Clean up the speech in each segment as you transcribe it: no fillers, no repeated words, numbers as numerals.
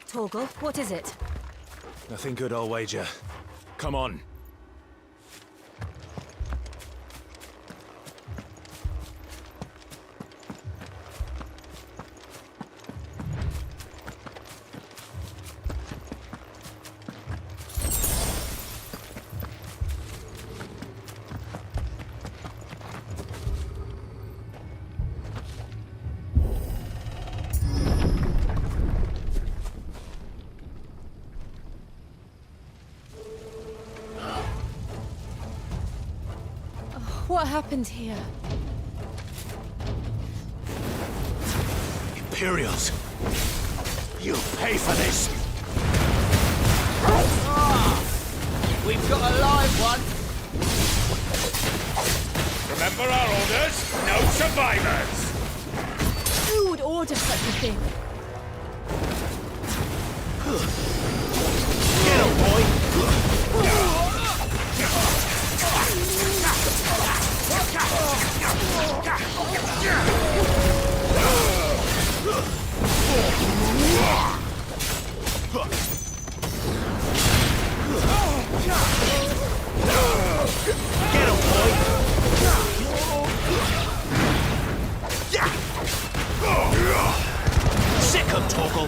Torgal, what is it? Nothing good, I'll wager. Come on. What happened here? Imperials! You'll pay for this! We've got a live one! Remember our orders? No survivors! Who would order such a thing? Get him, boy! Get him, boy! Sick him, Torgal!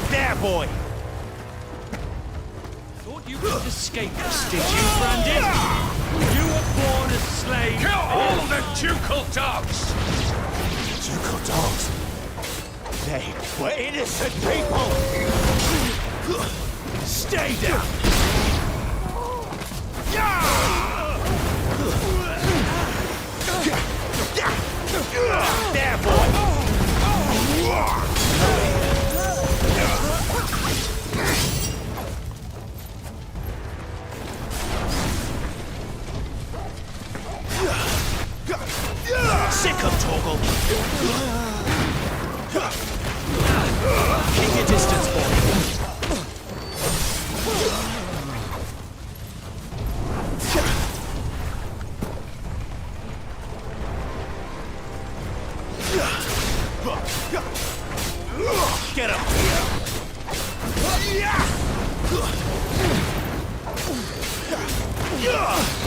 There, boy! Thought you could escape us, did you, Brandon? You were born a slave. Kill all the ducal dogs! Ducal dogs? They were innocent people! Stay down! There, boy! Sick of Torgal! Keep your distance, boy! Get him!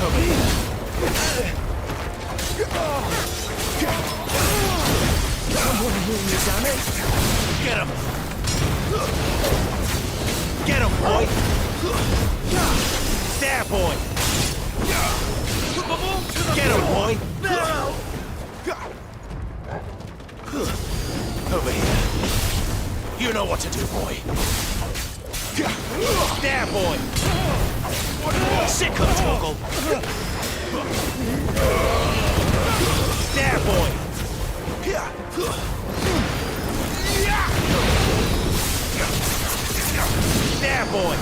Over here! Someone hear me, damn it! Get him! Get him, boy! There, boy! Get him, boy! Over here. You know what to do, boy. There, boy! Sick of Torgal! There, boy! There, boy!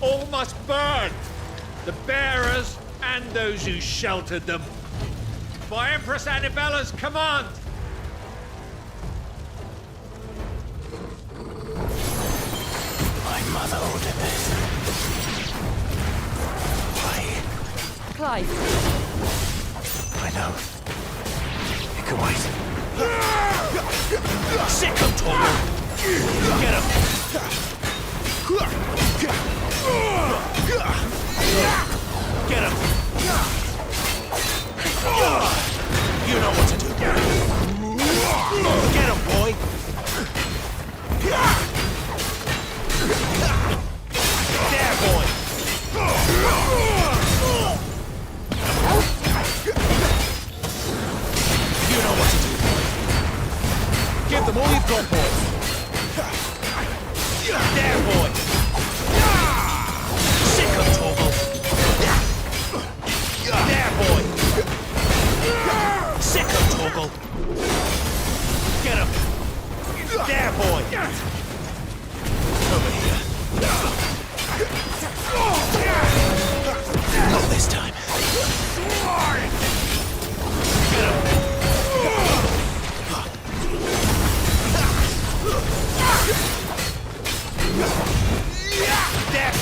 All must burn! The bearers and those who sheltered them. By Empress Annabella's command! My mother ordered this. Why? Clive. I know. You can wait. Sick of Torgal! Get him! Get him! You know what to do. Get him, boy! There, boy! You know what to do. Give them all you've got, boy! There, boy! Sick of Torgal! There, boy! Sick of Torgal! Get him! There, boy! Over here. Not this time. Get him! There!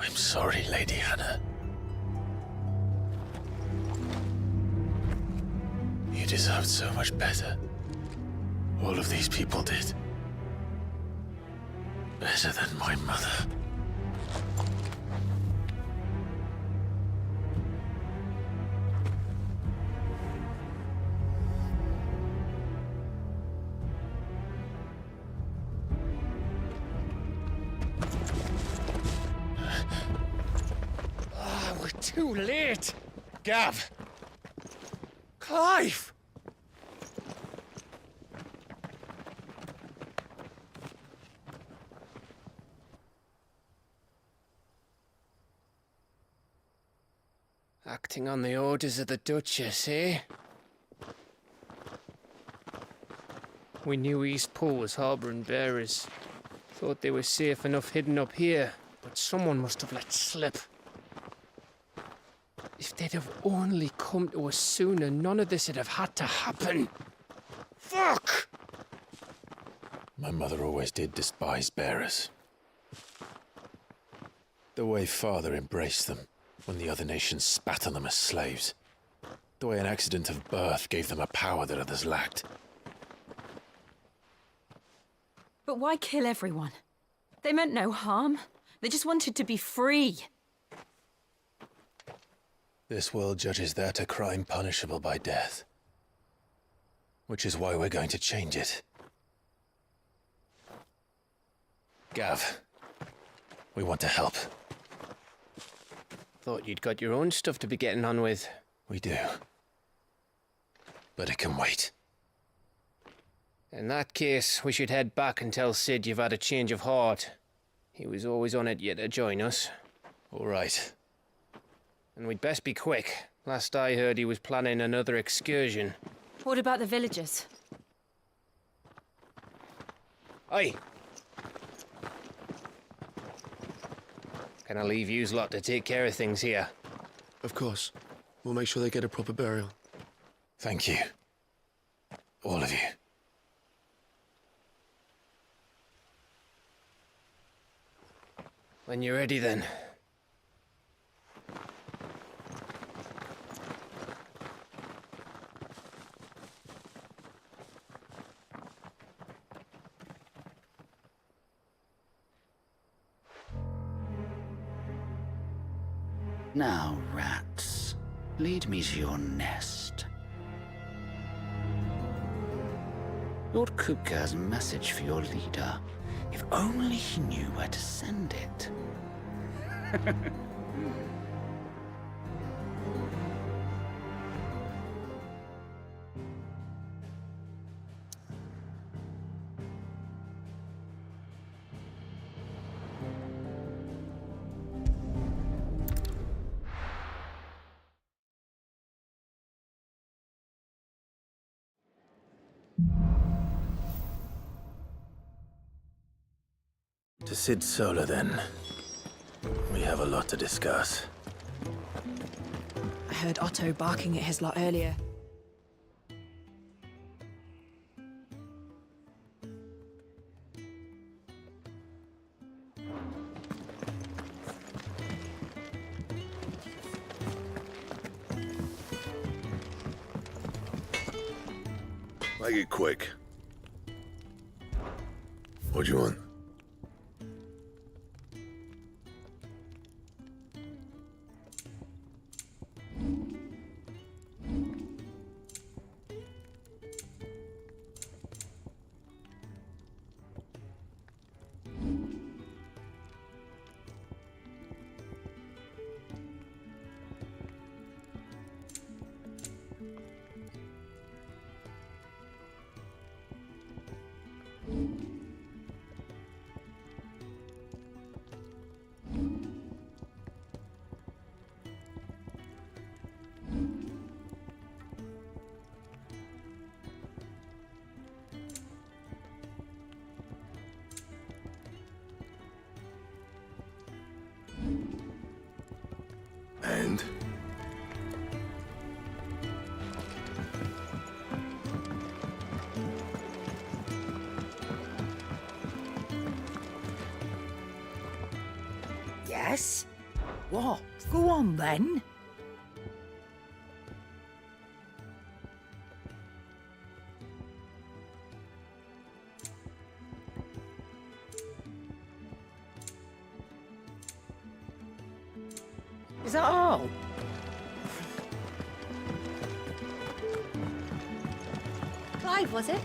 I'm sorry, Lady Hannah. You deserved so much better. All of these people did. Better than my mother. We're too late. Gav. Clive. Acting on the orders of the Duchess, eh? We knew East Pool was harbouring bearers. Thought they were safe enough hidden up here, but someone must have let slip. If they'd have only come to us sooner, none of this would have had to happen. Fuck! My mother always did despise bearers. The way Father embraced them when the other nations spat on them as slaves. The way an accident of birth gave them a power that others lacked. But why kill everyone? They meant no harm. They just wanted to be free. This world judges that a crime punishable by death. Which is why we're going to change it. Gav, we want to help. Thought you'd got your own stuff to be getting on with. We do. But it can wait. In that case, we should head back and tell Sid you've had a change of heart. He was always on it yet to join us. All right. And we'd best be quick. Last I heard, he was planning another excursion. What about the villagers? Aye. Can I leave yous lot to take care of things here? Of course. We'll make sure they get a proper burial. Thank you. All of you. When you're ready, then. Now, rats, lead me to your nest. Lord Kupka has a message for your leader. If only he knew where to send it. To Sid Solar, then. We have a lot to discuss. I heard Otto barking at his lot earlier. Make it quick. What do you want? And? Yes? What? Go on then. Is that all? Clive, was it?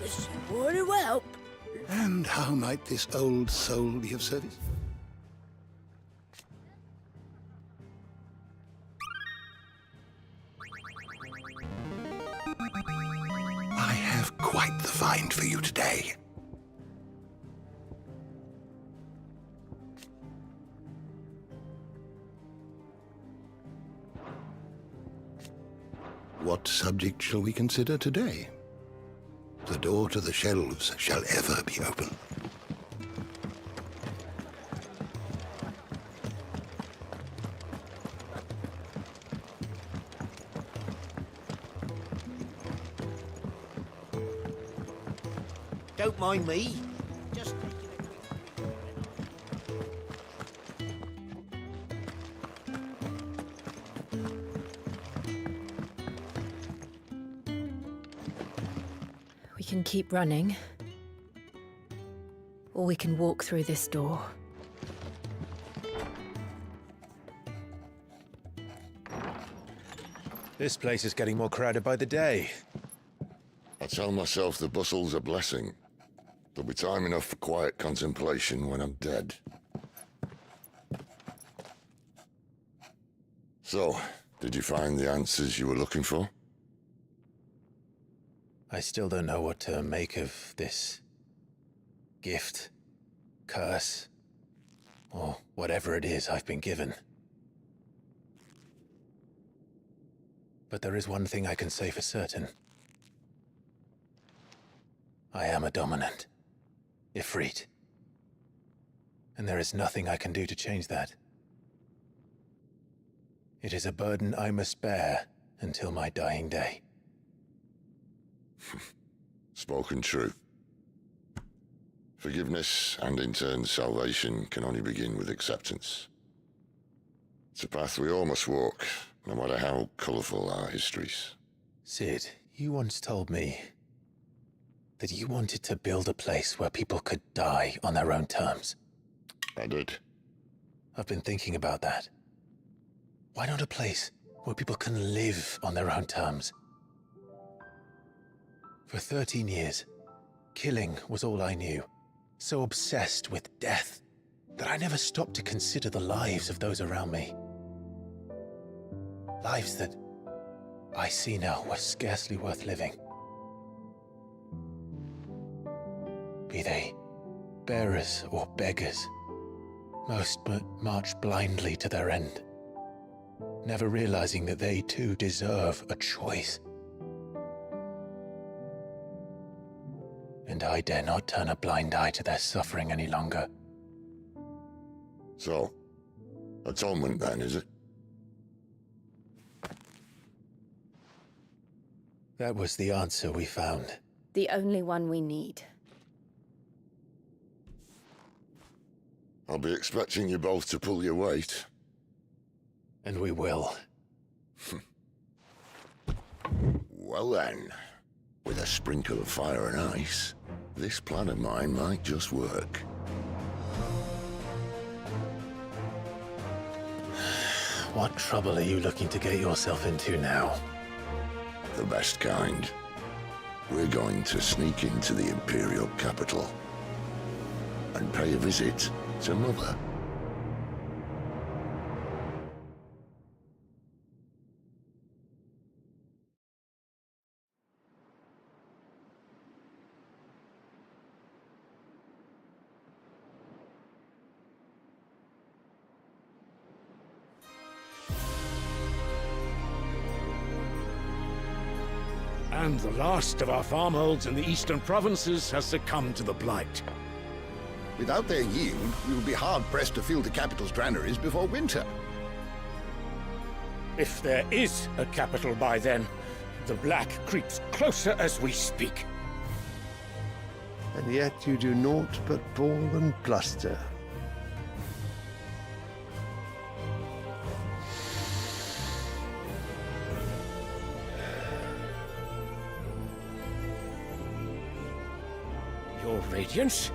This would help. And how might this old soul be of service? I have quite the find for you today. What subject shall we consider today? The door to the shelves shall ever be open. Don't mind me. Just We can keep running, or we can walk through this door. This place is getting more crowded by the day. I tell myself the bustle's a blessing. There'll be time enough for quiet contemplation when I'm dead. So, did you find the answers you were looking for? I still don't know what to make of this gift, curse, or whatever it is I've been given. But there is one thing I can say for certain. I am a dominant, Ifrit. And there is nothing I can do to change that. It is a burden I must bear until my dying day. Spoken true. Forgiveness and in turn salvation can only begin with acceptance. It's a path we all must walk, no matter how colourful our histories. Sid, you once told me that you wanted to build a place where people could die on their own terms. I did. I've been thinking about that. Why not a place where people can live on their own terms? For 13 years, killing was all I knew. So obsessed with death that I never stopped to consider the lives of those around me. Lives that I see now were scarcely worth living. Be they bearers or beggars, most march blindly to their end, never realizing that they too deserve a choice. And I dare not turn a blind eye to their suffering any longer. So, atonement then, is it? That was the answer we found. The only one we need. I'll be expecting you both to pull your weight. And we will. Well then, with a sprinkle of fire and ice, this plan of mine might just work. What trouble are you looking to get yourself into now? The best kind. We're going to sneak into the Imperial capital and pay a visit to Mother. And the last of our farmholds in the eastern provinces has succumbed to the blight. Without their yield, we will be hard-pressed to fill the capital's granaries before winter. If there is a capital by then, the black creeps closer as we speak. And yet you do naught but bawl and bluster. Your Radiance?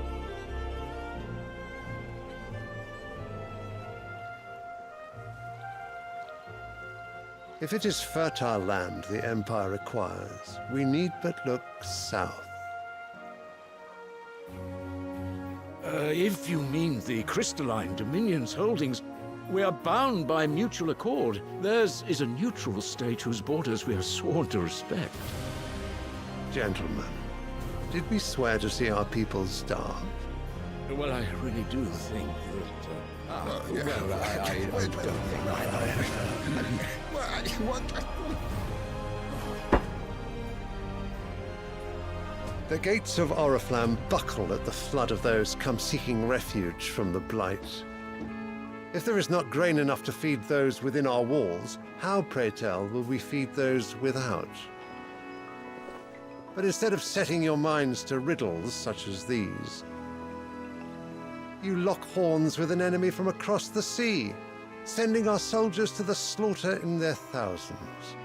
If it is fertile land the Empire requires, we need but look south. If you mean the crystalline Dominion's holdings, we are bound by mutual accord. Theirs is a neutral state whose borders we are sworn to respect. Gentlemen, did we swear to see our people starve? Well, I really do think The gates of Oriflamme buckle at the flood of those come seeking refuge from the blight. If there is not grain enough to feed those within our walls, how, pray tell, will we feed those without? But instead of setting your minds to riddles such as these, you lock horns with an enemy from across the sea, sending our soldiers to the slaughter in their thousands.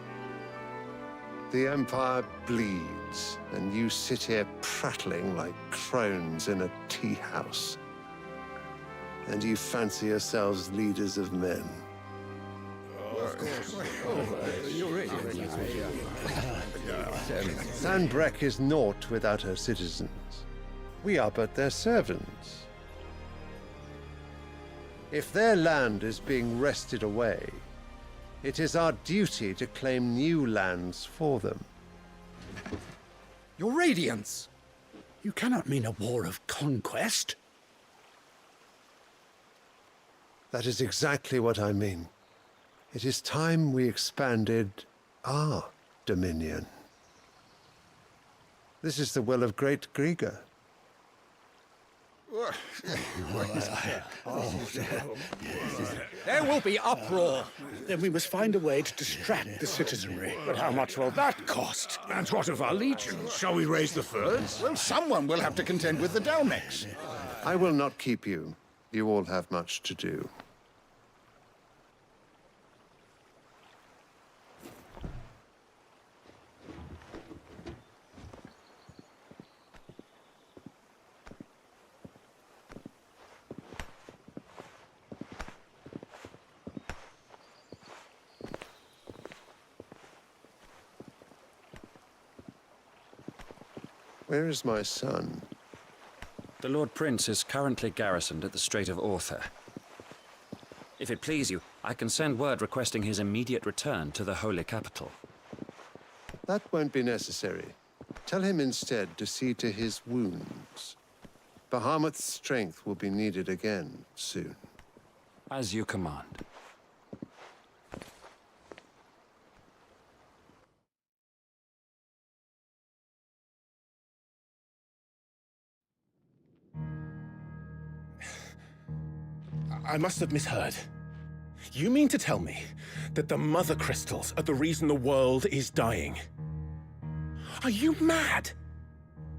The Empire bleeds, and you sit here prattling like crones in a tea house. And you fancy yourselves leaders of men. Sanbreque is naught without her citizens. We are but their servants. If their land is being wrested away, it is our duty to claim new lands for them. Your Radiance! You cannot mean a war of conquest. That is exactly what I mean. It is time we expanded our dominion. This is the will of great Grieger. There will be uproar. Then we must find a way to distract the citizenry. But how much will that cost? And what of our legions? Shall we raise the furs? Well, someone will have to contend with the Dalmex. I will not keep you. You all have much to do. Where is my son? The Lord Prince is currently garrisoned at the Strait of Author. If it please you, I can send word requesting his immediate return to the Holy Capital. That won't be necessary. Tell him instead to see to his wounds. Bahamut's strength will be needed again soon. As you command. I must have misheard. You mean to tell me that the mother crystals are the reason the world is dying? Are you mad?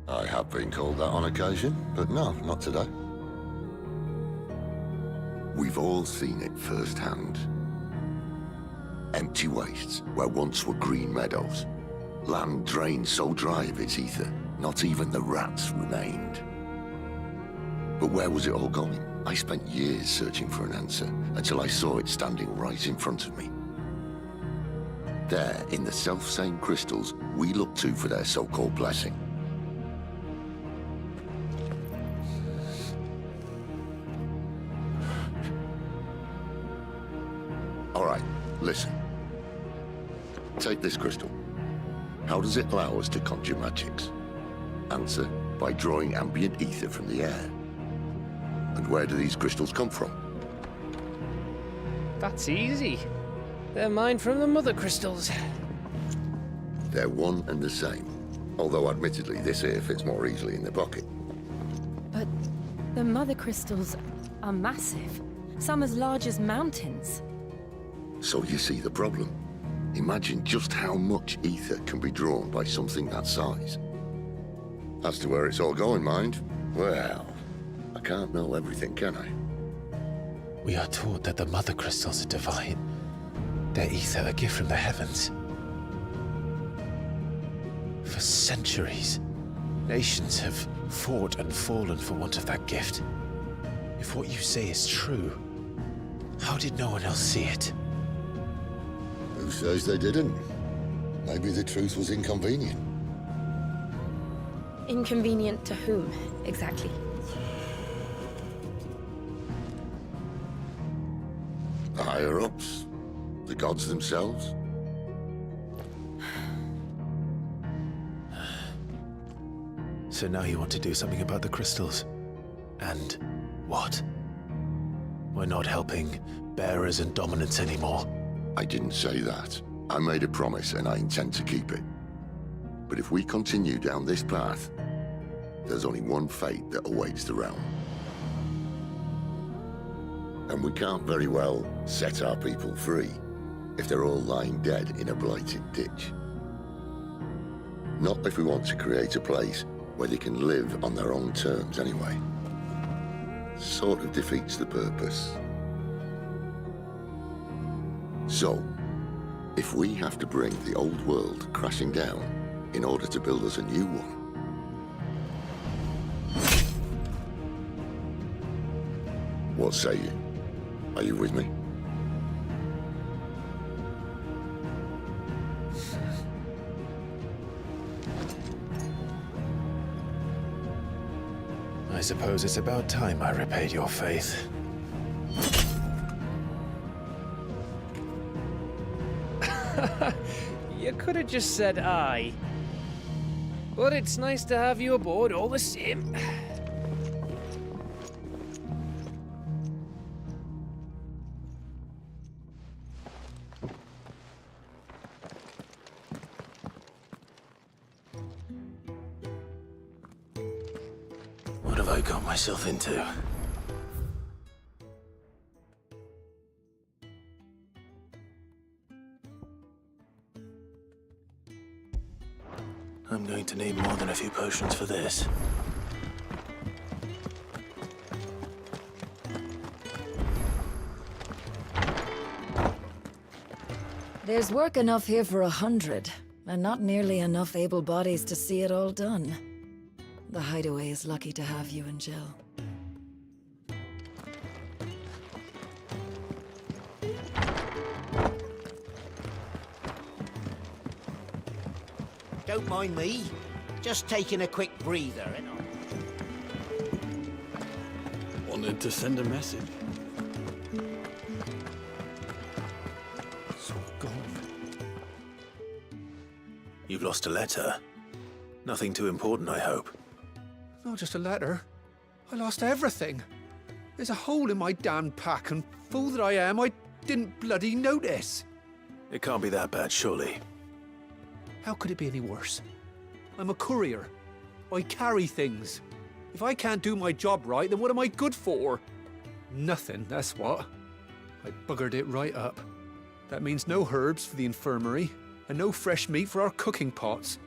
I have been called that on occasion, but no, not today. We've all seen it firsthand. Empty wastes where once were green meadows. Land drained so dry of its ether, not even the rats remained. But where was it all going? I spent years searching for an answer, until I saw it standing right in front of me. There, in the self-same crystals we look to for their so-called blessing. All right, listen. Take this crystal. How does it allow us to conjure magics? Answer, by drawing ambient ether from the air. And where do these crystals come from? That's easy. They're mined from the mother crystals. They're one and the same. Although admittedly this here fits more easily in the pocket. But the mother crystals are massive. Some as large as mountains. So you see the problem. Imagine just how much ether can be drawn by something that size. As to where it's all going, mind, well, I can't know everything, can I? We are taught that the mother crystals are divine. Their ether a gift from the heavens. For centuries, nations have fought and fallen for want of that gift. If what you say is true, how did no one else see it? Who says they didn't? Maybe the truth was inconvenient. Inconvenient to whom, exactly? The higher-ups? The gods themselves? So now you want to do something about the crystals? And what? We're not helping bearers and dominants anymore. I didn't say that. I made a promise and I intend to keep it. But if we continue down this path, there's only one fate that awaits the realm. And we can't very well set our people free if they're all lying dead in a blighted ditch. Not if we want to create a place where they can live on their own terms anyway. Sort of defeats the purpose. So, if we have to bring the old world crashing down in order to build us a new one, what say you? Are you with me? I suppose it's about time I repaid your faith. You could have just said aye. But it's nice to have you aboard all the same. What have I got myself into? I'm going to need more than a few potions for this. There's work enough here for 100, and not nearly enough able bodies to see it all done. The Hideaway is lucky to have you and Jill. Don't mind me. Just taking a quick breather, ain't I? Wanted to send a message. It's all gone. You've lost a letter. Nothing too important, I hope. Not just a letter. I lost everything. There's a hole in my damn pack, and fool that I am, I didn't bloody notice. It can't be that bad, surely. How could it be any worse? I'm a courier. I carry things. If I can't do my job right, then what am I good for? Nothing, that's what. I buggered it right up. That means no herbs for the infirmary, and no fresh meat for our cooking pots.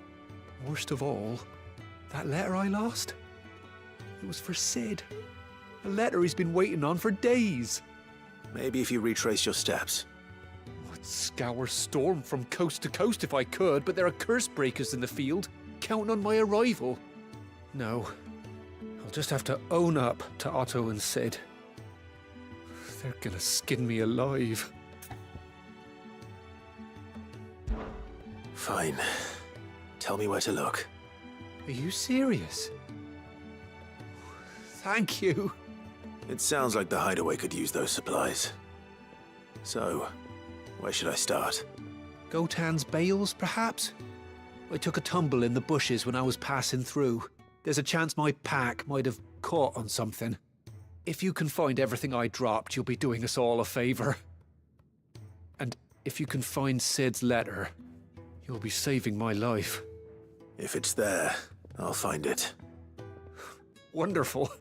Worst of all, that letter I lost? It was for Sid. A letter he's been waiting on for days. Maybe if you retrace your steps. I'd scour Storm from coast to coast if I could, but there are curse breakers in the field, counting on my arrival. No, I'll just have to own up to Otto and Sid. They're gonna skin me alive. Fine. Tell me where to look. Are you serious? Thank you. It sounds like the hideaway could use those supplies. So, where should I start? Gotan's bales, perhaps? I took a tumble in the bushes when I was passing through. There's a chance my pack might have caught on something. If you can find everything I dropped, you'll be doing us all a favor. And if you can find Sid's letter, you'll be saving my life. If it's there, I'll find it. Wonderful.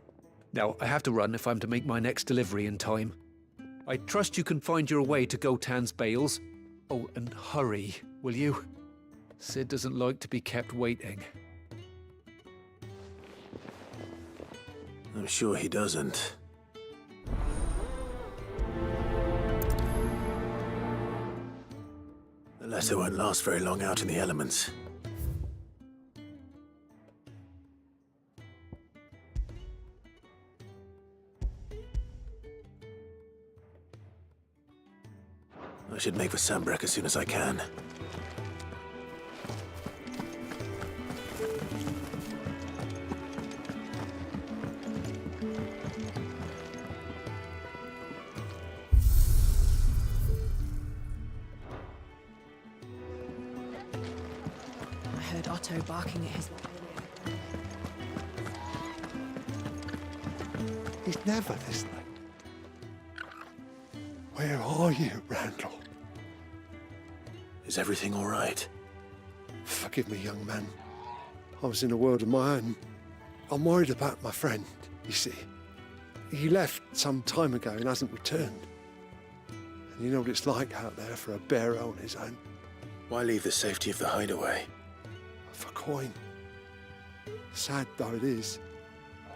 Now, I have to run if I'm to make my next delivery in time. I trust you can find your way to Gotan's bales. Oh, and hurry, will you? Sid doesn't like to be kept waiting. I'm sure he doesn't. The letter won't last very long out in the elements. I should make for Sambrek as soon as I can. I heard Otto barking at his... He's never listening. Where are you, Randall? Is everything all right? Forgive me, young man. I was in a world of my own. I'm worried about my friend, you see. He left some time ago and hasn't returned. And you know what it's like out there for a bearer on his own. Why leave the safety of the hideaway? For coin. Sad though it is,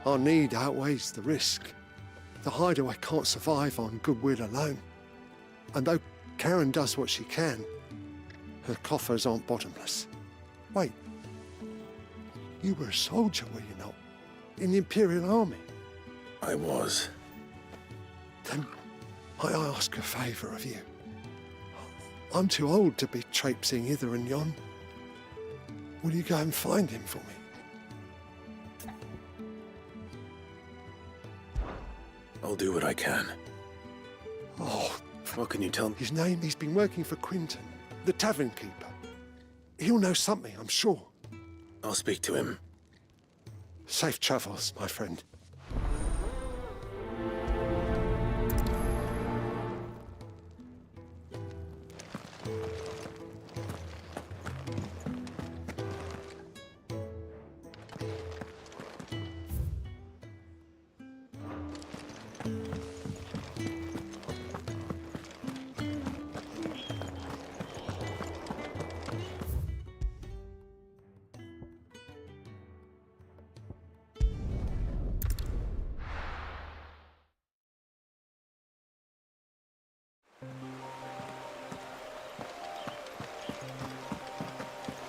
our need outweighs the risk. The hideaway can't survive on goodwill alone. And though Karen does what she can, her coffers aren't bottomless. Wait, you were a soldier, were you not? In the Imperial Army? I was. Then might I ask a favour of you? I'm too old to be traipsing hither and yon. Will you go and find him for me? I'll do what I can. Oh, what can you tell me? His name, he's been working for Quinton, the tavern keeper. He'll know something, I'm sure. I'll speak to him. Safe travels, my friend.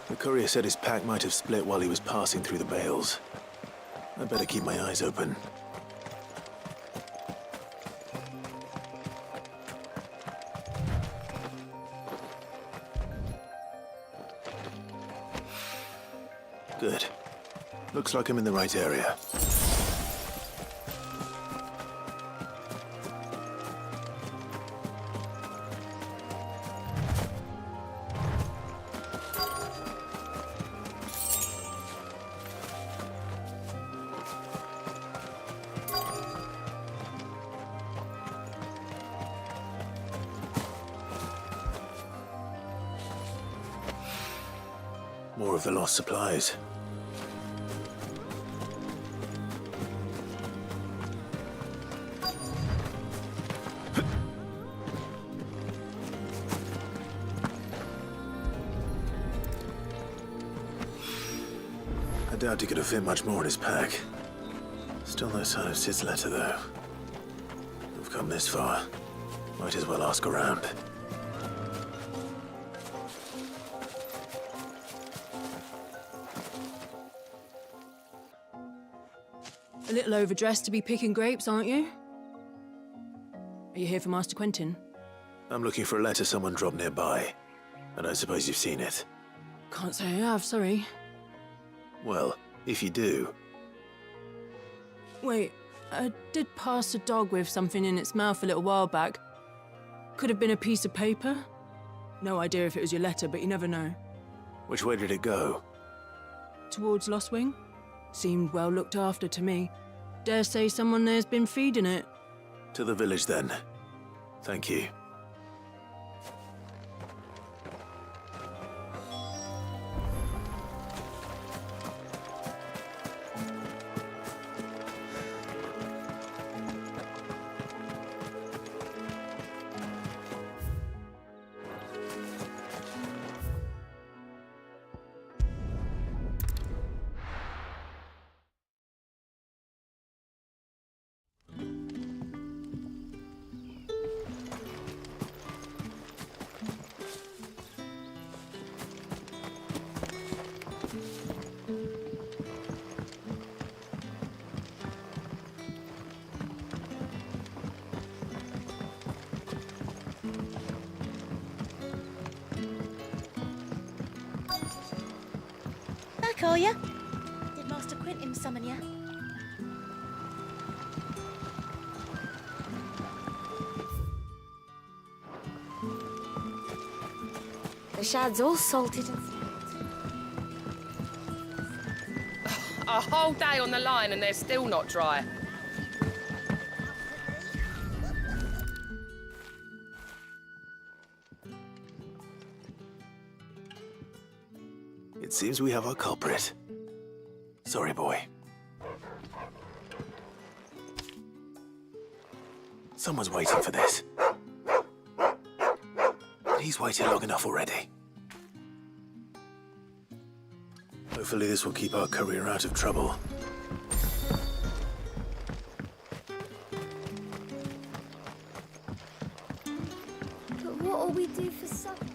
The courier said his pack might have split while he was passing through the bales. I better keep my eyes open. Good. Looks like I'm in the right area. More of the lost supplies. doubt he could have fit much more in his pack. Still no sign of Sid's letter, though. We've come this far. Might as well ask around. A little overdressed to be picking grapes, aren't you? Are you here for Master Quentin? I'm looking for a letter someone dropped nearby. I don't suppose you've seen it. Can't say I have, sorry. Well, if you do... Wait, I did pass a dog with something in its mouth a little while back. Could have been a piece of paper. No idea if it was your letter, but you never know. Which way did it go? Towards Lost Wing? Seemed well looked after to me. Dare say someone there's been feeding it. To the village, then. Thank you. Back, are ya? Did Master Quentin summon ya? The shad's all salted and... A whole day on the line and they're still not dry. It seems we have our culprit. Sorry, boy. Someone's waiting for this. And he's waited long enough already. Hopefully this will keep our career out of trouble. But what'll we do for supper?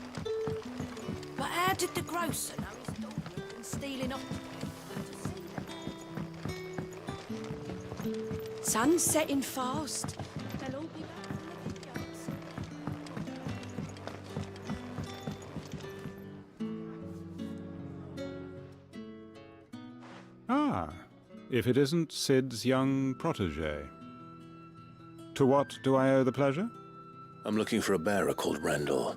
But how did the grocer know his daughter had been stealing off? Sun's setting fast. They'll all be back from the vineyards. Ah, if it isn't Sid's young protege. To what do I owe the pleasure? I'm looking for a bearer called Randall.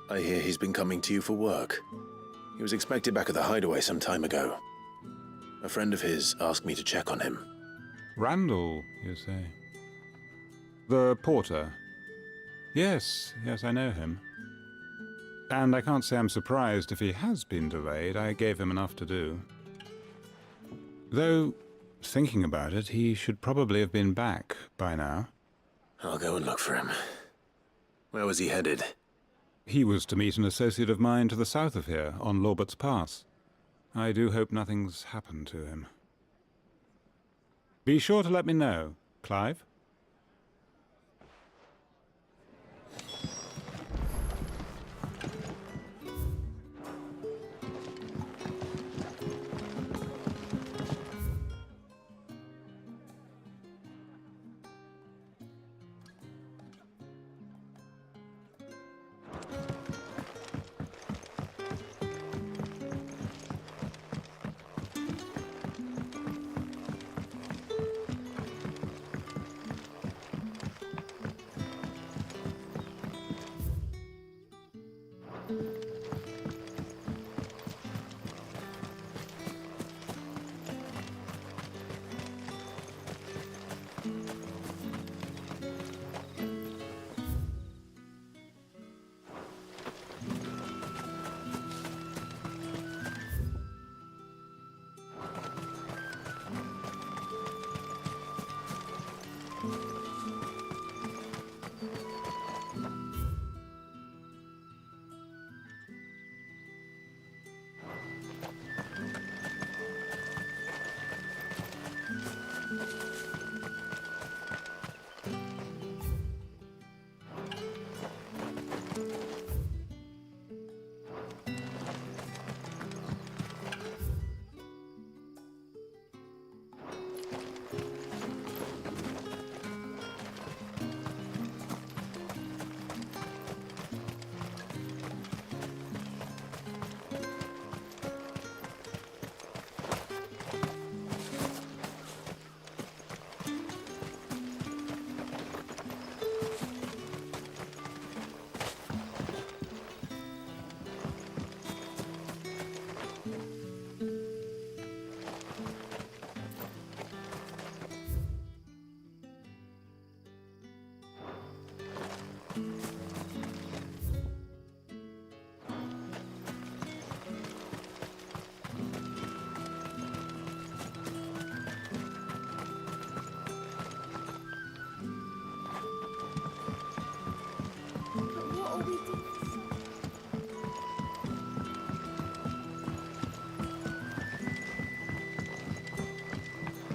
I hear he's been coming to you for work. He was expected back at the hideaway some time ago. A friend of his asked me to check on him. Randall, you say? The porter? Yes, I know him. And I can't say I'm surprised if he has been delayed. I gave him enough to do. Though, thinking about it, he should probably have been back by now. I'll go and look for him. Where was he headed? He was to meet an associate of mine to the south of here, on Lorbert's Pass. I do hope nothing's happened to him. Be sure to let me know, Clive.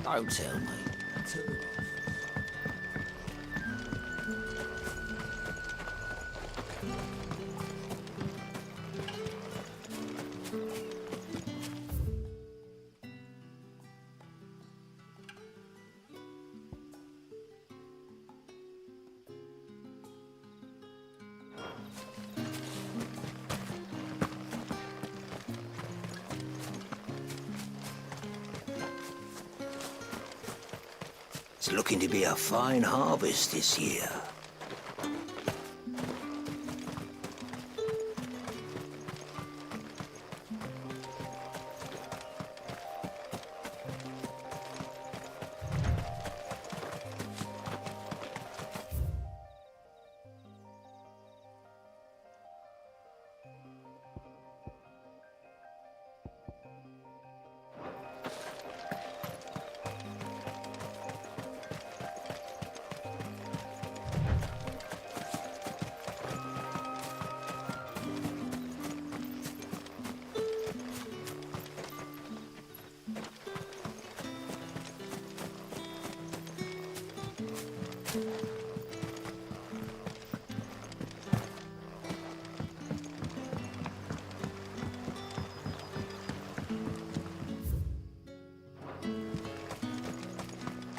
Don't tell me. It's looking to be a fine harvest this year.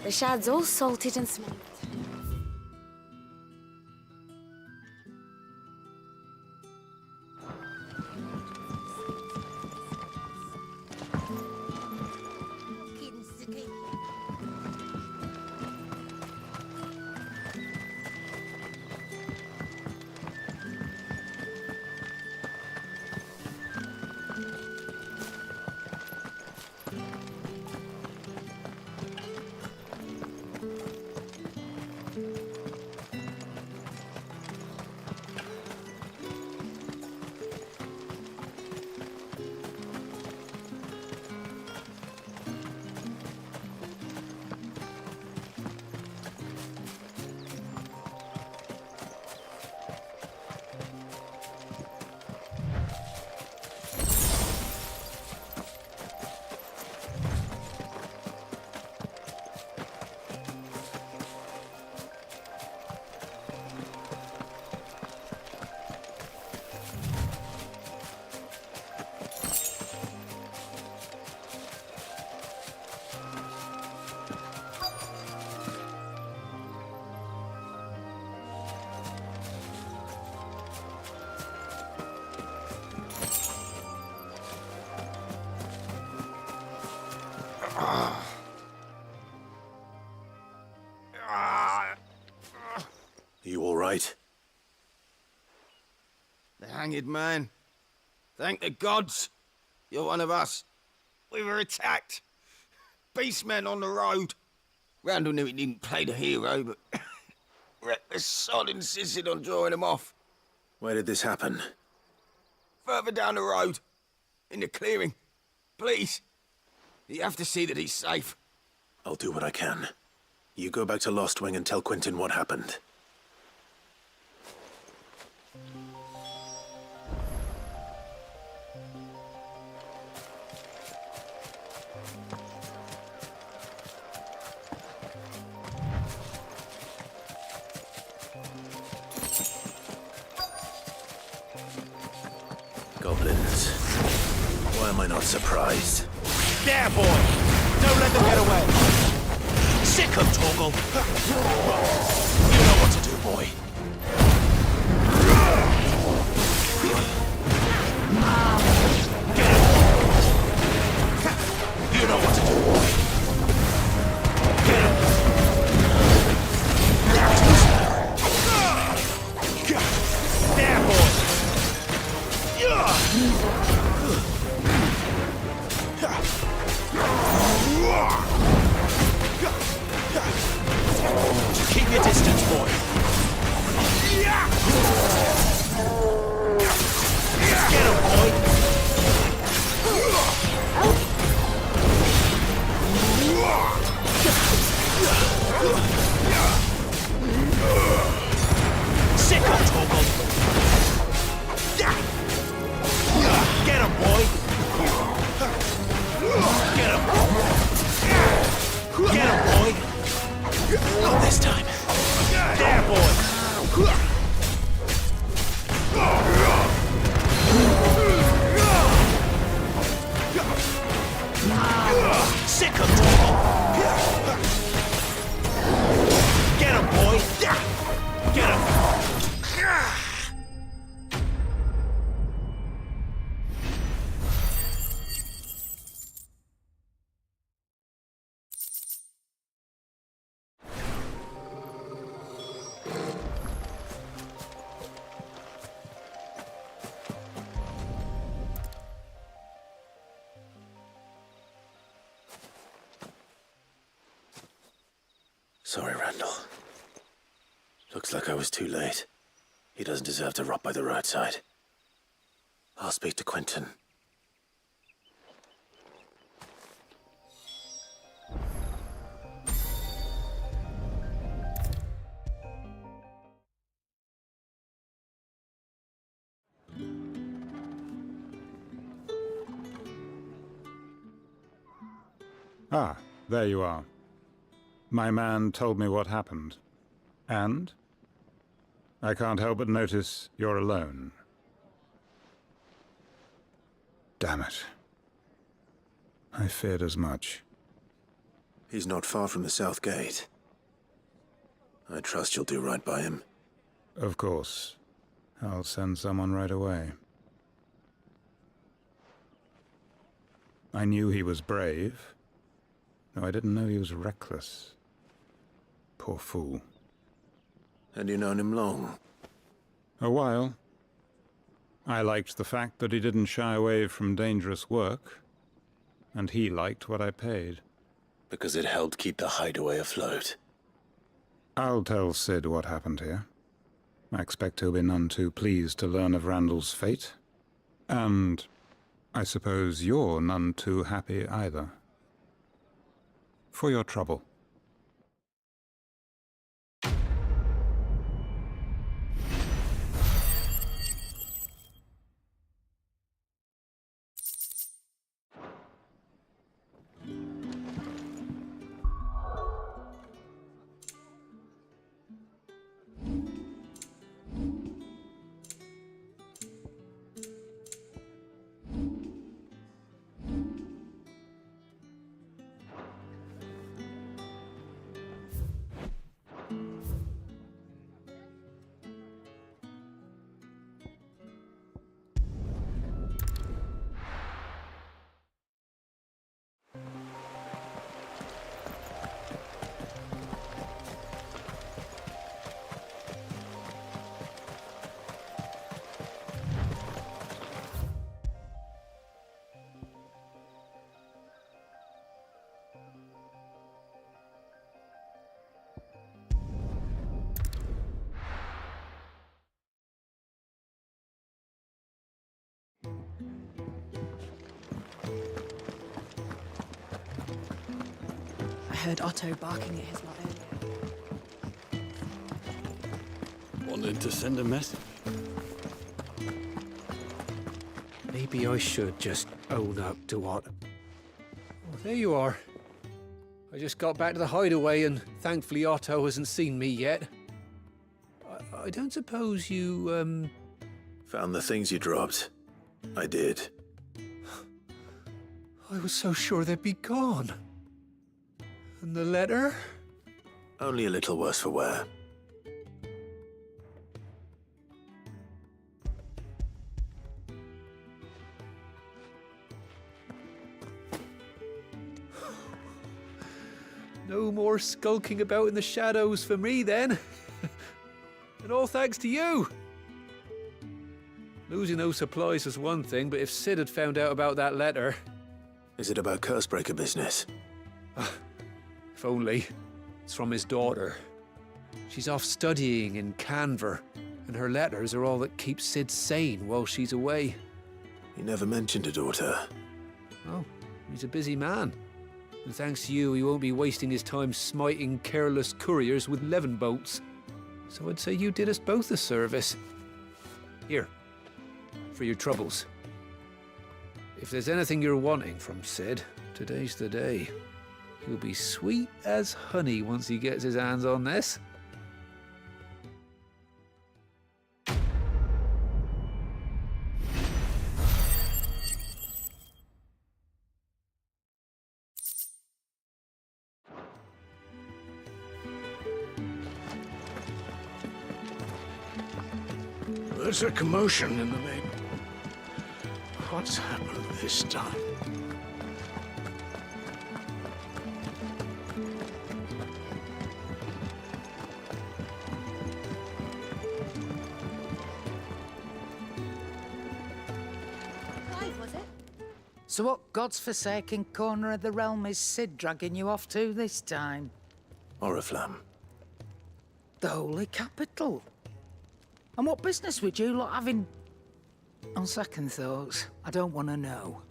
The shad's all salted and smelly. You all right? The hanged man. Thank the gods. You're one of us. We were attacked. Beastmen on the road. Randall knew he didn't play the hero, but reckless sod insisted on drawing him off. Where did this happen? Further down the road. In the clearing. Please. You have to see that he's safe. I'll do what I can. You go back to Lost Wing and tell Quentin what happened. Goblins. Why am I not surprised? There, boy! Don't let them get away! Sick of Torgal! You know what to do, boy. Get him! You know what to do, boy. Get him! There, boy! Keep your distance, boy. Sorry, Randall. Looks like I was too late. He doesn't deserve to rot by the roadside. I'll speak to Quentin. Ah, there you are. My man told me what happened. And? I can't help but notice you're alone. Damn it. I feared as much. He's not far from the South Gate. I trust you'll do right by him. Of course. I'll send someone right away. I knew he was brave. No, I didn't know he was reckless. Poor fool. And you known him long? A while. I liked the fact that he didn't shy away from dangerous work, and he liked what I paid. Because it helped keep the hideaway afloat. I'll tell Sid what happened here. I expect he'll be none too pleased to learn of Randall's fate. And I suppose you're none too happy either. For your trouble. I heard Otto barking at his lot earlier. Wanted to send a message. Maybe I should just own up to what... Oh, there you are. I just got back to the hideaway and thankfully Otto hasn't seen me yet. I don't suppose you, Found the things you dropped. I did. I was so sure they'd be gone. And the letter? Only a little worse for wear. No more skulking about in the shadows for me, then. And all thanks to you. Losing those supplies was one thing, but if Sid had found out about that letter... Is it about Cursebreaker business? If only. It's from his daughter. She's off studying in Canver, and her letters are all that keep Sid sane while she's away. He never mentioned a daughter. Oh, he's a busy man. And thanks to you, he won't be wasting his time smiting careless couriers with levin bolts. So I'd say you did us both a service. Here, for your troubles. If there's anything you're wanting from Sid, today's the day. He'll be sweet as honey once he gets his hands on this. There's a commotion in the main. What's happened this time? So what god's-forsaken corner of the realm is Sid dragging you off to this time? Oriflamme. The Holy Capital. And what business would you lot have in... On second thoughts, I don't want to know.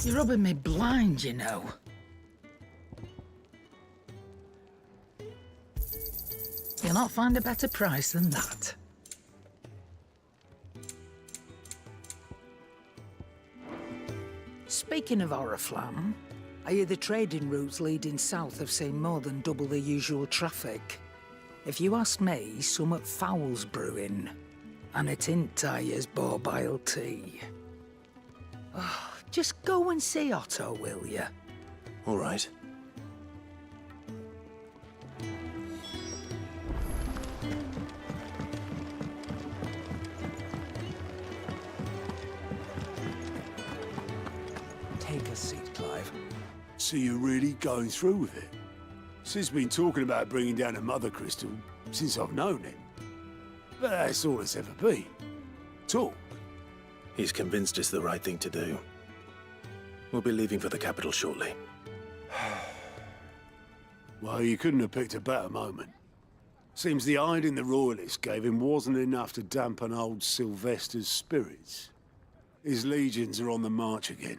You're rubbing me blind, you know. You'll not find a better price than that. Speaking of Oriflamme, I hear the trading routes leading south have seen more than double the usual traffic. If you ask me, summat foul's brewing. And it ain't Tyre's borbile tea. Oh, just go and see Otto, will you? All right. Take a seat, Clive. So you're really going through with it? Sid's been talking about bringing down a mother crystal since I've known him. But that's all it's ever been. Talk. He's convinced it's the right thing to do. We'll be leaving for the capital shortly. Well, you couldn't have picked a better moment. Seems the hiding the Royalists gave him wasn't enough to dampen old Sylvester's spirits. His legions are on the march again.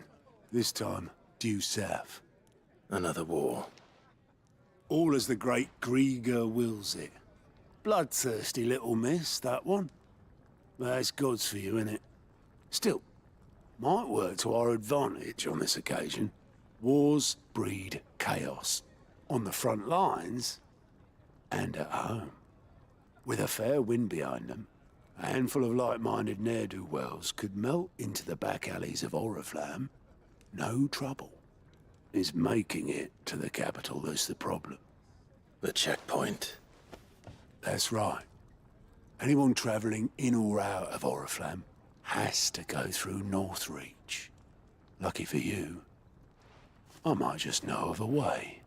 This time, due south. Another war. All as the great Grieger wills it. Bloodthirsty little miss, that one. That's God's for you, innit? Still, might work to our advantage on this occasion. Wars breed chaos. On the front lines, and at home. With a fair wind behind them, a handful of like-minded ne'er-do-wells could melt into the back alleys of Oriflamme. No trouble. It's making it to the capital that's the problem. The checkpoint. That's right. Anyone travelling in or out of Oriflamme has to go through Northreach. Lucky for you, I might just know of a way.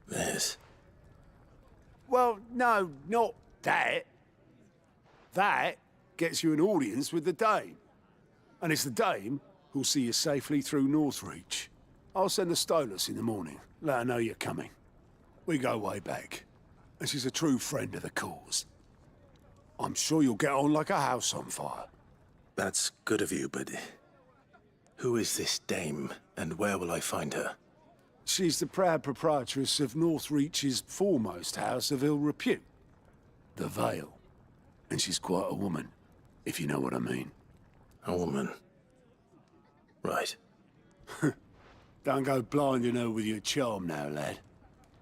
This? Well, no, not that. That gets you an audience with the Dame. And it's the Dame who'll see you safely through Northreach. I'll send the Stolas in the morning, let her know you're coming. We go way back, and she's a true friend of the cause. I'm sure you'll get on like a house on fire. That's good of you, but who is this Dame, and where will I find her? She's the proud proprietress of Northreach's foremost house of ill repute, the Vale. And she's quite a woman, if you know what I mean. A woman? Right. Don't go blinding her with your charm now, lad.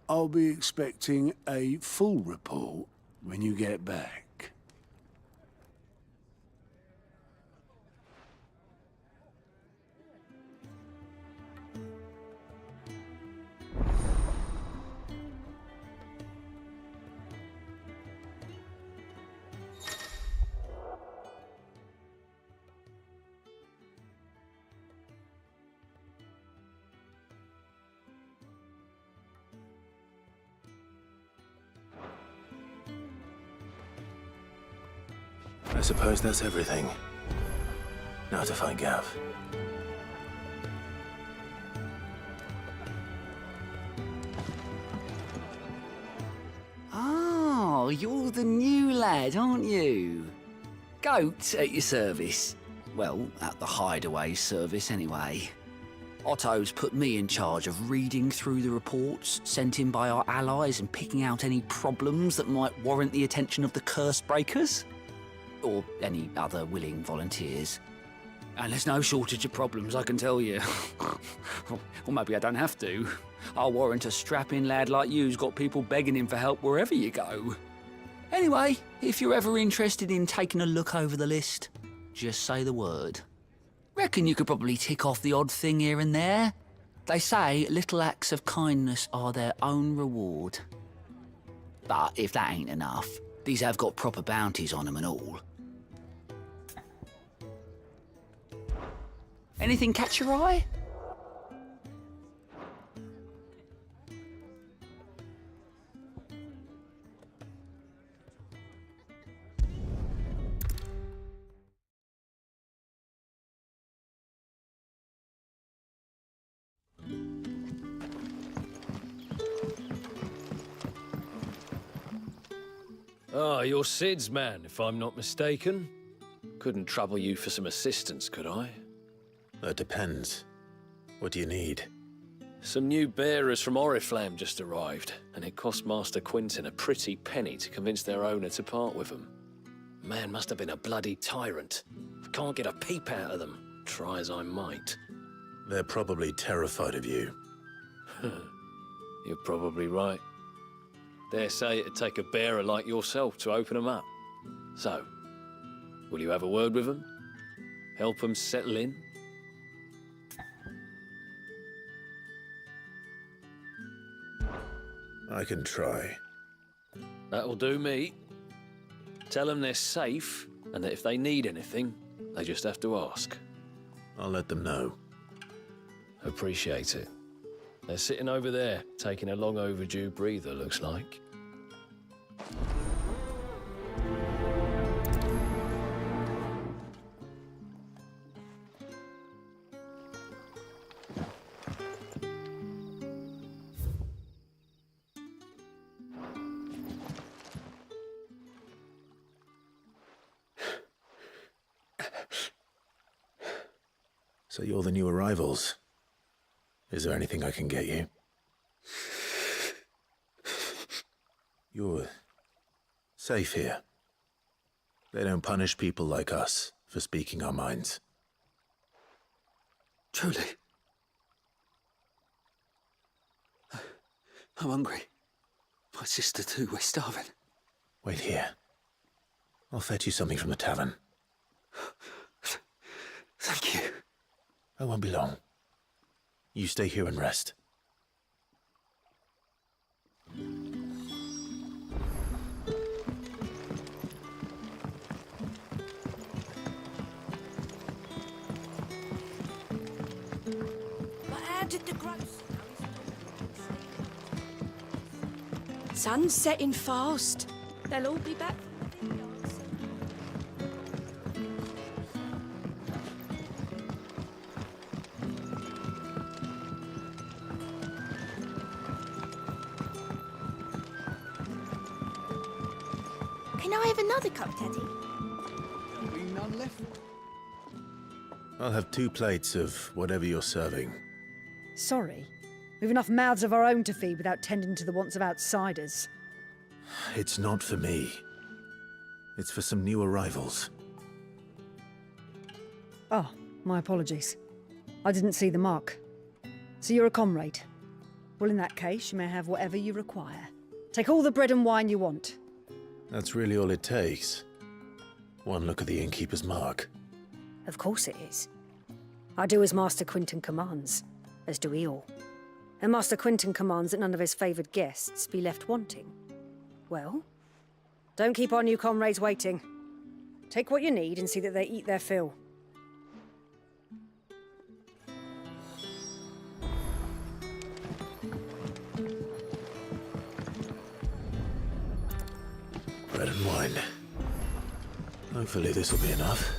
I'll be expecting a full report when you get back. I suppose that's everything. Now to find Gav. Oh, you're the new lad, aren't you? Goat at your service. Well, at the Hideaway service, anyway. Otto's put me in charge of reading through the reports sent in by our allies and picking out any problems that might warrant the attention of the Curse Breakers. Or any other willing volunteers. And there's no shortage of problems, I can tell you. Or maybe I don't have to. I'll warrant a strapping lad like you's got people begging him for help wherever you go. Anyway, if you're ever interested in taking a look over the list, just say the word. Reckon you could probably tick off the odd thing here and there. They say little acts of kindness are their own reward. But if that ain't enough, these have got proper bounties on them and all. Anything catch your eye? Ah, you're Sid's man, if I'm not mistaken. Couldn't trouble you for some assistance, could I? That depends. What do you need? Some new bearers from Oriflamme just arrived, and it cost Master Quintin a pretty penny to convince their owner to part with them. Man must have been a bloody tyrant. Can't get a peep out of them, try as I might. They're probably terrified of you. You're probably right. Dare say it'd take a bearer like yourself to open them up. So, will you have a word with them? Help them settle in? I can try. That'll do me. Tell them they're safe, and that if they need anything, they just have to ask. I'll let them know. Appreciate it. They're sitting over there, taking a long overdue breather, looks like. So you're the new arrivals. Is there anything I can get you? You're safe here. They don't punish people like us for speaking our minds. Truly. I'm hungry. My sister too, we're starving. Wait here. I'll fetch you something from the tavern. Thank you. I won't be long. You stay here and rest. But how did the gross... Sun's setting fast. They'll all be back. Can I have another cup, Teddy? There'll be none left. I'll have 2 plates of whatever you're serving. Sorry. We've enough mouths of our own to feed without tending to the wants of outsiders. It's not for me. It's for some new arrivals. Oh, my apologies. I didn't see the mark. So you're a comrade. Well, in that case, you may have whatever you require. Take all the bread and wine you want. That's really all it takes. One look at the innkeeper's mark. Of course it is. I do as Master Quintin commands, as do we all. And Master Quintin commands that none of his favoured guests be left wanting. Well, don't keep our new comrades waiting. Take what you need and see that they eat their fill. Bread and wine. Hopefully this will be enough.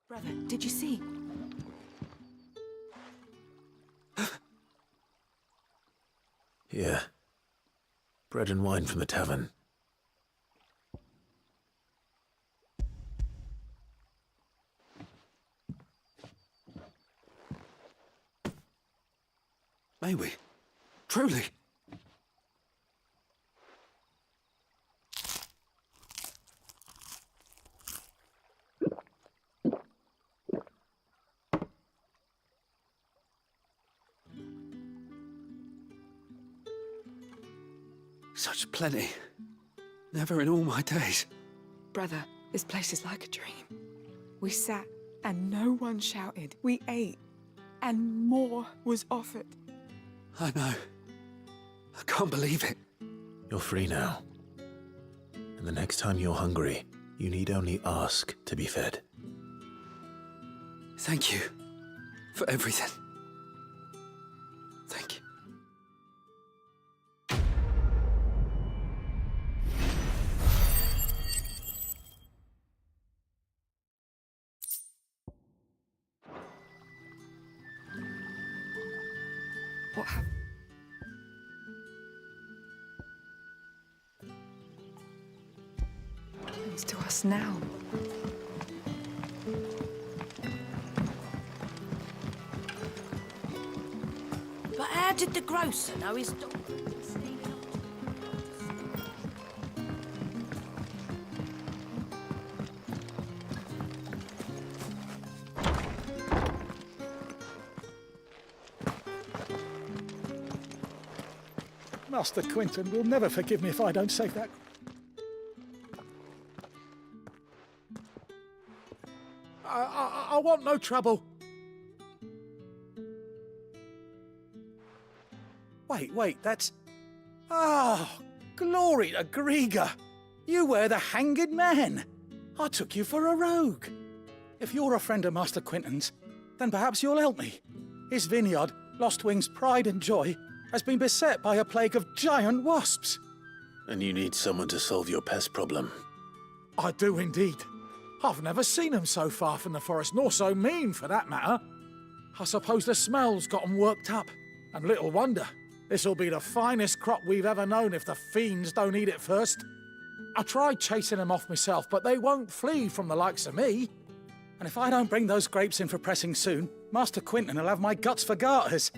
Brother, did you see? Here. Bread and wine from the tavern. May we? Truly? Such plenty. Never in all my days. Brother, this place is like a dream. We sat and no one shouted. We ate And more was offered. I know. I can't believe it. You're free now. And the next time you're hungry, you need only ask to be fed. Thank you for everything. Thank you. What happened? What happens to us now? But how did the grocer know his dog was stealing Master Quinton will never forgive me if I don't save that. I want no trouble. Wait, that's... Oh, glory to Grieger. You were the hanged man. I took you for a rogue. If you're a friend of Master Quinton's, then perhaps you'll help me. His vineyard, Lostwing's pride and joy, has been beset by a plague of giant wasps. And you need someone to solve your pest problem. I do indeed. I've never seen them so far from the forest, nor so mean, for that matter. I suppose the smell's got them worked up. And little wonder. This'll be the finest crop we've ever known if the fiends don't eat it first. I tried chasing them off myself, but they won't flee from the likes of me. And if I don't bring those grapes in for pressing soon, Master Quinton will have my guts for garters.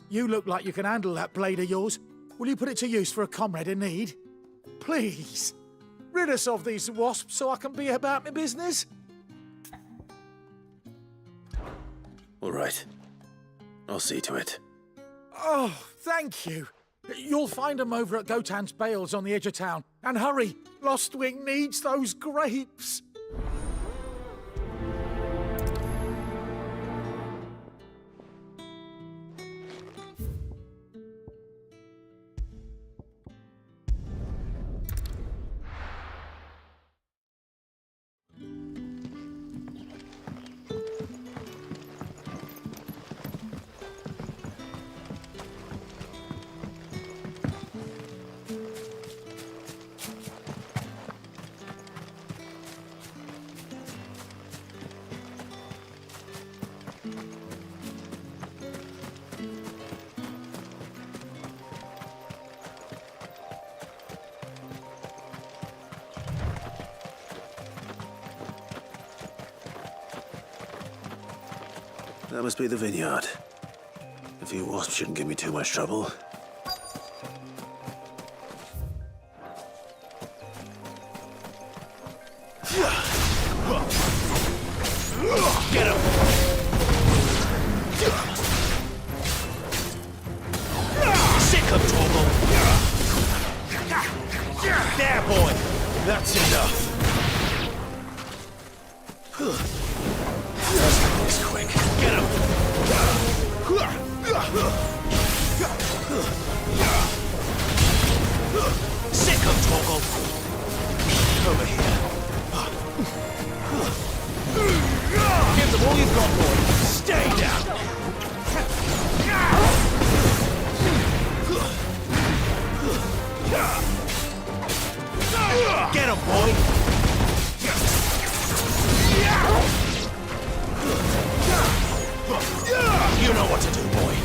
You look like you can handle that blade of yours. Will you put it to use for a comrade in need? Please, rid us of these wasps so I can be about my business. All right. I'll see to it. Oh, thank you. You'll find them over at Gotan's Bales on the edge of town. And hurry, Lostwing needs those grapes. That must be the vineyard. A few wasps shouldn't give me too much trouble. Get him! Sick of trouble! There, boy! That's enough! It's quick. Get him! Sick of trouble! Over here. Give them all you've got, boy. Stay down. Get him, boy. You know what to do, boy.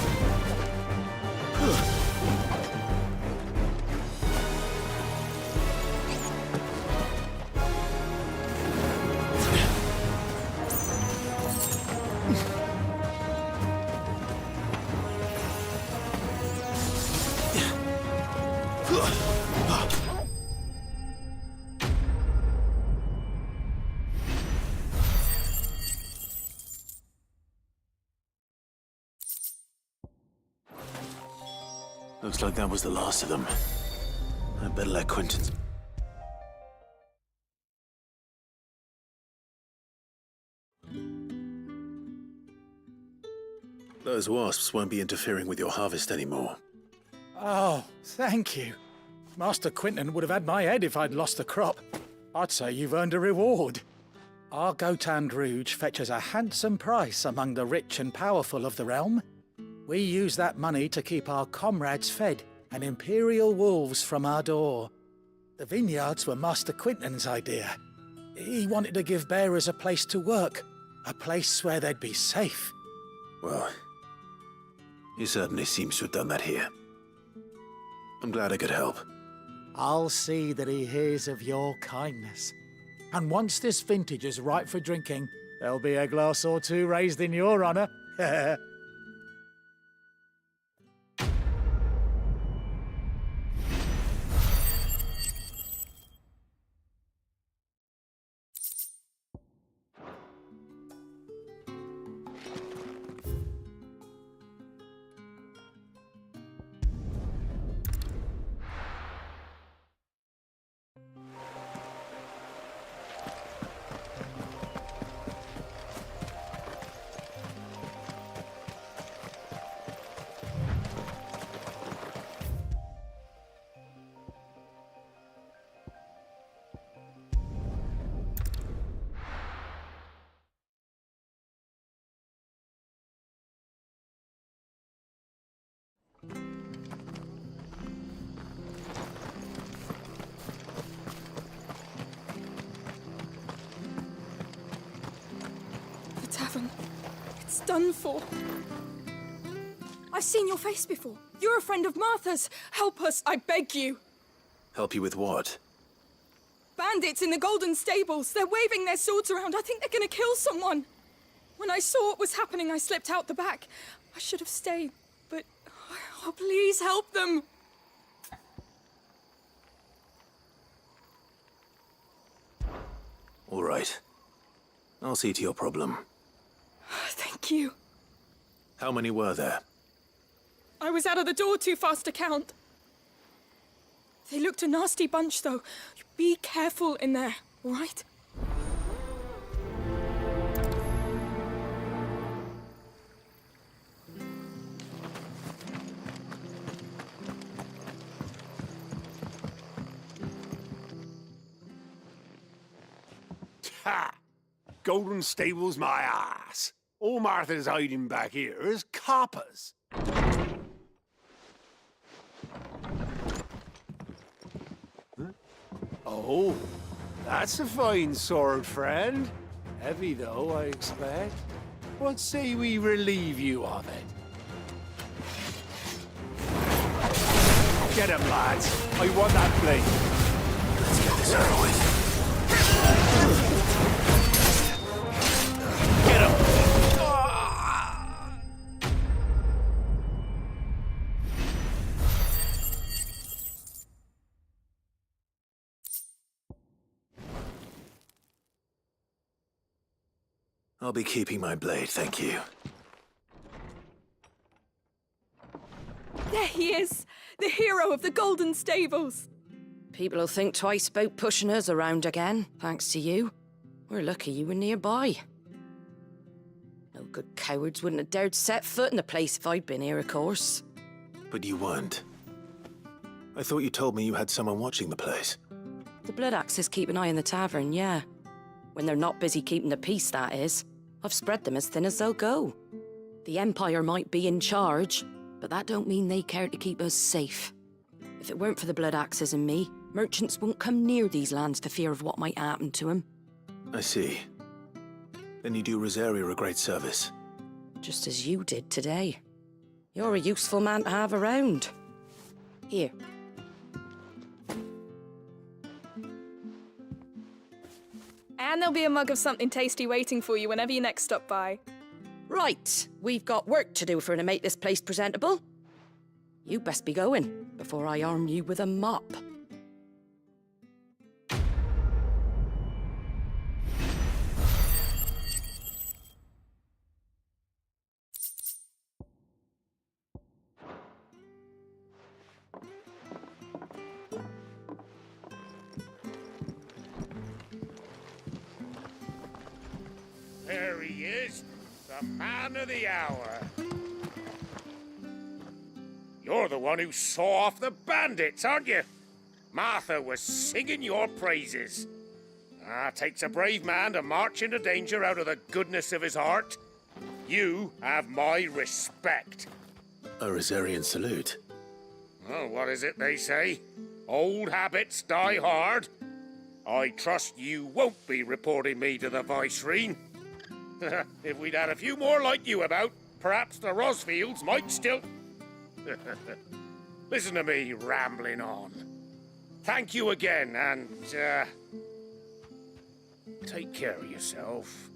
Looks like that was the last of them. I'd better let Quinton's... Those wasps won't be interfering with your harvest anymore. Oh, thank you. Master Quinton would have had my head if I'd lost the crop. I'd say you've earned a reward. Our Gotand Rouge fetches a handsome price among the rich and powerful of the realm. We use that money to keep our comrades fed and imperial wolves from our door. The vineyards were Master Quinton's idea. He wanted to give bearers a place to work, a place where they'd be safe. Well, he certainly seems to have done that here. I'm glad I could help. I'll see that he hears of your kindness. And once this vintage is ripe for drinking, there'll be a glass or two raised in your honour. The tavern. It's done for. I've seen your face before. You're a friend of Martha's. Help us, I beg you. Help you with what? Bandits in the Golden Stables. They're waving their swords around. I think they're gonna kill someone. When I saw what was happening, I slipped out the back. I should have stayed, but... Oh, please help them. All right. I'll see to your problem. Thank you. How many were there? I was out of the door too fast to count. They looked a nasty bunch, though. Be careful in there, all right? Ha! Golden Stables my ass. All Martha's hiding back here is coppers. Huh? Oh, that's a fine sword, friend. Heavy, though, I expect. What say we relieve you of it? Get him, lads. I want that blade. Let's get this over with. Get him! I'll be keeping my blade, thank you. There he is, the hero of the Golden Stables. People will think twice about pushing us around again, thanks to you. We're lucky you were nearby. No good cowards wouldn't have dared set foot in the place if I'd been here, of course. But you weren't. I thought you told me you had someone watching the place. The Blood Axes keep an eye on the tavern, yeah. When they're not busy keeping the peace, that is. I've spread them as thin as they'll go. The Empire might be in charge, but that don't mean they care to keep us safe. If it weren't for the Blood Axes and me, merchants won't come near these lands for fear of what might happen to them. I see. Then you do Rosaria a great service. Just as you did today. You're a useful man to have around. Here. And there'll be a mug of something tasty waiting for you whenever you next stop by. Right, we've got work to do for to make this place presentable. You best be going before I arm you with a mop. There he is, the man of the hour. You're the one who saw off the bandits, aren't you? Martha was singing your praises. Takes a brave man to march into danger out of the goodness of his heart. You have my respect. A Rosarian salute. Oh, what is it they say? Old habits die hard. I trust you won't be reporting me to the Viceroy. If we'd had a few more like you about, perhaps the Rosfields might still... Listen to me rambling on. Thank you again, and, take care of yourself.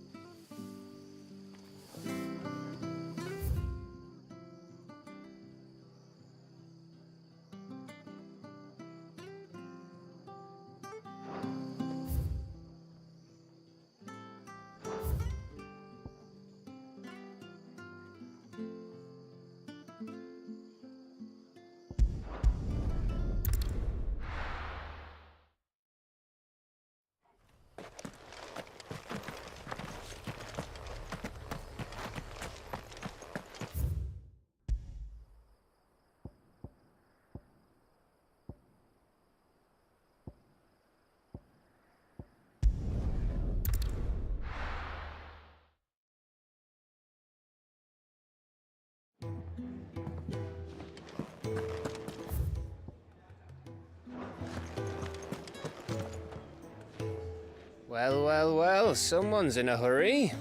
Well, well, well, someone's in a hurry.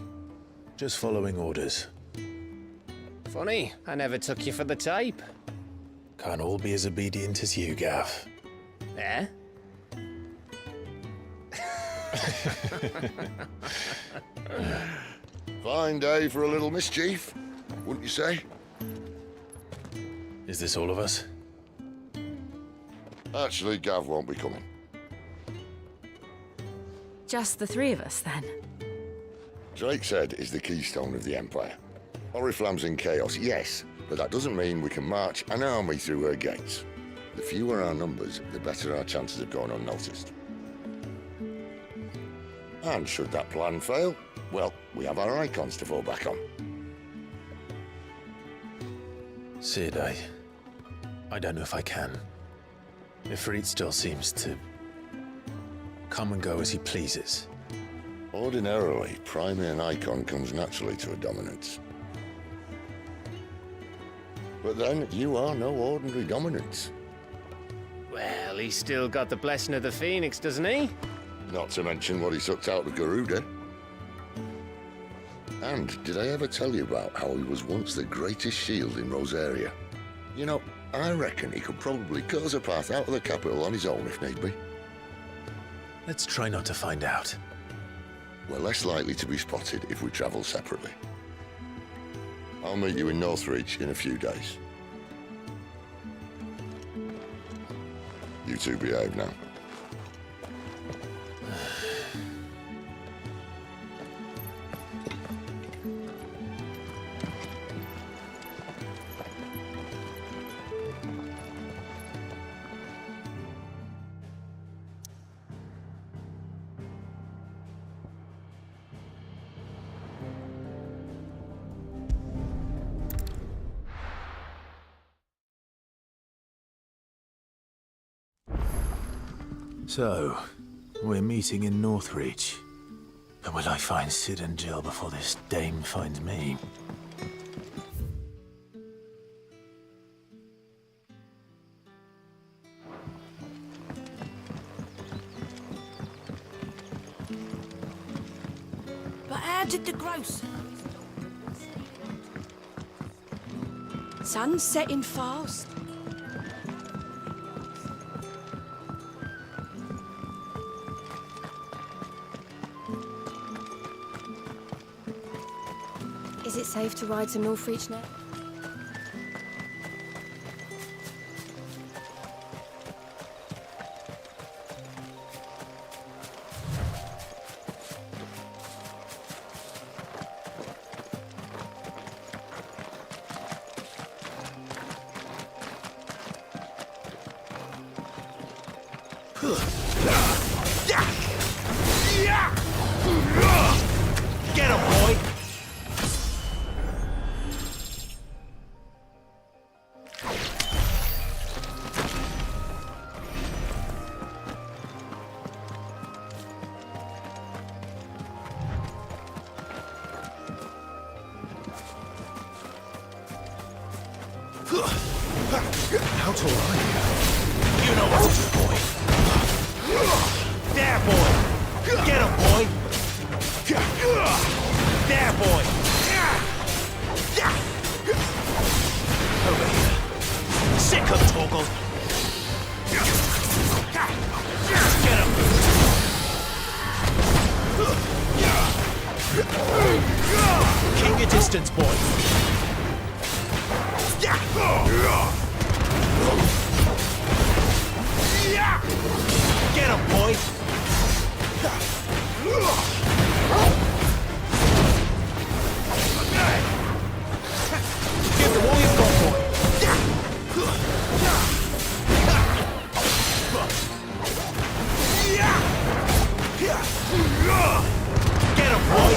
Just following orders. Funny, I never took you for the type. Can't all be as obedient as you, Gav. Eh? Fine day for a little mischief, wouldn't you say? Is this all of us? Actually, Gav won't be coming. Just the three of us, then? Drake's Head is the keystone of the Empire. Oriflamme's in chaos, yes, but that doesn't mean we can march an army through her gates. The fewer our numbers, the better our chances of going unnoticed. And should that plan fail, well, we have our icons to fall back on. Sid, I don't know if I can. Ifrit still seems to come and go as he pleases. Ordinarily, priming an icon comes naturally to a dominance. But then, you are no ordinary dominance. Well, he's still got the blessing of the Phoenix, doesn't he? Not to mention what he sucked out of Garuda. And did I ever tell you about how he was once the greatest shield in Rosaria? You know, I reckon he could probably cut us a path out of the capital on his own if need be. Let's try not to find out. We're less likely to be spotted if we travel separately. I'll meet you in Northreach in a few days. You two behave now. So, we're meeting in Northreach. But will I find Sid and Jill before this dame finds me? But how did the grocer... Sun's setting fast. Is it safe to ride to Northreach now? Get him, boy! How tall are you? You know what to do, boy. There, boy. Get him, boy. There, boy. Over here. Sick him, Torgal. Get him. Keep your distance, boy. Get him, boy. Give them all you've got, boy. Get him, boy.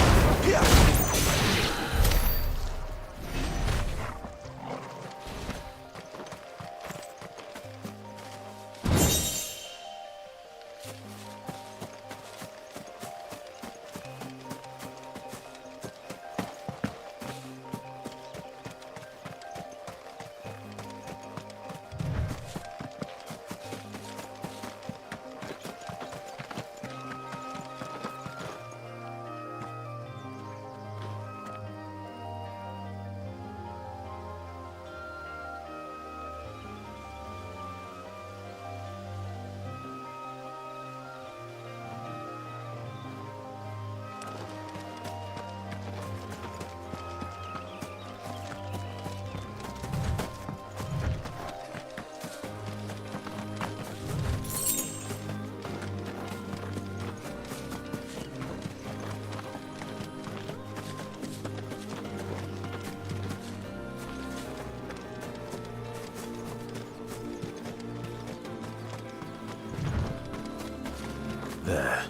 There.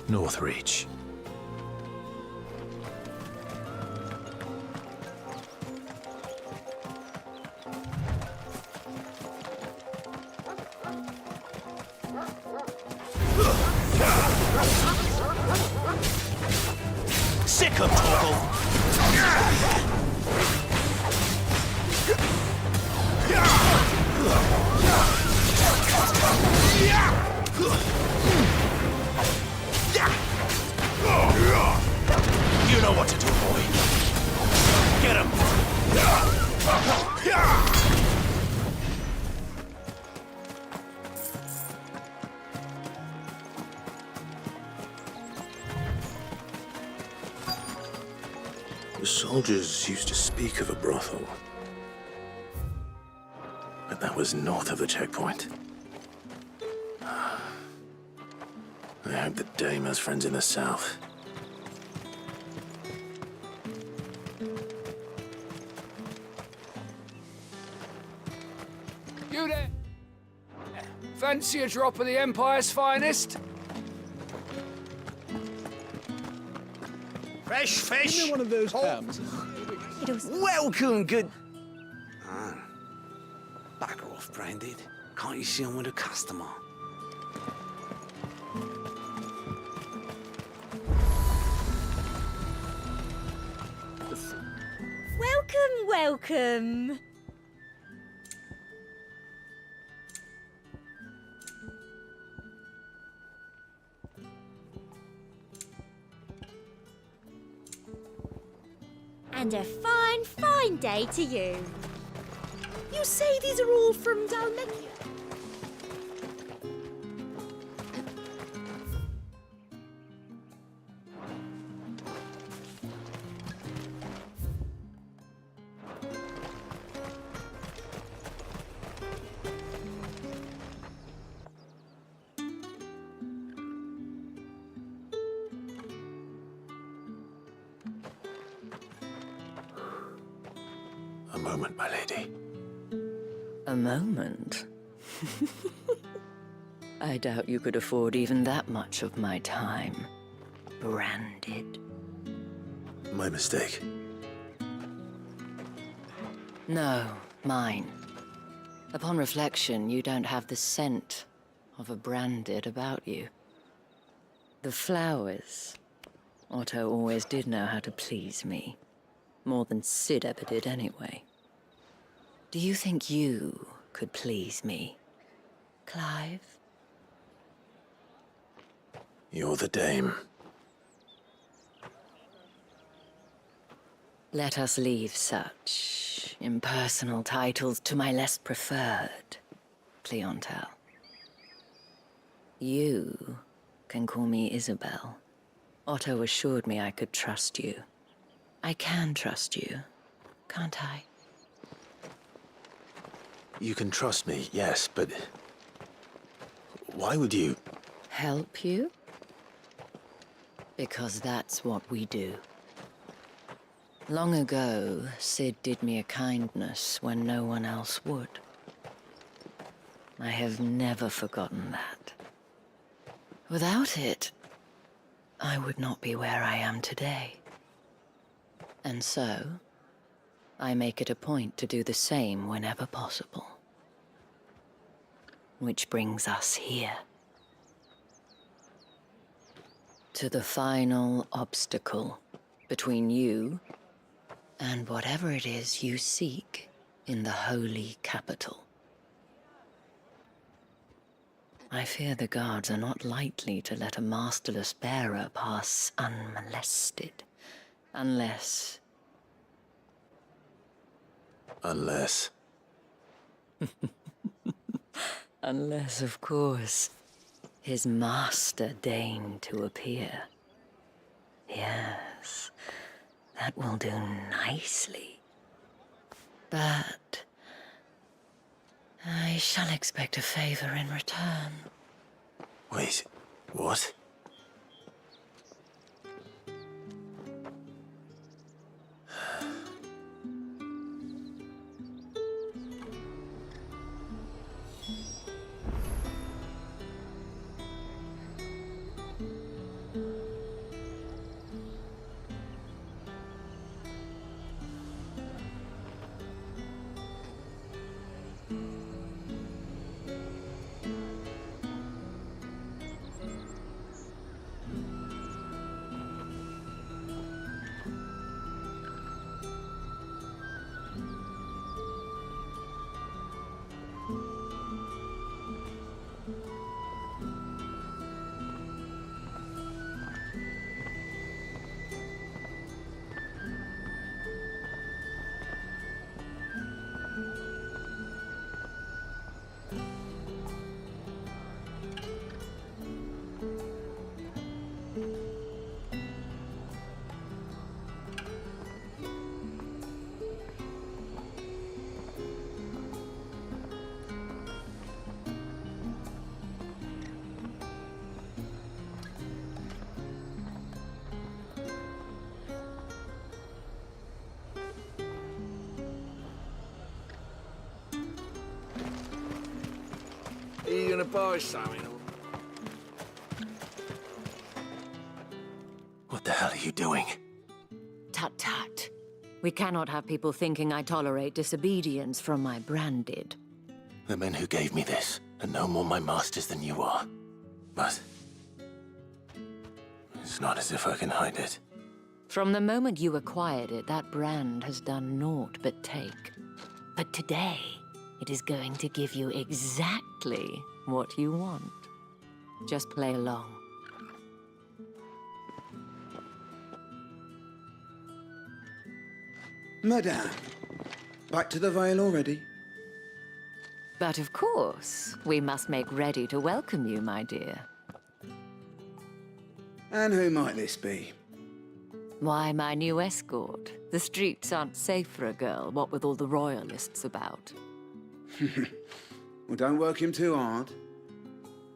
Northreach. Sick him, Torgal. You know what to do, boy. Get him. The soldiers used to speak of a brothel. But that was north of the checkpoint. I hope the dame has friends in the south. You there? Fancy a drop of the Empire's finest? Fresh fish. Give me one of those hams. Welcome, good. Ah, back off, Branded. Can't you see I'm with a customer? Welcome, welcome. And a fine, fine day to you. You say these are all from Dalmekia? A moment, my lady. A moment? I doubt you could afford even that much of my time. Branded. My mistake. No, mine. Upon reflection, you don't have the scent of a branded about you. The flowers. Otto always did know how to please me. More than Sid ever did, anyway. Do you think you could please me, Clive? You're the dame. Let us leave such impersonal titles to my less preferred clientele. You can call me Isabel. Otto assured me I could trust you. I can trust you, can't I? You can trust me, yes, but... why would you... Help you? Because that's what we do. Long ago, Sid did me a kindness when no one else would. I have never forgotten that. Without it, I would not be where I am today. And so, I make it a point to do the same whenever possible. Which brings us here. To the final obstacle between you and whatever it is you seek in the holy capital. I fear the guards are not likely to let a masterless bearer pass unmolested. Unless... Unless, of course, his master deigned to appear. Yes, that will do nicely. But I shall expect a favor in return. Wait, what? Are you gonna buy something? What the hell are you doing? Tut tut. We cannot have people thinking I tolerate disobedience from my branded. The men who gave me this are no more my masters than you are. But... it's not as if I can hide it. From the moment you acquired it, that brand has done naught but take. But today, it is going to give you exactly what you want. Just play along. Madame, back to the Vale already? But of course, we must make ready to welcome you, my dear. And who might this be? Why, my new escort. The streets aren't safe for a girl, what with all the royalists about. Well, don't work him too hard.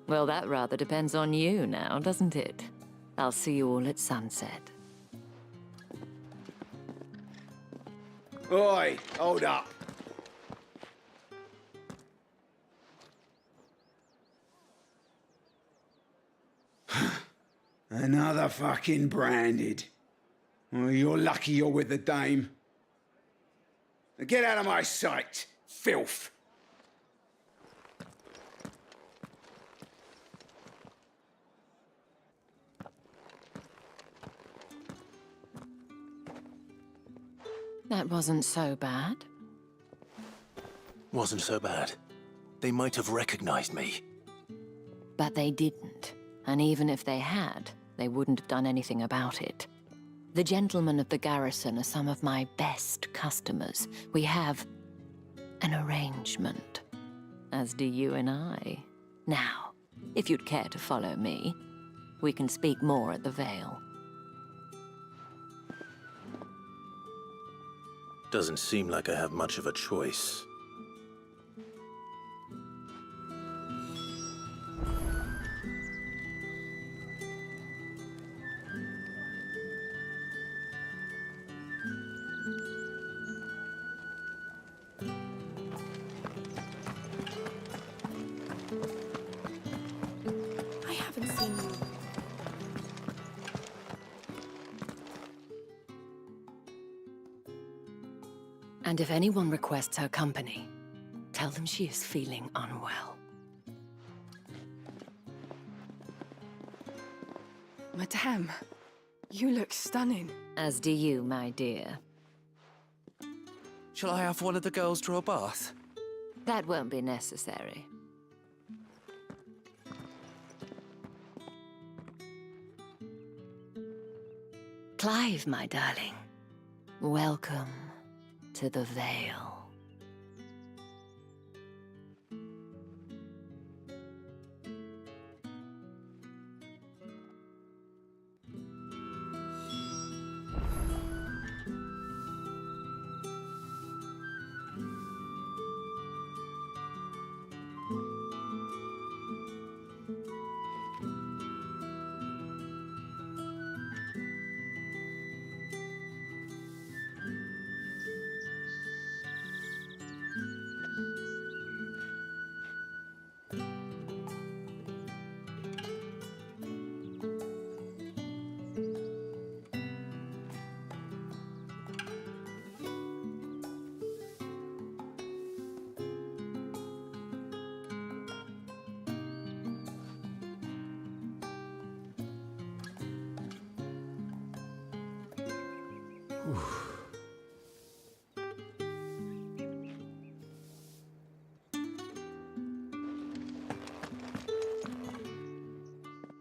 Well, that rather depends on you now, doesn't it? I'll see you all at sunset. Oi, hold up. Another fucking branded. Well, you're lucky you're with the dame. Now get out of my sight, filth. That wasn't so bad. Wasn't so bad. They might have recognized me. But they didn't. And even if they had, they wouldn't have done anything about it. The gentlemen of the garrison are some of my best customers. We have an arrangement, as do you and I. Now, if you'd care to follow me, we can speak more at the Vale. Doesn't seem like I have much of a choice. I haven't seen you. And if anyone requests her company, tell them she is feeling unwell. Madame, you look stunning. As do you, my dear. Shall I have one of the girls draw a bath? That won't be necessary. Clive, my darling. Welcome to the Vale.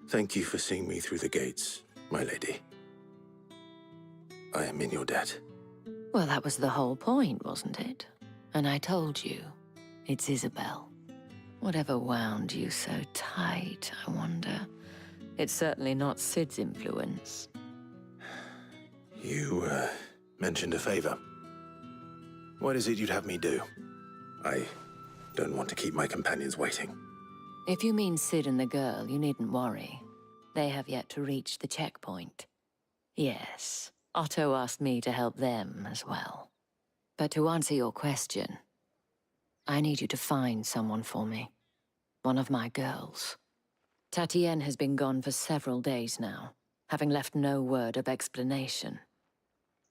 Thank you for seeing me through the gates, my lady. I am in your debt. Well, that was the whole point, wasn't it? And I told you, it's Isabel. Whatever wound you so tight, I wonder. It's certainly not Sid's influence. You, mentioned a favor. What is it you'd have me do? I don't want to keep my companions waiting. If you mean Sid and the girl, you needn't worry. They have yet to reach the checkpoint. Yes, Otto asked me to help them as well. But to answer your question, I need you to find someone for me. One of my girls. Tatienne has been gone for several days now, having left no word of explanation.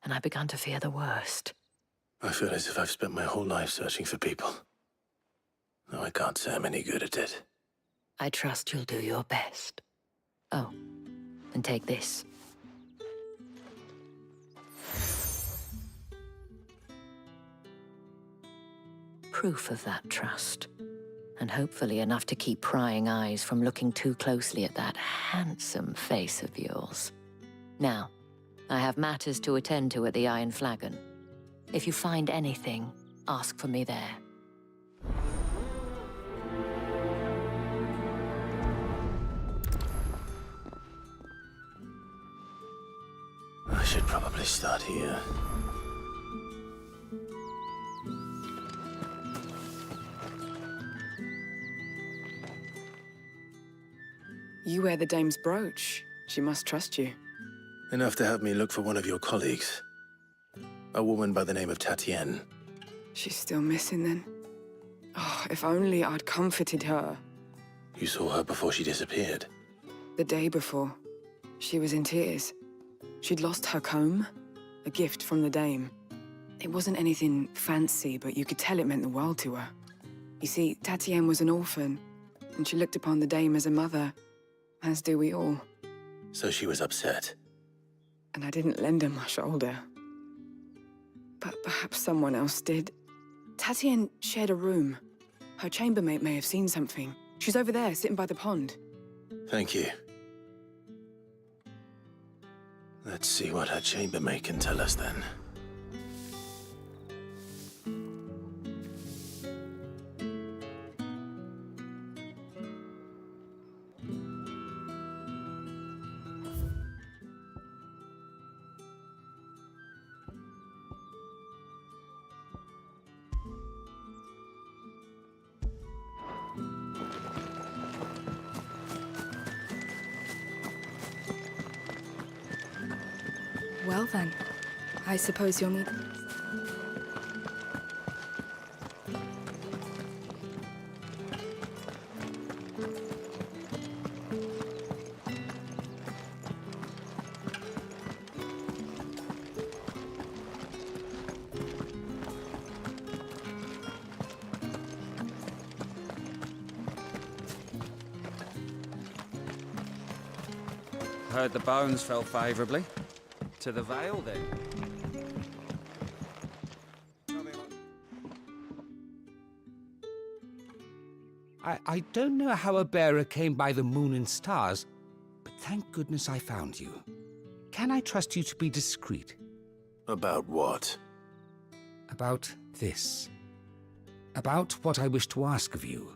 And I began to fear the worst. I feel as if I've spent my whole life searching for people. No, I can't say I'm any good at it. I trust you'll do your best. Oh, and take this. Proof of that trust. And hopefully enough to keep prying eyes from looking too closely at that handsome face of yours. Now, I have matters to attend to at the Iron Flagon. If you find anything, ask for me there. I should probably start here. You wear the dame's brooch. She must trust you. Enough to have me look for one of your colleagues. A woman by the name of Tatienne. She's still missing then. Oh, if only I'd comforted her. You saw her before she disappeared. The day before. She was in tears. She'd lost her comb, a gift from the dame. It wasn't anything fancy, but you could tell it meant the world to her. You see, Tatienne was an orphan, and she looked upon the dame as a mother, as do we all. So she was upset. And I didn't lend her my shoulder. But perhaps someone else did. Tatienne shared a room. Her chambermaid may have seen something. She's over there, sitting by the pond. Thank you. Let's see what her chambermaid can tell us then. Well then, I suppose you'll need... Heard the bones fell favourably. To the Vale, then. I don't know how a bearer came by the moon and stars, but thank goodness I found you. Can I trust you to be discreet? About what? About this. About what I wish to ask of you.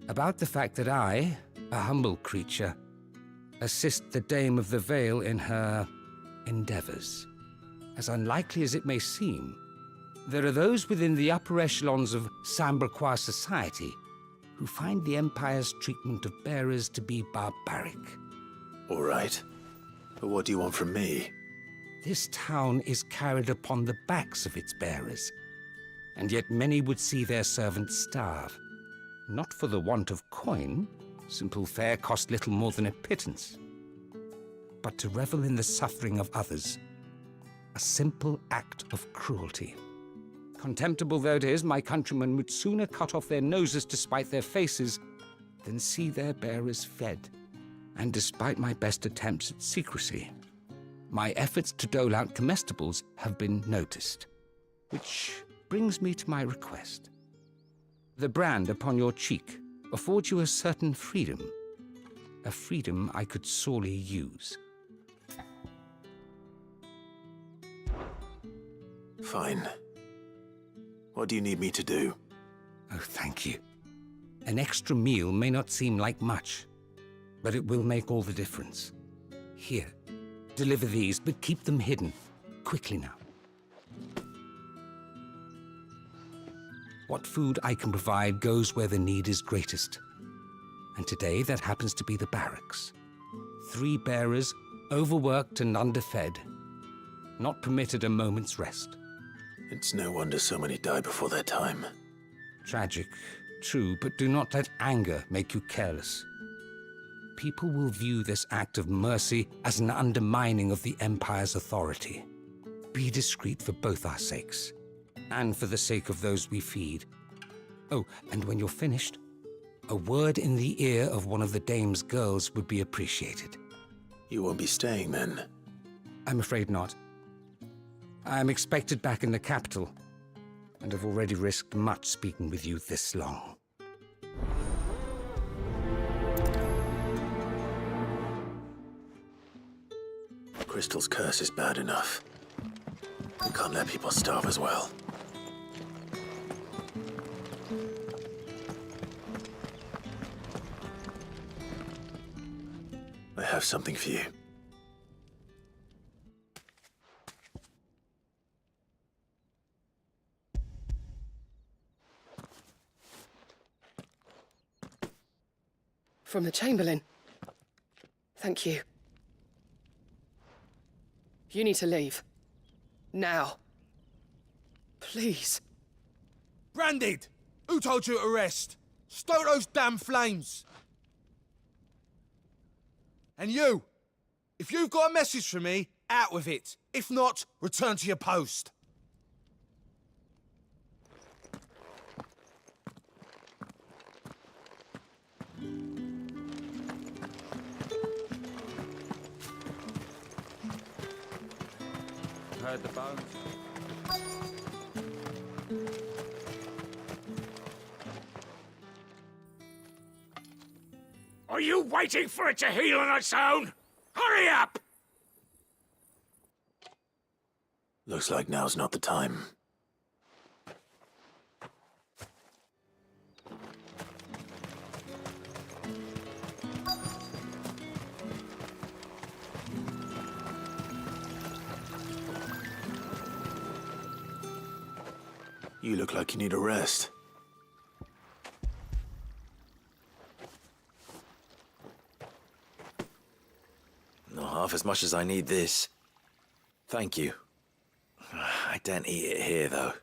About the fact that I, a humble creature, assist the Dame of the Vale in her endeavors. As unlikely as it may seem, there are those within the upper echelons of Samberquois society who find the Empire's treatment of bearers to be barbaric. All right. But what do you want from me? This town is carried upon the backs of its bearers, and yet many would see their servants starve. Not for the want of coin, simple fare cost little more than a pittance, but to revel in the suffering of others, a simple act of cruelty. Contemptible though it is, my countrymen would sooner cut off their noses to spite their faces than see their bearers fed. And despite my best attempts at secrecy, my efforts to dole out comestibles have been noticed. Which brings me to my request. The brand upon your cheek affords you a certain freedom, a freedom I could sorely use. Fine. What do you need me to do? Oh, thank you. An extra meal may not seem like much, but it will make all the difference. Here, deliver these, but keep them hidden. Quickly now. What food I can provide goes where the need is greatest. And today, that happens to be the barracks. 3 bearers, overworked and underfed, not permitted a moment's rest. It's no wonder so many die before their time. Tragic, true, but do not let anger make you careless. People will view this act of mercy as an undermining of the Empire's authority. Be discreet for both our sakes, and for the sake of those we feed. Oh, and when you're finished, a word in the ear of one of the Dame's girls would be appreciated. You won't be staying then? I'm afraid not. I'm expected back in the capital, and have already risked much speaking with you this long. Crystal's curse is bad enough. We can't let people starve as well. I have something for you. From the Chamberlain. Thank you. You need to leave. Now. Please. Branded! Who told you to rest? Stoke those damn flames! And you! If you've got a message for me, out with it. If not, return to your post. Heard the bones. Are you waiting for it to heal on its own? Hurry up! Looks like now's not the time. You look like you need a rest. Not half as much as I need this. Thank you. I don't eat it here, though.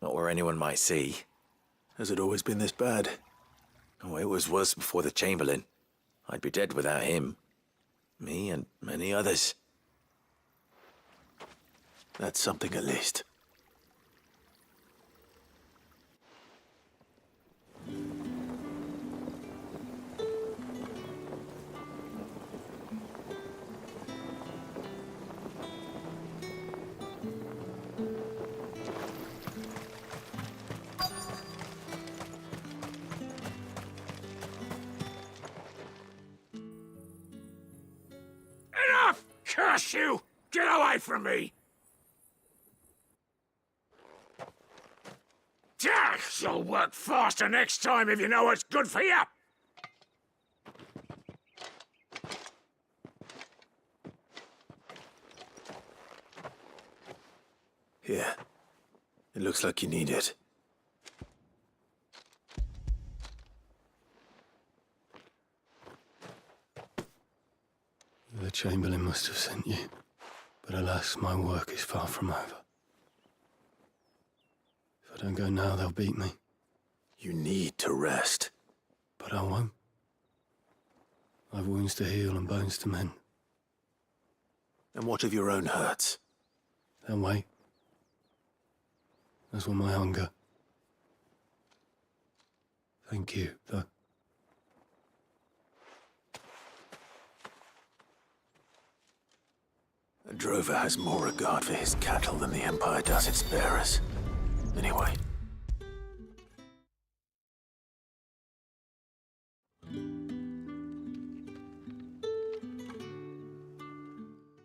Not where anyone might see. Has it always been this bad? Oh, it was worse before the Chamberlain. I'd be dead without him. Me and many others. That's something at least. Enough! Curse you! Get away from me! You'll work faster next time if you know what's good for you! Here. It looks like you need it. The Chamberlain must have sent you, but alas, my work is far from over. If I don't go now, they'll beat me. You need to rest. But I won't. I've wounds to heal and bones to mend. And what of your own hurts? They'll wait. As will my hunger. Thank you, though. A drover has more regard for his cattle than the Empire does its bearers. Anyway.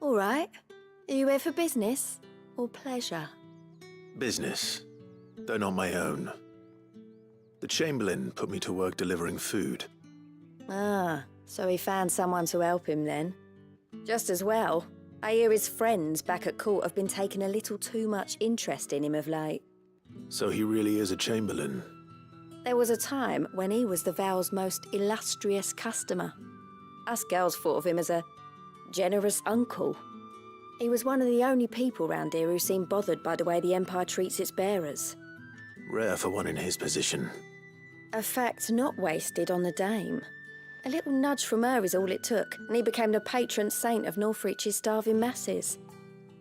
All right. Are you here for business or pleasure? Business, though not my own. The Chamberlain put me to work delivering food. Ah, so he found someone to help him then. Just as well. I hear his friends back at court have been taking a little too much interest in him of late. So he really is a Chamberlain? There was a time when he was the Vale's most illustrious customer. Us girls thought of him as a generous uncle. He was one of the only people round here who seemed bothered by the way the Empire treats its bearers. Rare for one in his position. A fact not wasted on the Dame. A little nudge from her is all it took, and he became the patron saint of Northreach's starving masses.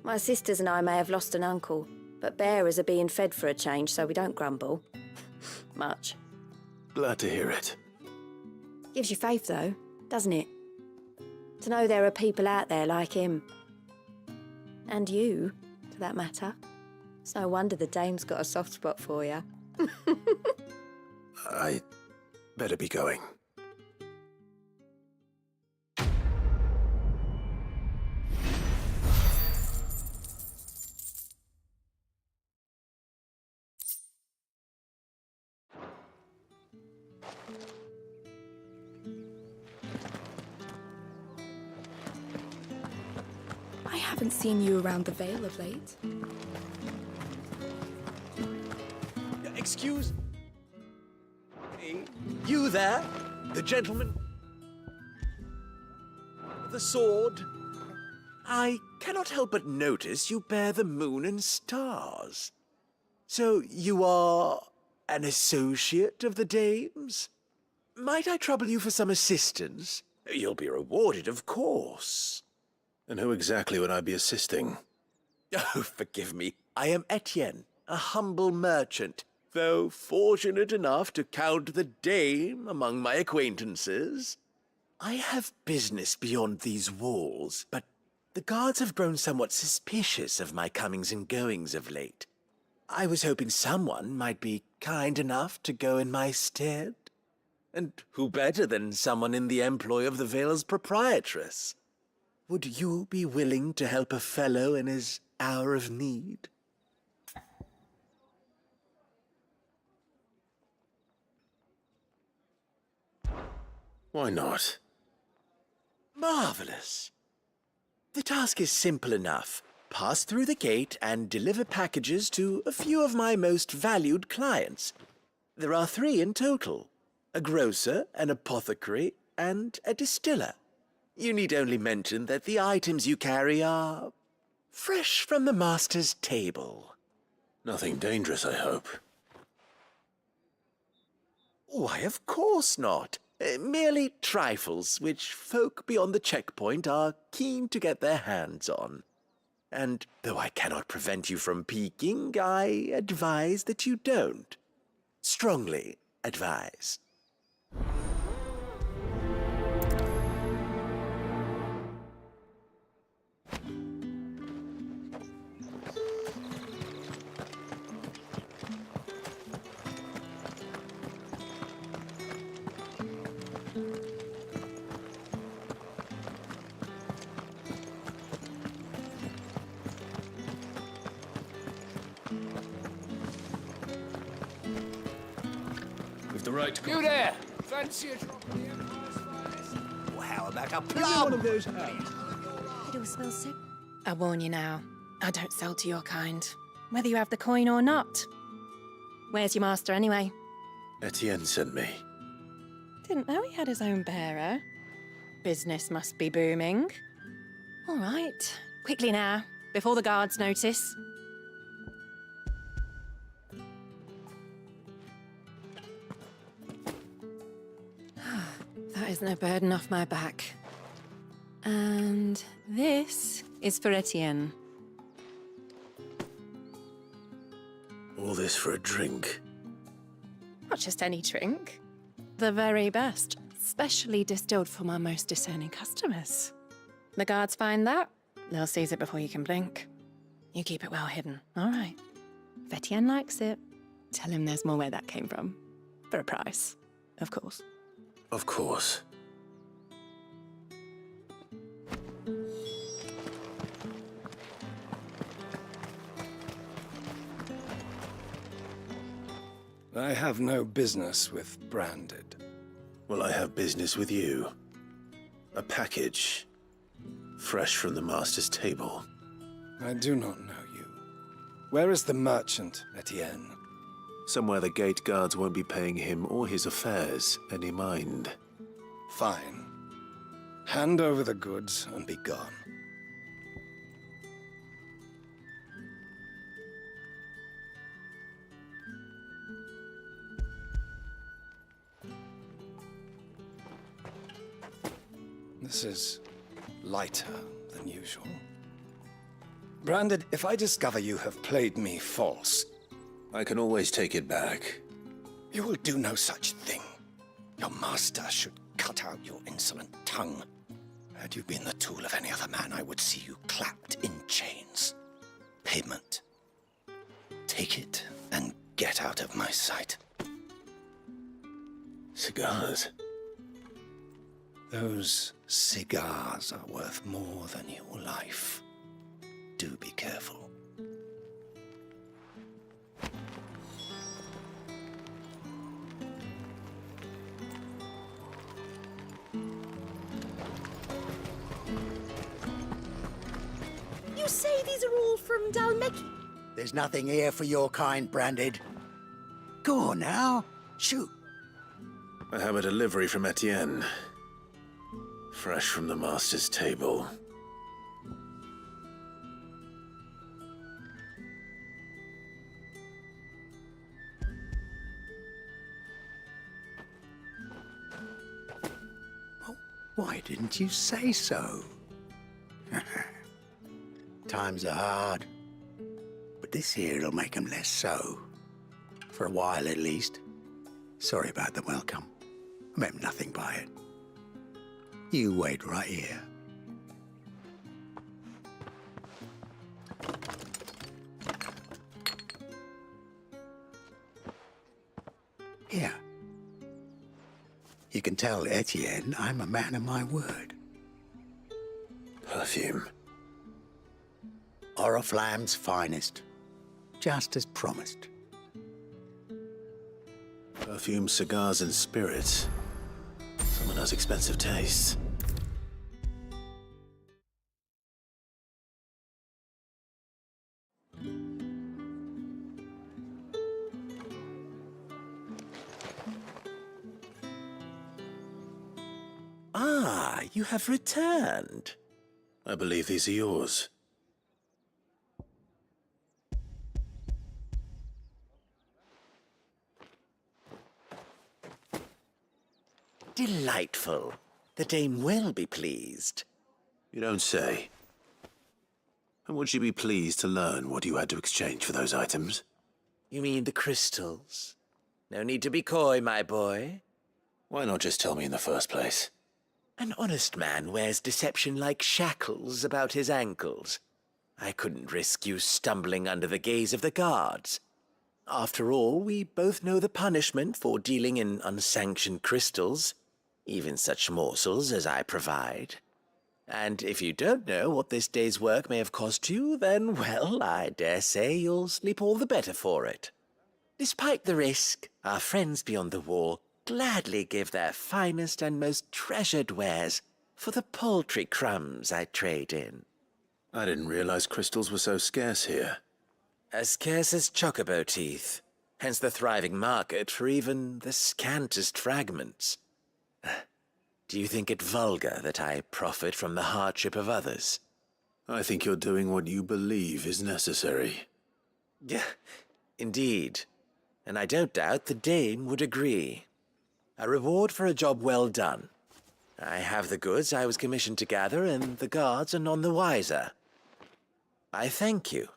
My sisters and I may have lost an uncle, but bearers are being fed for a change, so we don't grumble. Much. Glad to hear it. Gives you faith, though, doesn't it? To know there are people out there like him. And you, for that matter. It's no wonder the Dame's got a soft spot for you. I better be going. I haven't seen you around the Vale of late. Excuse me? You there? The gentleman? The sword? I cannot help but notice you bear the moon and stars. So you are an associate of the Dame's? Might I trouble you for some assistance? You'll be rewarded, of course. And who exactly would I be assisting? Oh, forgive me. I am Etienne, a humble merchant, though fortunate enough to count the Dame among my acquaintances. I have business beyond these walls, but the guards have grown somewhat suspicious of my comings and goings of late. I was hoping someone might be kind enough to go in my stead. And who better than someone in the employ of the Vale's proprietress? Would you be willing to help a fellow in his hour of need? Why not? Marvelous. The task is simple enough. Pass through the gate and deliver packages to a few of my most valued clients. There are 3 in total: a grocer, an apothecary, and a distiller. You need only mention that the items you carry are fresh from the master's table. Nothing dangerous, I hope. Why, of course not. Merely trifles which folk beyond the checkpoint are keen to get their hands on. And though I cannot prevent you from peeking, I advise that you don't. Strongly advise. With the right... You there! Fancy a drop of the Empire's finest? Well, how about a Give me plum? one of those It all smells so... I warn you now, I don't sell to your kind, whether you have the coin or not. Where's your master, anyway? Etienne sent me. Didn't know he had his own bearer. Business must be booming. All right, quickly now, before the guards notice. That is no burden off my back. And this is for Etienne. All this for a drink. Not just any drink. The very best, specially distilled for my most discerning customers. The guards find that, they'll seize it before you can blink. You keep it well hidden, all right? If Etienne likes it, tell him there's more where that came from. For a price, of course. Of course. I have no business with Branded. Well, I have business with you. A package. Fresh from the master's table. I do not know you. Where is the merchant, Etienne? Somewhere the gate guards won't be paying him or his affairs any mind. Fine. Hand over the goods and be gone. This is lighter than usual. Branded, if I discover you have played me false... I can always take it back. You will do no such thing. Your master should cut out your insolent tongue. Had you been the tool of any other man, I would see you clapped in chains. Payment. Take it and get out of my sight. Cigars? Those cigars are worth more than your life. Do be careful. You say these are all from Dalmeki? There's nothing here for your kind, Branded. Go on now. Shoot. I have a delivery from Etienne. Fresh from the master's table. Why didn't you say so? Times are hard. But this here'll make 'em less so. For a while, at least. Sorry about the welcome. I meant nothing by it. You wait right here. Here. You can tell Etienne I'm a man of my word. Perfume. Oriflamme's finest. Just as promised. Perfume, cigars, and spirits. Someone has expensive tastes. Ah, you have returned. I believe these are yours. Delightful. The dame will be pleased. You don't say. And would she be pleased to learn what you had to exchange for those items? You mean the crystals? No need to be coy, my boy. Why not just tell me in the first place? An honest man wears deception like shackles about his ankles. I couldn't risk you stumbling under the gaze of the guards. After all, we both know the punishment for dealing in unsanctioned crystals, even such morsels as I provide. And if you don't know what this day's work may have cost you, then, well, I dare say you'll sleep all the better for it. Despite the risk, our friends beyond the wall gladly give their finest and most treasured wares for the paltry crumbs I trade in. I didn't realize crystals were so scarce here. As scarce as chocobo teeth, hence the thriving market for even the scantest fragments. Do you think it vulgar that I profit from the hardship of others? I think you're doing what you believe is necessary. Yeah, indeed. And I don't doubt the dame would agree. A reward for a job well done. I have the goods I was commissioned to gather, and the guards are none the wiser. I thank you,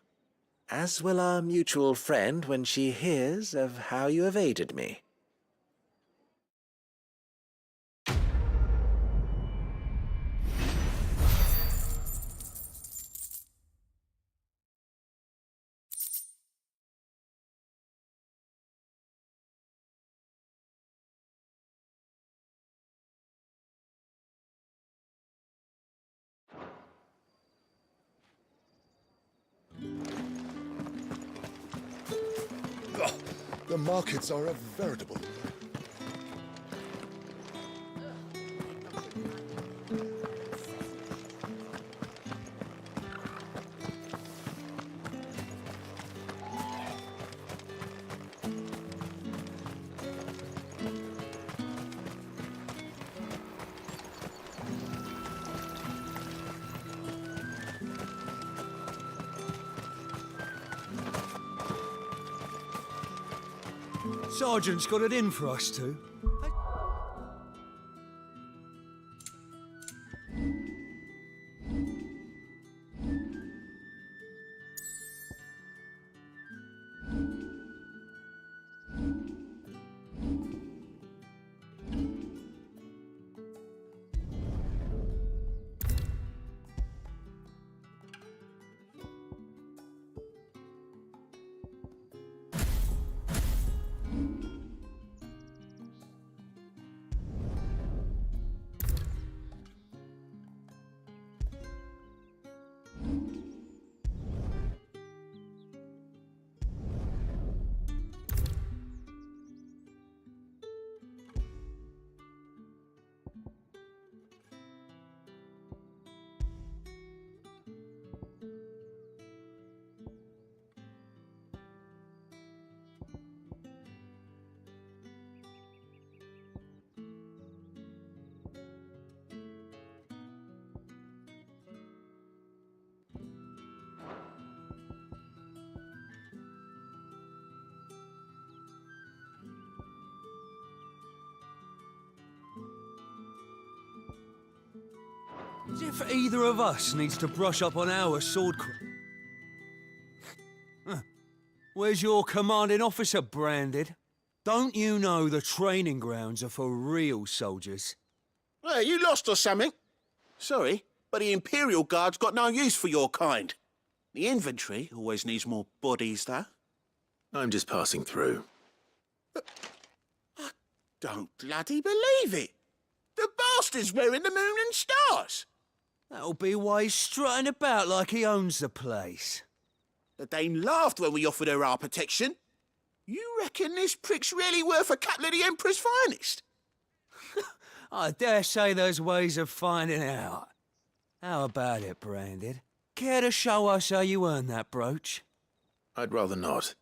as will our mutual friend when she hears of how you have aided me. The markets are a veritable... Sergeant's got it in for us two. As if either of us needs to brush up on our swordcraft. Where's your commanding officer, Branded? Don't you know the training grounds are for real soldiers? Hey, you lost or something? Sorry, but the Imperial Guard's got no use for your kind. The infantry always needs more bodies, though. I'm just passing through. Don't bloody believe it. The bastard's wearing the moon and stars. That'll be why he's strutting about like he owns the place. The dame laughed when we offered her our protection. You reckon this prick's really worth a couple of the Emperor's finest? I dare say there's ways of finding out. How about it, Branded? Care to show us how you earned that brooch? I'd rather not.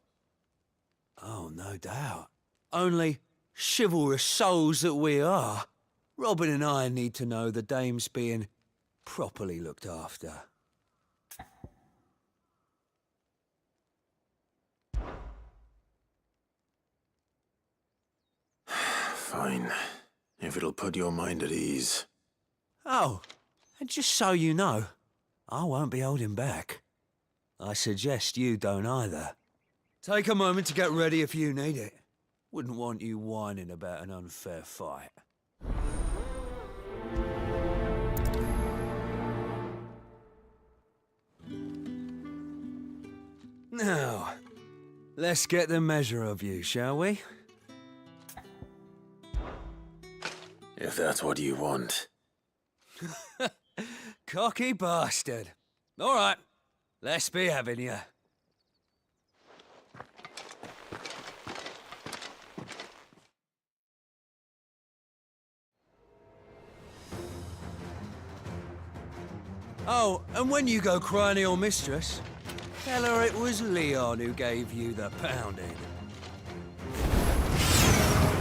Oh, no doubt. Only, chivalrous souls that we are, Robin and I need to know the dame's being properly looked after. Fine. If it'll put your mind at ease. Oh, and just so you know, I won't be holding back. I suggest you don't either. Take a moment to get ready if you need it. Wouldn't want you whining about an unfair fight. Now, let's get the measure of you, shall we? If that's what you want. Cocky bastard. All right, let's be having you. Oh, and when you go crying to your mistress, tell her it was Leon who gave you the pounding.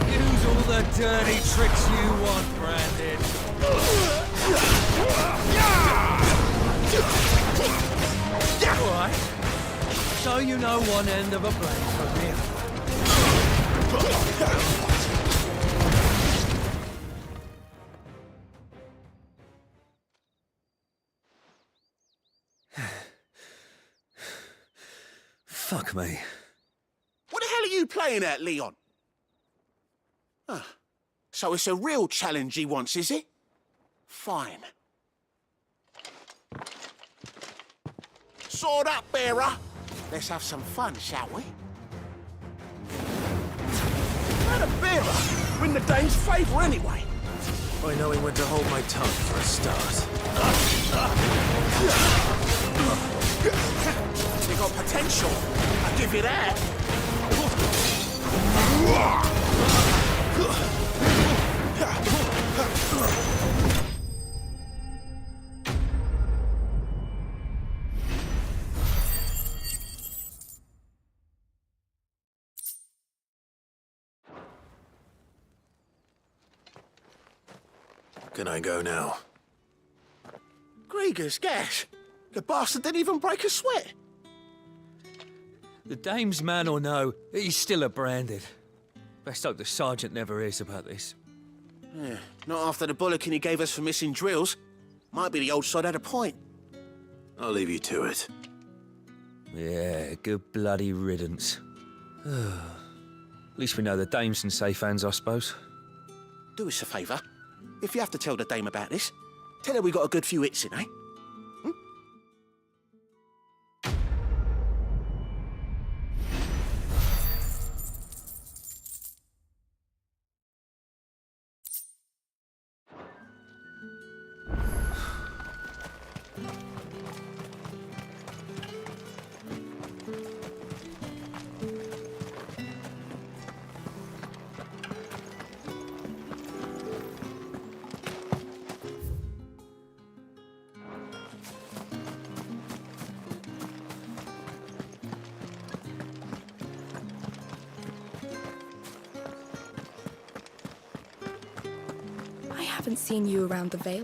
Use all the dirty tricks you want, Branded. All right. So you know one end of a blade from the other. Fuck me. What the hell are you playing at, Leon? So it's a real challenge he wants, is it? Fine. Sword up, bearer. Let's have some fun, shall we? Let a bearer win the dame's favour anyway. By knowing when to hold my tongue for a start. You got potential. I'll give you that. Can I go now? Gregor's gas. The bastard didn't even break a sweat. The dame's man or no, he's still a Branded. Best hope the sergeant never hears about this. Yeah, not after the bullocking he gave us for missing drills. Might be the old sod had a point. I'll leave you to it. Yeah, good bloody riddance. At least we know the dame's in safe hands, I suppose. Do us a favour. If you have to tell the dame about this, tell her we got a good few hits in, eh? I haven't seen you around the Vale.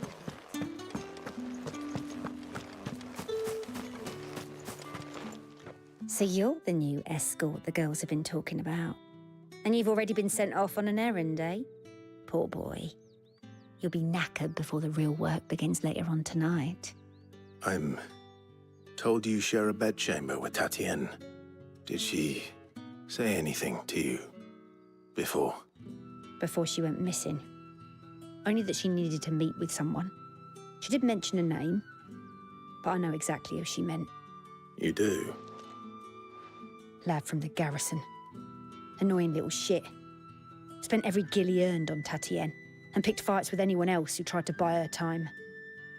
So you're the new escort the girls have been talking about. And you've already been sent off on an errand, eh? Poor boy. You'll be knackered before the real work begins later on tonight. I'm told you share a bedchamber with Tatienne. Did she say anything to you before? Before she went missing. Only that she needed to meet with someone. She did mention a name, but I know exactly who she meant. You do? Lad from the garrison. Annoying little shit. Spent every gil he earned on Tatienne, and picked fights with anyone else who tried to buy her time.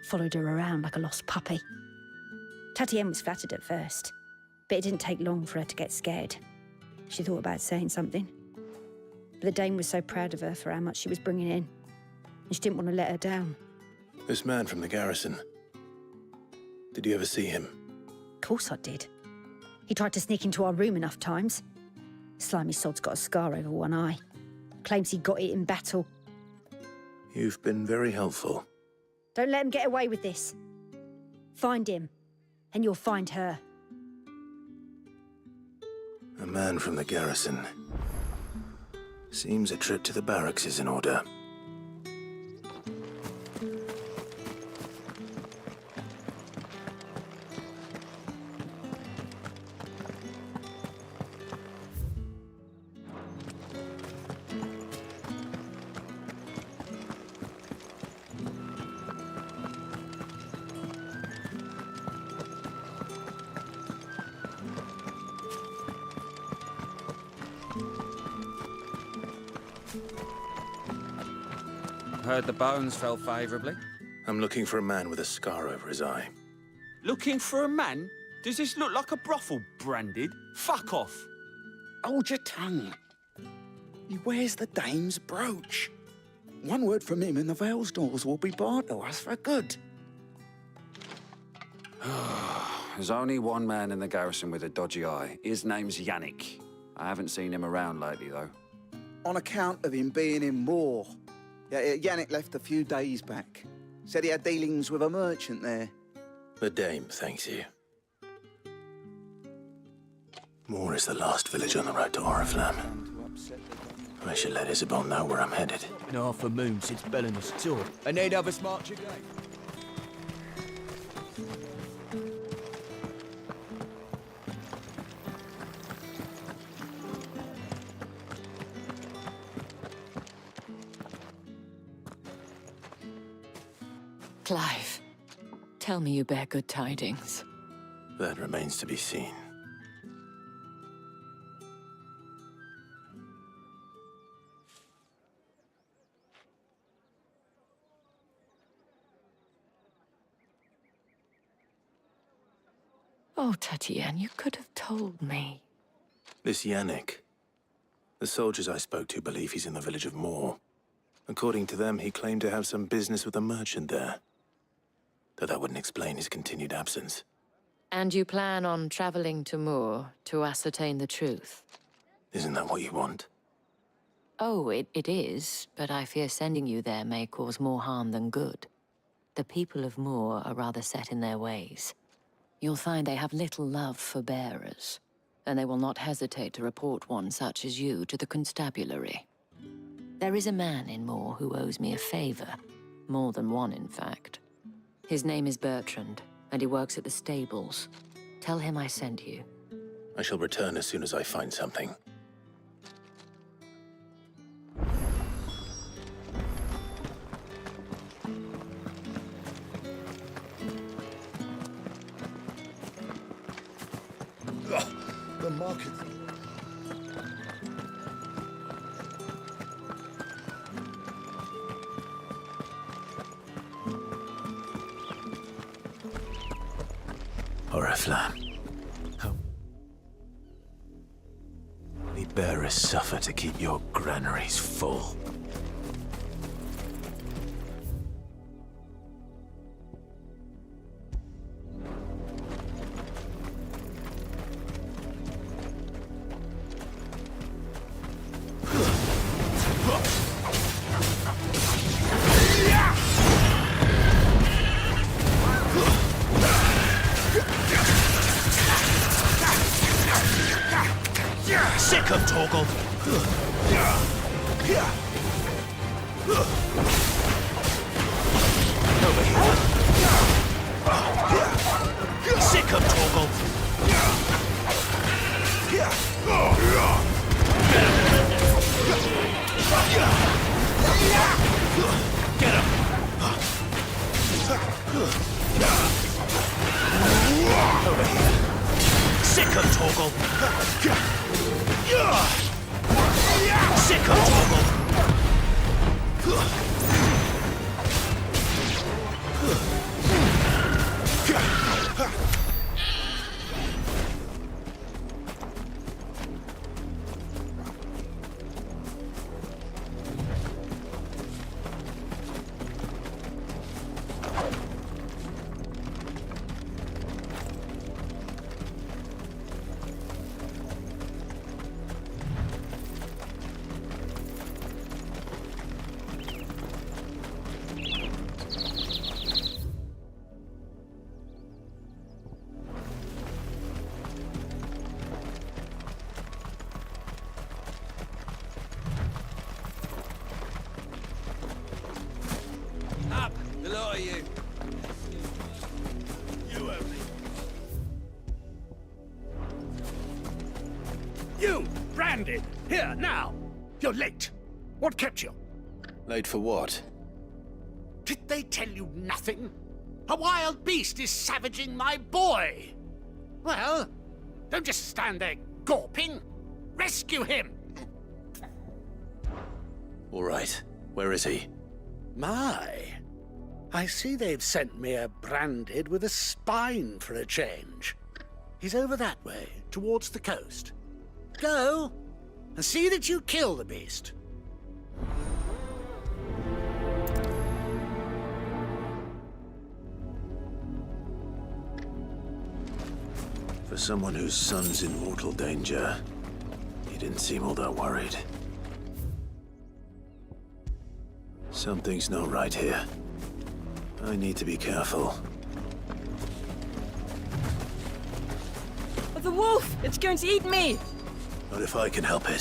Followed her around like a lost puppy. Tatienne was flattered at first, but it didn't take long for her to get scared. She thought about saying something. But the Dame was so proud of her for how much she was bringing in, and she didn't want to let her down. This man from the garrison. Did you ever see him? Of course I did. He tried to sneak into our room enough times. Slimy sod's got a scar over one eye. Claims he got it in battle. You've been very helpful. Don't let him get away with this. Find him, and you'll find her. A man from the garrison. Seems a trip to the barracks is in order. Heard the bones fell favourably. I'm looking for a man with a scar over his eye. Looking for a man? Does this look like a brothel, Branded? Fuck off. Hold your tongue. He wears the Dame's brooch. One word from him and the Vale's doors will be barred to us for good. There's only one man in the garrison with a dodgy eye. His name's Yannick. I haven't seen him around lately, though. On account of him being in war. Yeah, Yannick left a few days back. Said he had dealings with a merchant there. The Dame thanks you. Moor is the last village on the road to Oriflamme. I should let Isabel know where I'm headed. Been half a moon since Belenus tour, and they'd have us march again. Clive, tell me you bear good tidings. That remains to be seen. Oh, Tatienne, you could have told me. This Yannick. The soldiers I spoke to believe he's in the village of Moor. According to them, he claimed to have some business with a merchant there. Though that wouldn't explain his continued absence. And you plan on traveling to Moor to ascertain the truth? Isn't that what you want? Oh, it is, but I fear sending you there may cause more harm than good. The people of Moor are rather set in their ways. You'll find they have little love for bearers, and they will not hesitate to report one such as you to the constabulary. There is a man in Moor who owes me a favor. More than one, in fact. His name is Bertrand, and he works at the stables. Tell him I sent you. I shall return as soon as I find something. The market. Oriflamme. We bearers suffer to keep your granaries full. Sick of Torgal! Over here. Sick of Torgal! Get him! Over here. Sick of Torgal! Sick of Torgal! Branded! Here, now! You're late. What kept you? Late for what? Did they tell you nothing? A wild beast is savaging my boy! Well, don't just stand there gawping. Rescue him! All right. Where is he? My, I see they've sent me a Branded with a spine for a change. He's over that way, towards the coast. Go, and see that you kill the beast. For someone whose son's in mortal danger, he didn't seem all that worried. Something's not right here. I need to be careful. The wolf! It's going to eat me! Not if I can help it.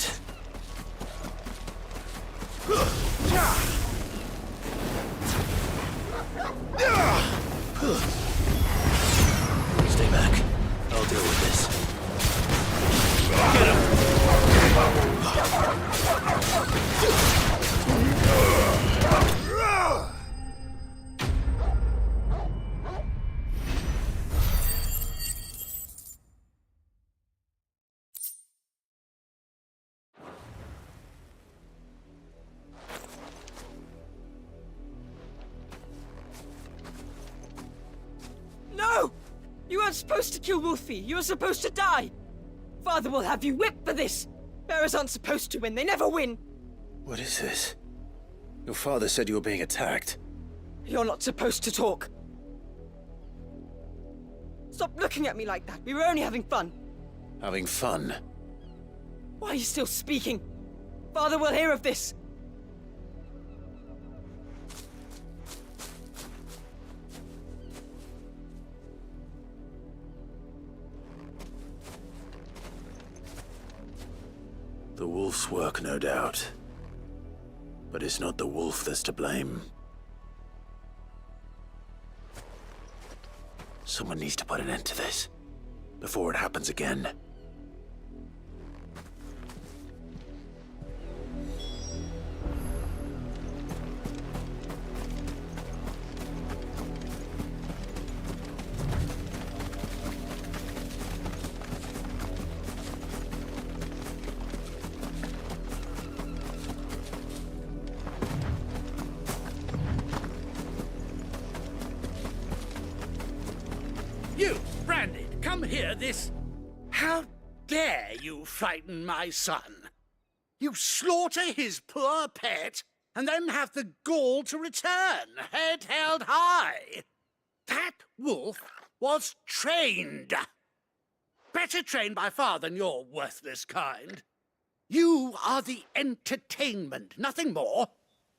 Stay back. I'll deal with this. Get him! No! You weren't supposed to kill Wolfie. You were supposed to die. Father will have you whipped for this. Bearers aren't supposed to win. They never win. What is this? Your father said you were being attacked. You're not supposed to talk. Stop looking at me like that. We were only having fun. Having fun? Why are you still speaking? Father will hear of this. The wolf's work, no doubt. But it's not the wolf that's to blame. Someone needs to put an end to this, before it happens again. You, Branded, come here, this... How dare you frighten my son? You slaughter his poor pet, and then have the gall to return, head held high. That wolf was trained. Better trained by far than your worthless kind. You are the entertainment, nothing more.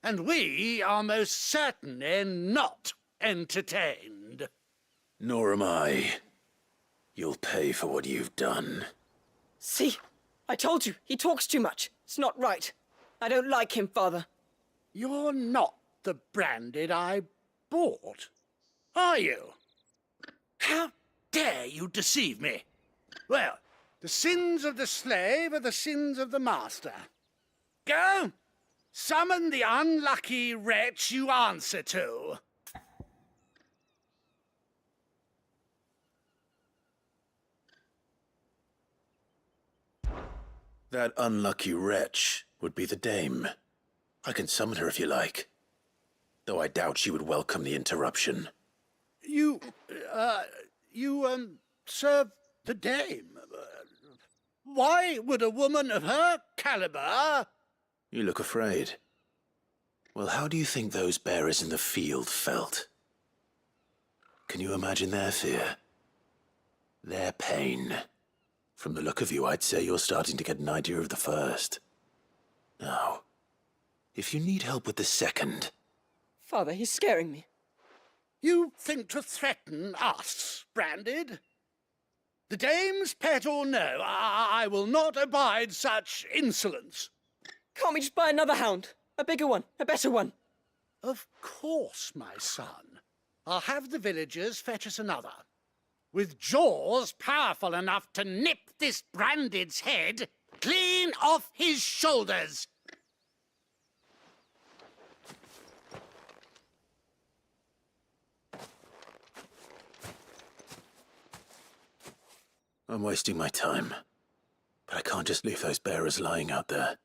And we are most certainly not entertained. Nor am I. You'll pay for what you've done. See? I told you, he talks too much. It's not right. I don't like him, Father. You're not the Branded I bought, are you? How dare you deceive me? Well, the sins of the slave are the sins of the master. Go! Summon the unlucky wretch you answer to. That unlucky wretch would be the dame. I can summon her if you like. Though I doubt she would welcome the interruption. You serve the dame. Why would a woman of her caliber... You look afraid. Well, how do you think those bearers in the field felt? Can you imagine their fear? Their pain? From the look of you, I'd say you're starting to get an idea of the first. Now, if you need help with the second... Father, he's scaring me. You think to threaten us, Branded? The dame's pet or no, I will not abide such insolence. Can't we just buy another hound? A bigger one, a better one. Of course, my son. I'll have the villagers fetch us another. With jaws powerful enough to nip this Branded's head clean off his shoulders. I'm wasting my time. But I can't just leave those bearers lying out there.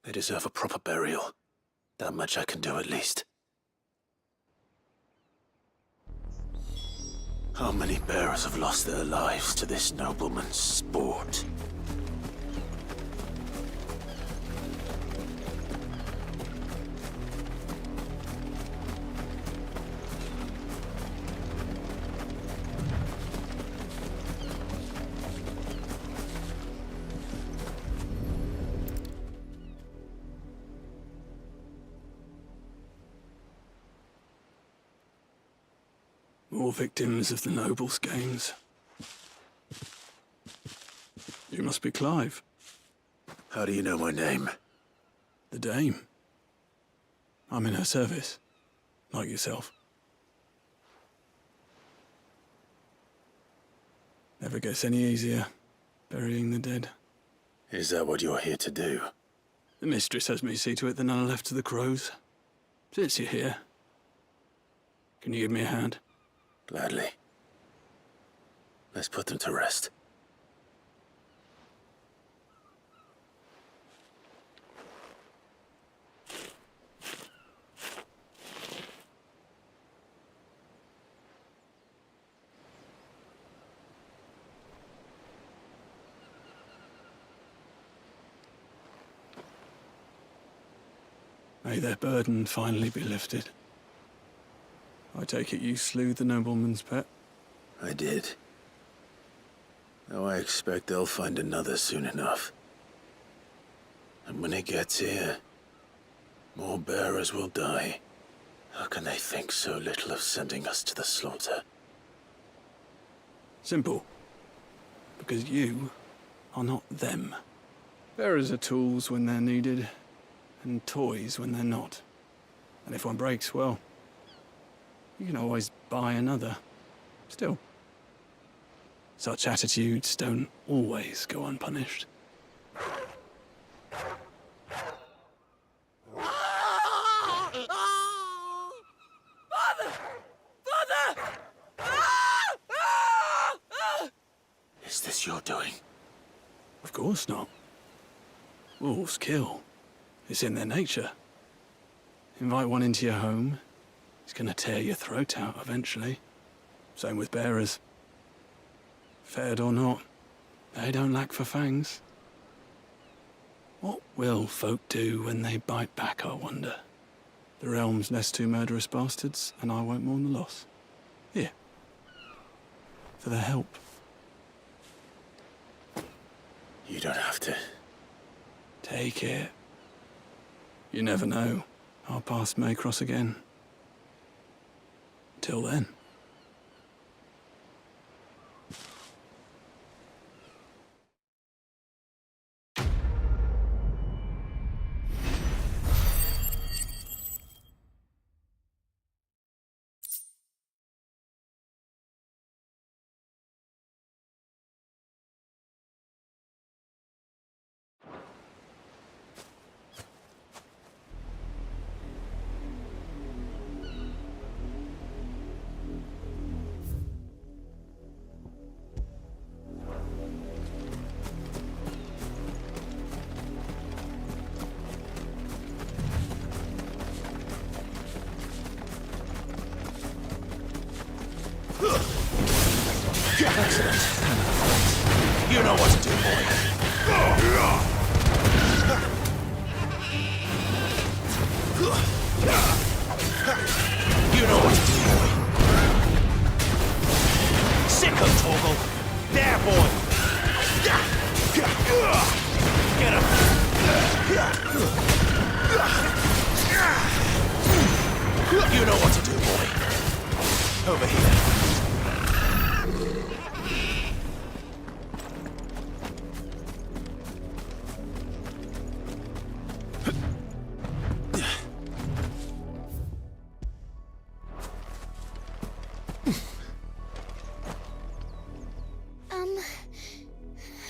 They deserve a proper burial. That much I can do at least. How many bearers have lost their lives to this nobleman's sport? More victims of the nobles' games. You must be Clive. How do you know my name? The Dame. I'm in her service, like yourself. Never gets any easier, burying the dead. Is that what you're here to do? The mistress has me see to it that none are left to the crows. Since you're here, can you give me a hand? Gladly. Let's put them to rest. May their burden finally be lifted. I take it you slew the nobleman's pet? I did. Now I expect they'll find another soon enough. And when it gets here, more bearers will die. How can they think so little of sending us to the slaughter? Simple. Because you are not them. Bearers are tools when they're needed, and toys when they're not. And if one breaks, well, you can always buy another. Still, such attitudes don't always go unpunished. Is this your doing? Of course not. Wolves kill. It's in their nature. Invite one into your home, he's gonna tear your throat out eventually. Same with bearers. Fed or not, they don't lack for fangs. What will folk do when they bite back, I wonder? The realm's less two murderous bastards, and I won't mourn the loss. Here. For their help. You don't have to. Take it. You never know. Our paths may cross again. Till then. Excellent. You know what to do, boy. You know what to do, boy. Sicko, Torgal. There, boy. Get him. You know what to do, boy. Over here.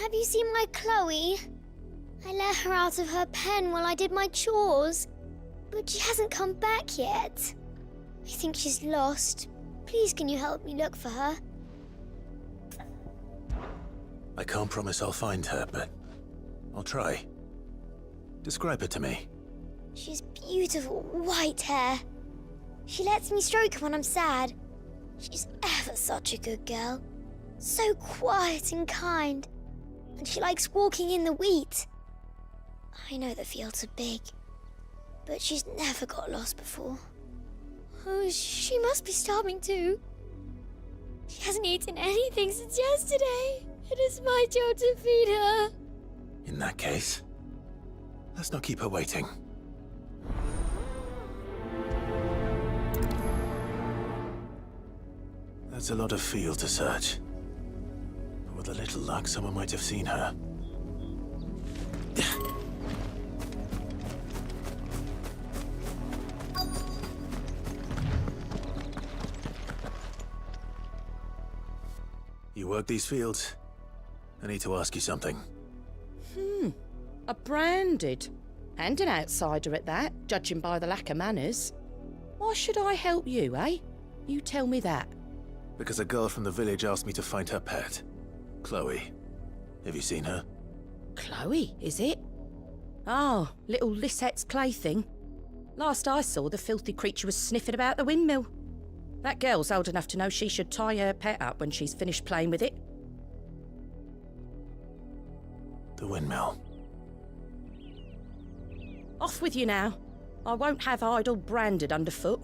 Have you seen my Chloe. I let her out of her pen while I did my chores, but she hasn't come back yet. I think she's lost. Please, can you help me look for her? I can't promise I'll find her, but I'll try. Describe her to me. She's beautiful white hair. She lets me stroke her when I'm sad. She's ever such a good girl. So quiet and kind. And she likes walking in the wheat. I know the fields are big, but she's never got lost before. Oh, she must be starving too. She hasn't eaten anything since yesterday. It is my job to feed her. In that case, let's not keep her waiting. That's a lot of field to search. But with a little luck, someone might have seen her. You work these fields? I need to ask you something. A branded. And an outsider at that, judging by the lack of manners. Why should I help you, eh? You tell me that. Because a girl from the village asked me to find her pet, Chloe. Have you seen her? Chloe, is it? Oh, little Lisette's plaything. Last I saw, the filthy creature was sniffing about the windmill. That girl's old enough to know she should tie her pet up when she's finished playing with it. The windmill. Off with you now. I won't have idle branded underfoot.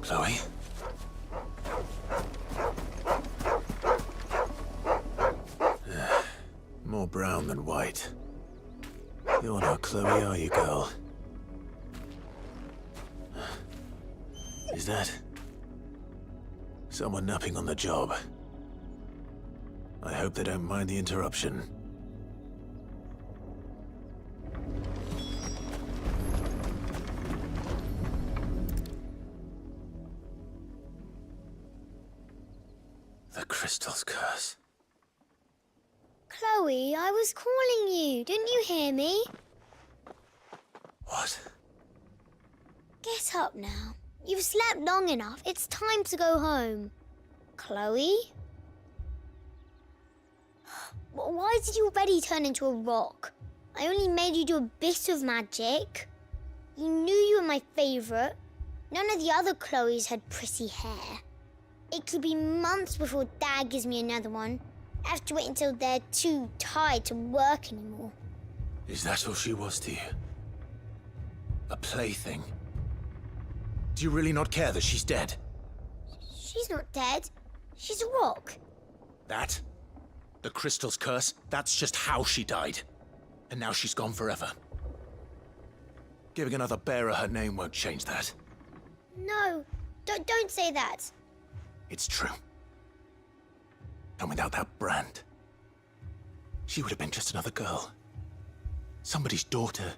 Chloe? More brown than white. You're not Chloe, are you, girl? Is that someone napping on the job? I hope they don't mind the interruption. The crystal's curse. Chloe, I was calling you. Didn't you hear me? What? Get up now. You've slept long enough. It's time to go home. Chloe? Why did you already turn into a rock? I only made you do a bit of magic. You knew you were my favourite. None of the other Chloes had pretty hair. It could be months before Dad gives me another one. I have to wait until they're too tired to work anymore. Is that all she was to you? A plaything? Do you really not care that she's dead? She's not dead. She's a rock. That? The crystal's curse? That's just how she died. And now she's gone forever. Giving another bearer her name won't change that. No, don't say that. It's true. And without that brand, she would have been just another girl. Somebody's daughter.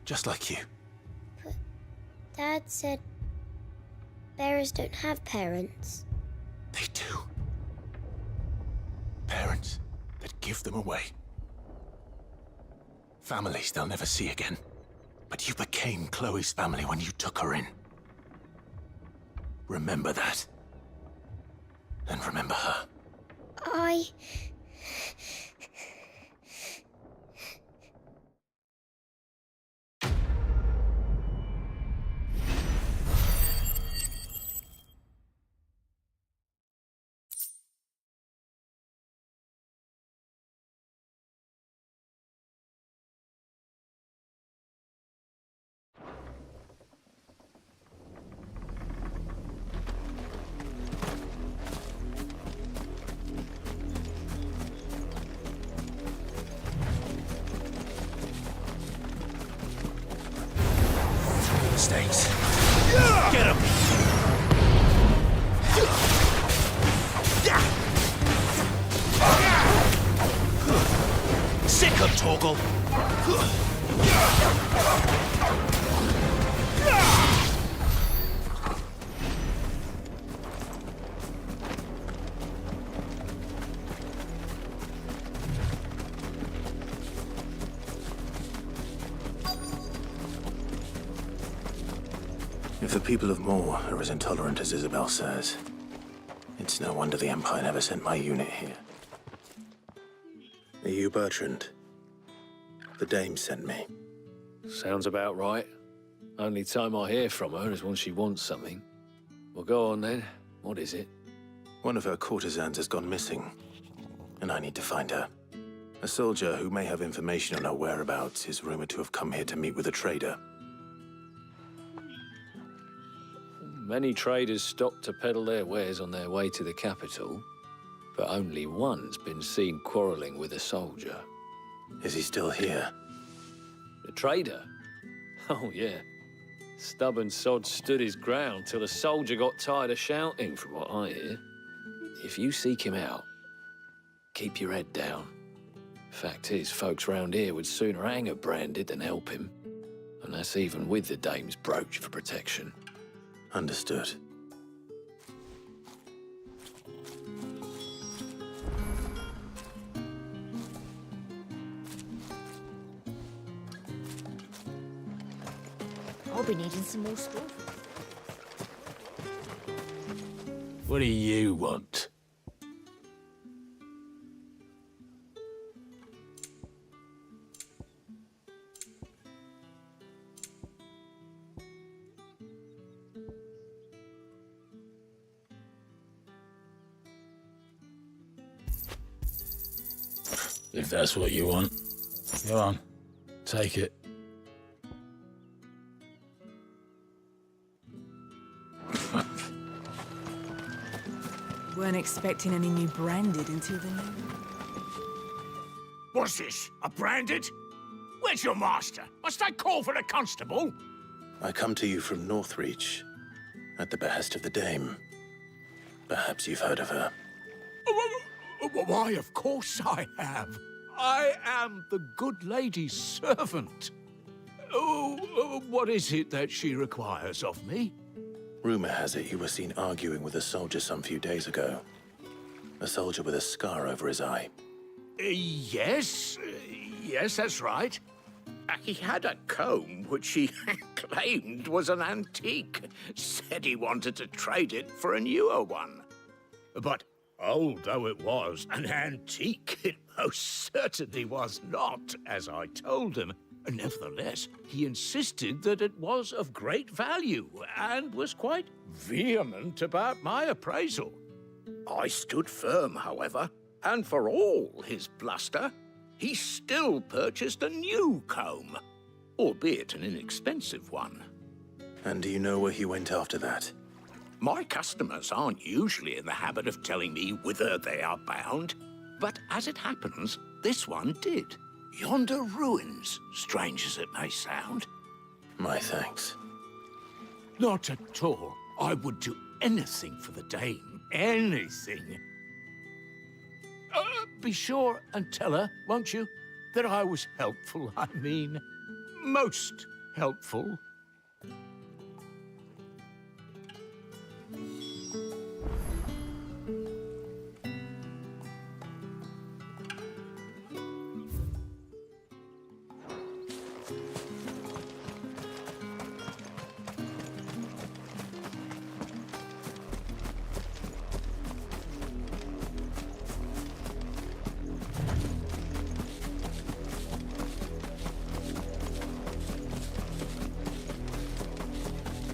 Just like you. But Dad said bearers don't have parents. They do. Parents that give them away. Families they'll never see again. But you became Chloe's family when you took her in. Remember that. And remember her. Torgal. If the people of Moor are as intolerant as Isabel says, it's no wonder the Empire never sent my unit here. Are you Bertrand? The Dame sent me. Sounds about right. Only time I hear from her is when she wants something. Well, go on then. What is it? One of her courtesans has gone missing, and I need to find her. A soldier who may have information on her whereabouts is rumored to have come here to meet with a trader. Many traders stop to peddle their wares on their way to the capital, but only one's been seen quarrelling with a soldier. Is he still here? The trader? Oh, yeah. Stubborn sod stood his ground till the soldier got tired of shouting, from what I hear. If you seek him out, keep your head down. Fact is, folks round here would sooner hang a branded than help him. And that's even with the Dame's brooch for protection. Understood. I'll be needing some more straw. What do you want? If that's what you want, go on, take it. Weren't expecting any new branded until the new. What's this? A branded? Where's your master? Must I call for the constable? I come to you from Northreach, at the behest of the Dame. Perhaps you've heard of her. Why, of course I have. I am the good lady's servant. Oh, what is it that she requires of me? Rumor has it you were seen arguing with a soldier some few days ago. A soldier with a scar over his eye. Yes, that's right. He had a comb which he claimed was an antique. Said he wanted to trade it for a newer one. But old though it was, an antique it most certainly was not, as I told him. Nevertheless, he insisted that it was of great value and was quite vehement about my appraisal. I stood firm, however, and for all his bluster, he still purchased a new comb, albeit an inexpensive one. And do you know where he went after that? My customers aren't usually in the habit of telling me whither they are bound, but as it happens, this one did. Yonder ruins, strange as it may sound. My thanks. Not at all. I would do anything for the Dame. Anything. Be sure and tell her, won't you, that I was helpful. I mean, most helpful.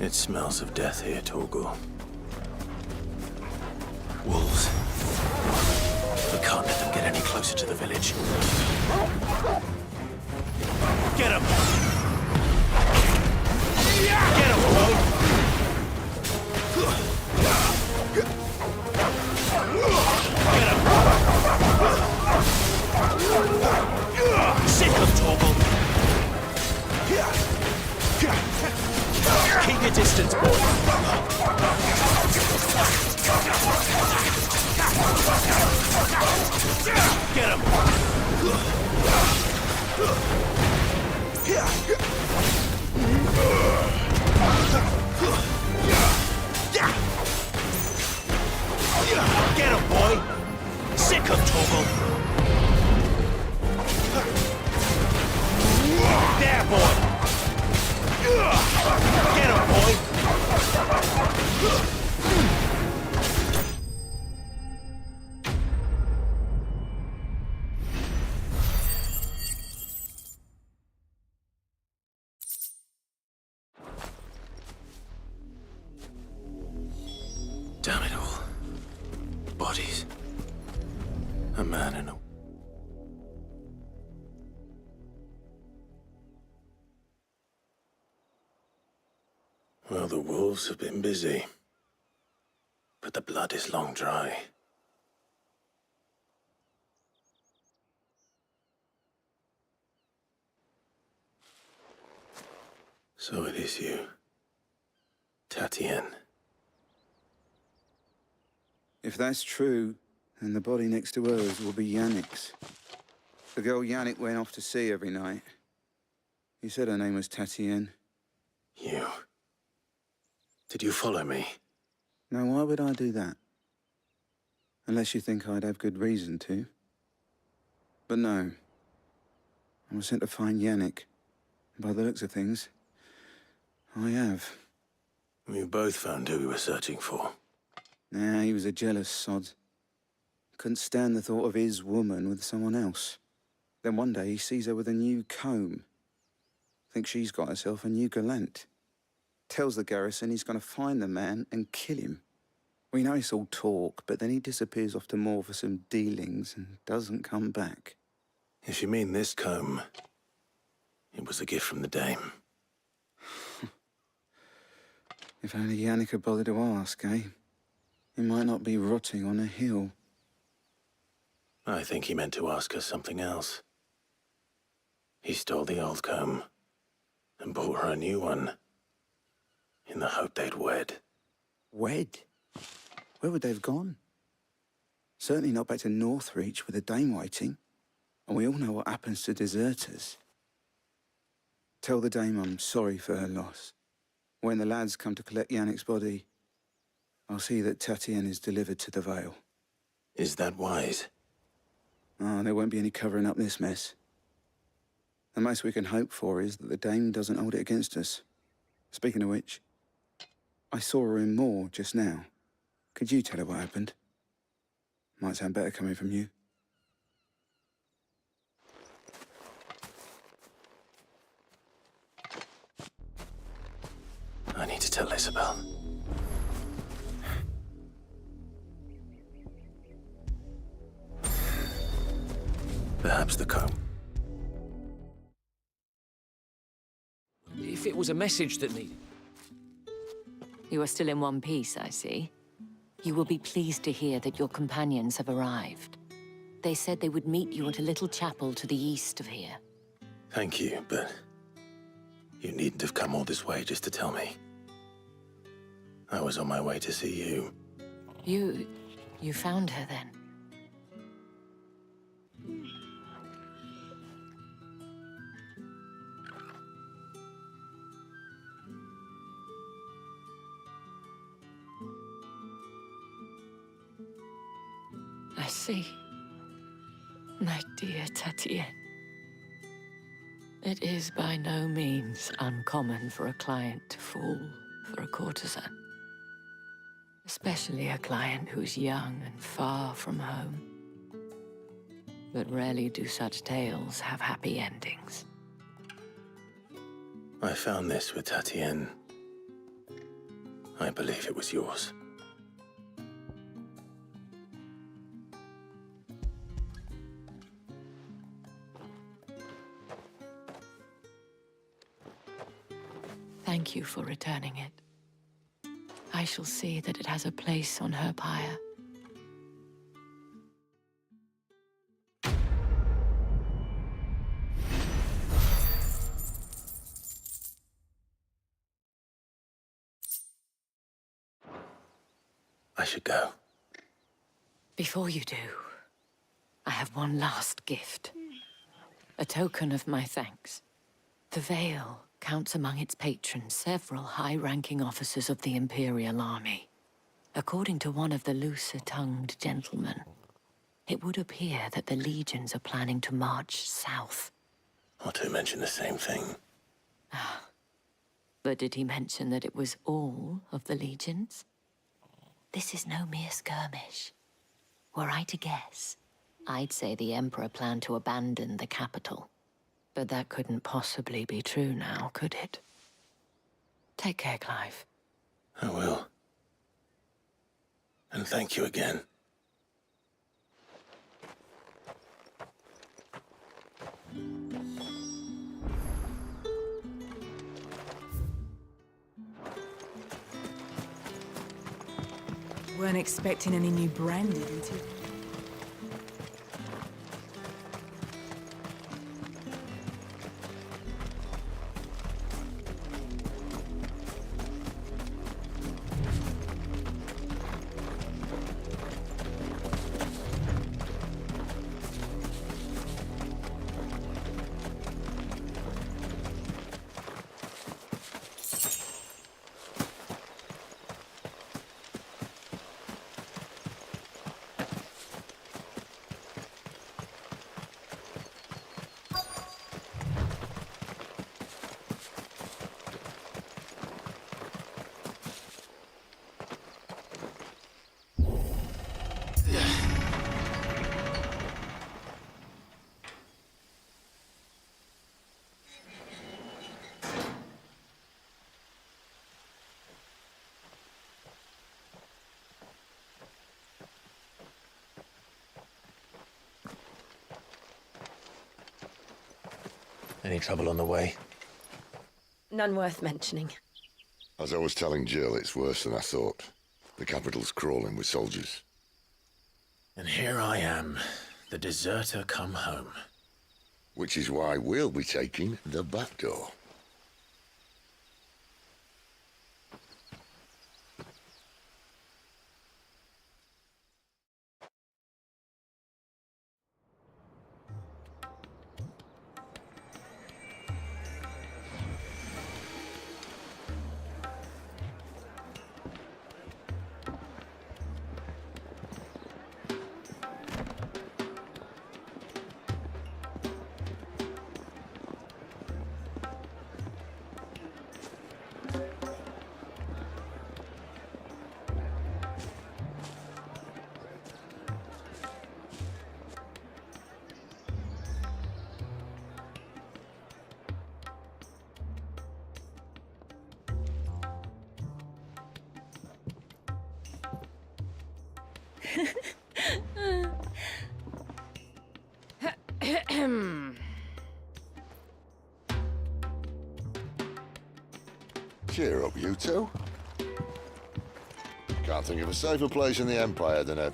It smells of death here, Torgal. Wolves. We can't let them get any closer to the village. Get him! Get him, Wolf! Sick of Torgal. Keep your distance, boy. Get him! boy! Sick of trouble! There, boy! Get him, boy! Damn it all. Bodies. A man and a... Well, the wolves have been busy. But the blood is long dry. So it is you, Tatienne. If that's true, then the body next to hers will be Yannick's. The girl Yannick went off to see every night. He said her name was Tatienne. You... Did you follow me? Now, why would I do that? Unless you think I'd have good reason to. But no. I was sent to find Yannick. By the looks of things, I have. We both found who we were searching for. Nah, he was a jealous sod. Couldn't stand the thought of his woman with someone else. Then one day he sees her with a new comb. Thinks she's got herself a new gallant. Tells the garrison he's going to find the man and kill him. We know it's all talk, but then he disappears off to Moor for some dealings and doesn't come back. If you mean this comb, it was a gift from the dame. If only Yannick had bothered to ask, eh? He might not be rotting on a hill. I think he meant to ask her something else. He stole the old comb and bought her a new one in the hope they'd wed. Wed? Where would they have gone? Certainly not back to Northreach with a dame waiting. And we all know what happens to deserters. Tell the dame I'm sorry for her loss. When the lads come to collect Yannick's body, I'll see that Tatienne is delivered to the Vale. Is that wise? Oh, there won't be any covering up this mess. The most we can hope for is that the dame doesn't hold it against us. Speaking of which, I saw her in Moor just now. Could you tell her what happened? Might sound better coming from you. I need to tell Isabel. Perhaps the comb. If it was a message that needed... You are still in one piece, I see. You will be pleased to hear that your companions have arrived. They said they would meet you at a little chapel to the east of here. Thank you, but you needn't have come all this way just to tell me. I was on my way to see you. You found her then? I see. My dear Tatienne. It is by no means uncommon for a client to fall for a courtesan. Especially a client who's young and far from home. But rarely do such tales have happy endings. I found this with Tatienne. I believe it was yours. Thank you for returning it. I shall see that it has a place on her pyre. I should go. Before you do, I have one last gift. A token of my thanks. The Vale counts among its patrons several high-ranking officers of the Imperial Army. According to one of the looser-tongued gentlemen, it would appear that the legions are planning to march south. Not to mention the same thing. But did he mention that it was all of the legions? This is no mere skirmish. Were I to guess, I'd say the Emperor planned to abandon the capital. But that couldn't possibly be true now, could it? Take care, Clive. I will. And thank you again. Weren't expecting any new branded until... Any trouble on the way? None worth mentioning. As I was telling Jill, it's worse than I thought. The capital's crawling with soldiers. And here I am, the deserter come home. Which is why we'll be taking the back door. Cheer up, you two. Can't think of a safer place in the Empire than a...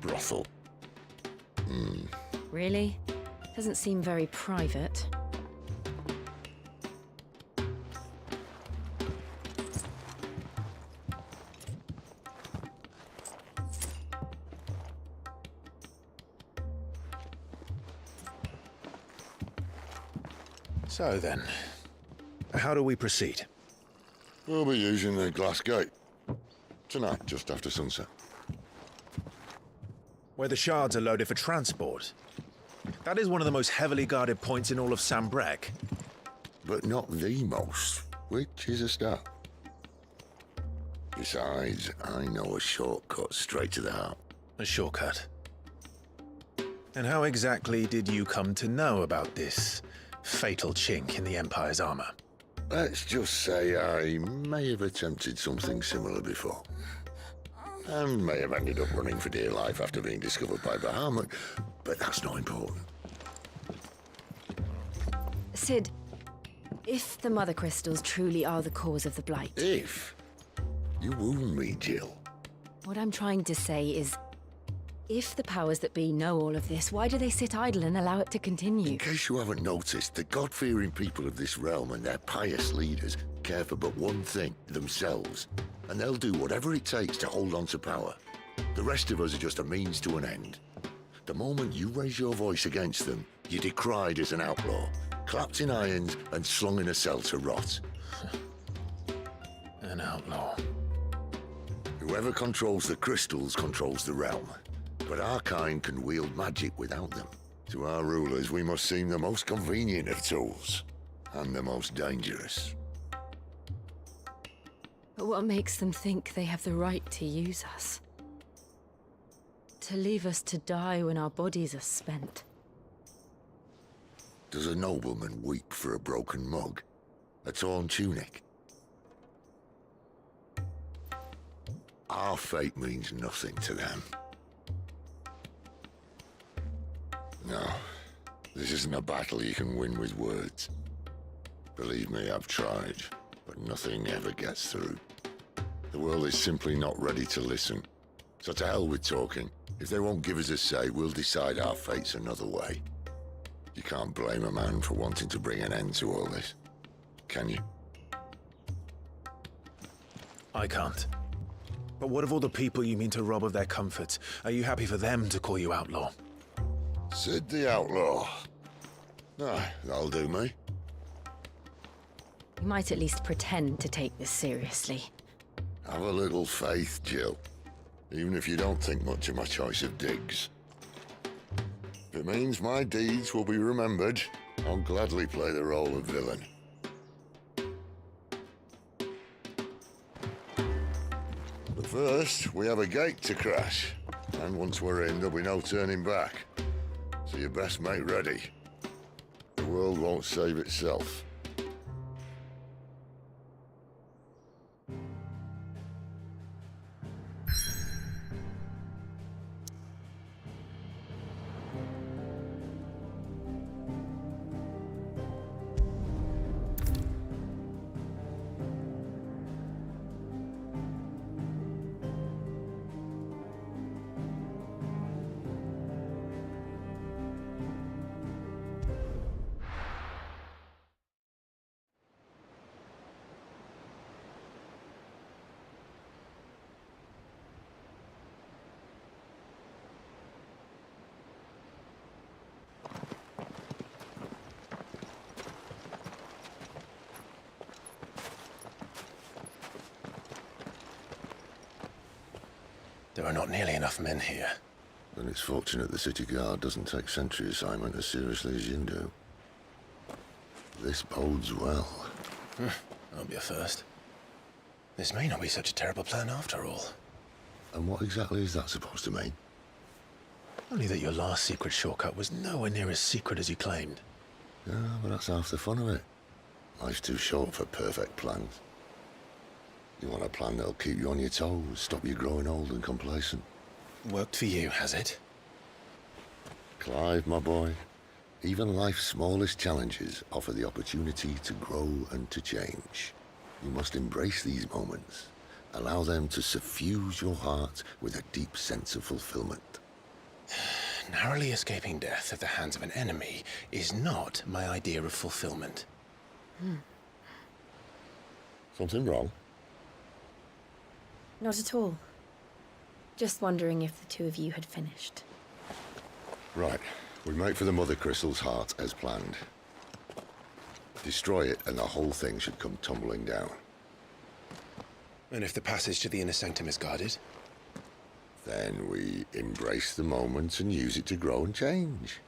brothel. Really? Doesn't seem very private. So then, how do we proceed? We'll be using the glass gate. Tonight, just after sunset. Where the shards are loaded for transport. That is one of the most heavily guarded points in all of Sambrec. But not the most, which is a start. Besides, I know a shortcut straight to the heart. A shortcut? And how exactly did you come to know about this fatal chink in the Empire's armor? Let's just say I may have attempted something similar before. And may have ended up running for dear life after being discovered by Bahamut, but that's not important. Sid, if the Mother Crystals truly are the cause of the Blight... If? You wound me, Jill. What I'm trying to say is, if the powers that be know all of this, why do they sit idle and allow it to continue? In case you haven't noticed, the God-fearing people of this realm and their pious leaders care for but one thing, themselves. And they'll do whatever it takes to hold on to power. The rest of us are just a means to an end. The moment you raise your voice against them, you're decried as an outlaw, clapped in irons and slung in a cell to rot. An outlaw. Whoever controls the crystals controls the realm. But our kind can wield magic without them. To our rulers, we must seem the most convenient of tools. And the most dangerous. But what makes them think they have the right to use us? To leave us to die when our bodies are spent? Does a nobleman weep for a broken mug? A torn tunic? Our fate means nothing to them. No, this isn't a battle you can win with words. Believe me, I've tried, but nothing ever gets through. The world is simply not ready to listen. So to hell with talking. If they won't give us a say, we'll decide our fates another way. You can't blame a man for wanting to bring an end to all this, can you? I can't. But what of all the people you mean to rob of their comforts? Are you happy for them to call you outlaw? Sid the Outlaw. Ah, that'll do me. You might at least pretend to take this seriously. Have a little faith, Jill. Even if you don't think much of my choice of digs. If it means my deeds will be remembered, I'll gladly play the role of villain. But first, we have a gate to crash. And once we're in, there'll be no turning back. So you best make ready. The world won't save itself. There are not nearly enough men here. Then it's fortunate the city guard doesn't take sentry assignment as seriously as you do. This bodes well. That'll be a first. This may not be such a terrible plan after all. And what exactly is that supposed to mean? Only that your last secret shortcut was nowhere near as secret as you claimed. Yeah, but that's half the fun of it. Life's too short for perfect plans. You want a plan that'll keep you on your toes, stop you growing old and complacent. Worked for you, has it? Clive, my boy, even life's smallest challenges offer the opportunity to grow and to change. You must embrace these moments. Allow them to suffuse your heart with a deep sense of fulfillment. Narrowly escaping death at the hands of an enemy is not my idea of fulfillment. Something wrong? Not at all. Just wondering if the two of you had finished. Right. We make for the Mother Crystal's heart as planned. Destroy it and the whole thing should come tumbling down. And if the passage to the inner sanctum is guarded? Then we embrace the moment and use it to grow and change.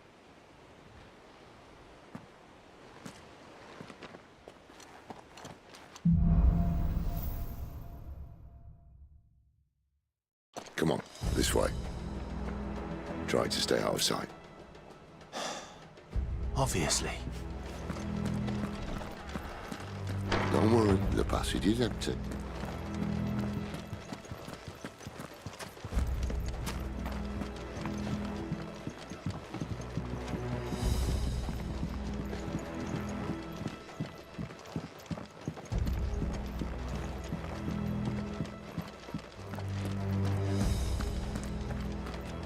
Come on, this way. Try to stay out of sight. Obviously. Don't worry, the passage is empty.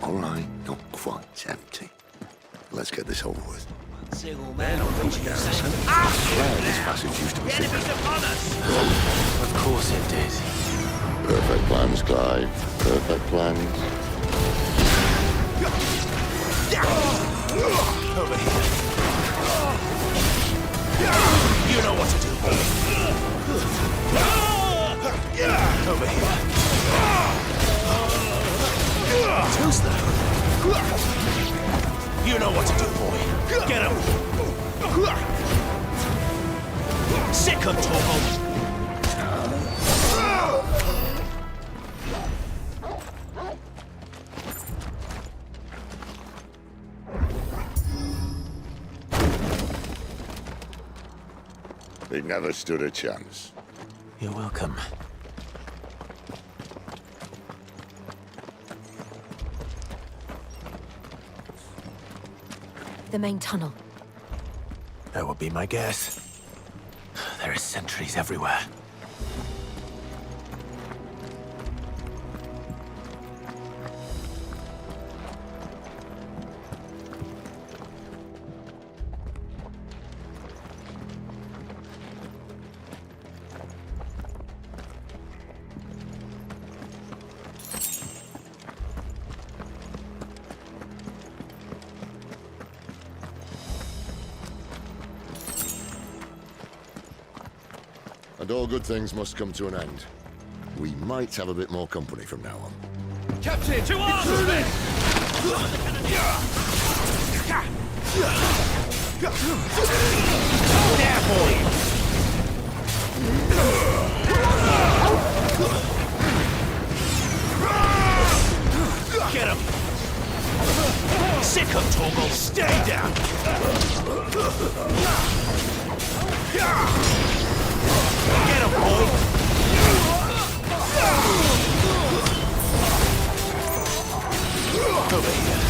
All right, not quite empty. Let's get this over with. Single man on reaching the same. This passage used to be Enemies upon us! Of course it did. Perfect plans, Clive. Perfect plans. Over here. You know what to do. Over here. Who's that? You know what to do, boy. Get him. Sick him, Torgal. They never stood a chance. You're welcome. The main tunnel. That would be my guess. There are sentries everywhere. And all good things must come to an end. We might have a bit more company from now on. Captain, to arms, men! There, boy! Get him! Sick him, Torgal! Stay down! Get him, boy! Over here.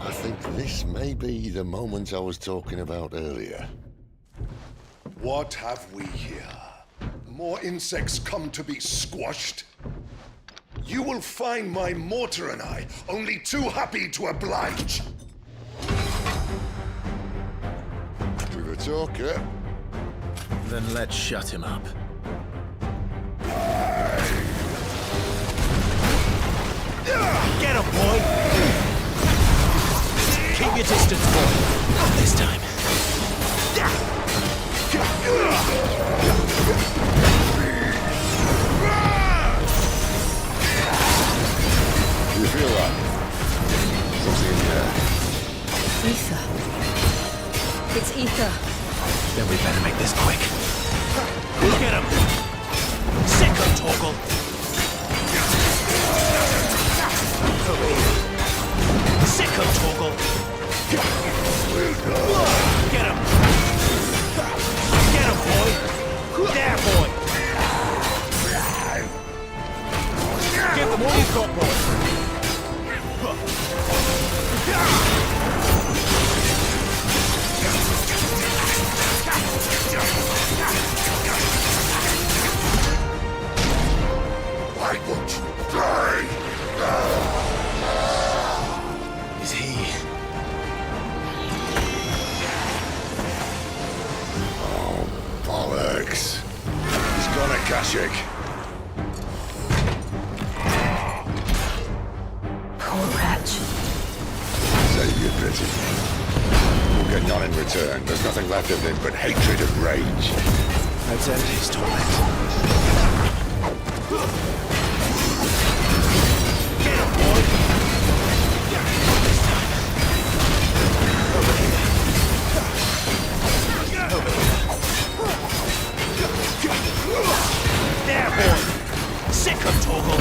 I think this may be the moment I was talking about earlier. What have we here? More insects come to be squashed? You will find my mortar and I only too happy to oblige. With a talker. Then let's shut him up. Get him, boy! Keep your distance, boy. Not this time. You feel that? Something in there. Ether. It's ether. Then we better make this quick. Get him! Sick him, Torgal! Over here. Sick him, Torgal! Get him! Get him, boy! There, boy! Give them all you've got, boy! Why won't you die? Is he... Oh, bollocks. He's gone at Kashyyyk. Poor wretch. Save your pity. We'll get none in return. There's nothing left of him but hatred and rage. Let's end his torment. Get him, boy! This time. Over here. Over here. There, boy! Sick him, Torgal!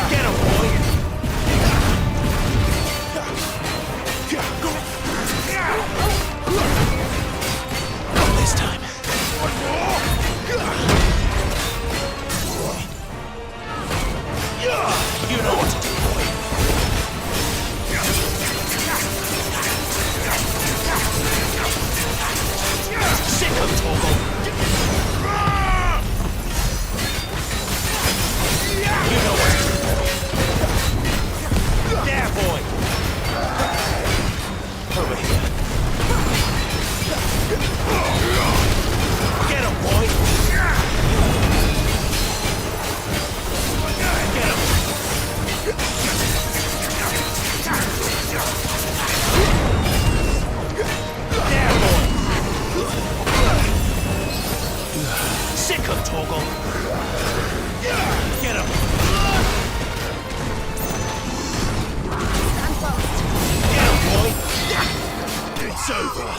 Get him, boy! Not this time. You know what to do, boy. Sick of Torgal. Torgal. Get him! Stand fast. Get him, boy! It's over.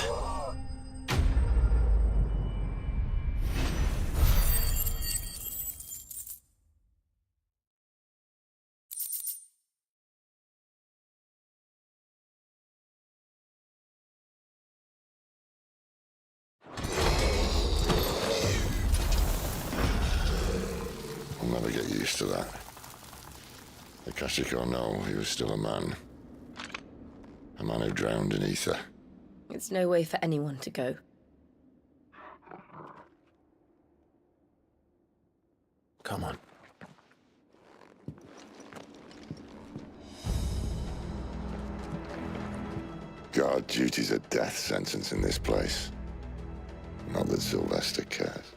I'll never get used to that. Akashic or no, he was still a man. A man who drowned in ether. It's no way for anyone to go. Come on. Guard duty's a death sentence in this place. Not that Sylvester cares.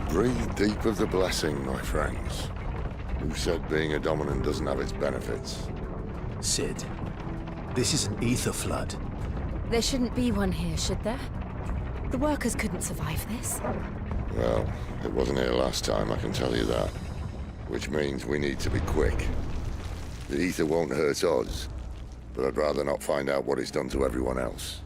Breathe deep of the blessing, my friends. Who said being a dominant doesn't have its benefits? Sid, this is an ether flood. There shouldn't be one here, should there? The workers couldn't survive this. Well, it wasn't here last time, I can tell you that. Which means we need to be quick. The ether won't hurt us, but I'd rather not find out what it's done to everyone else.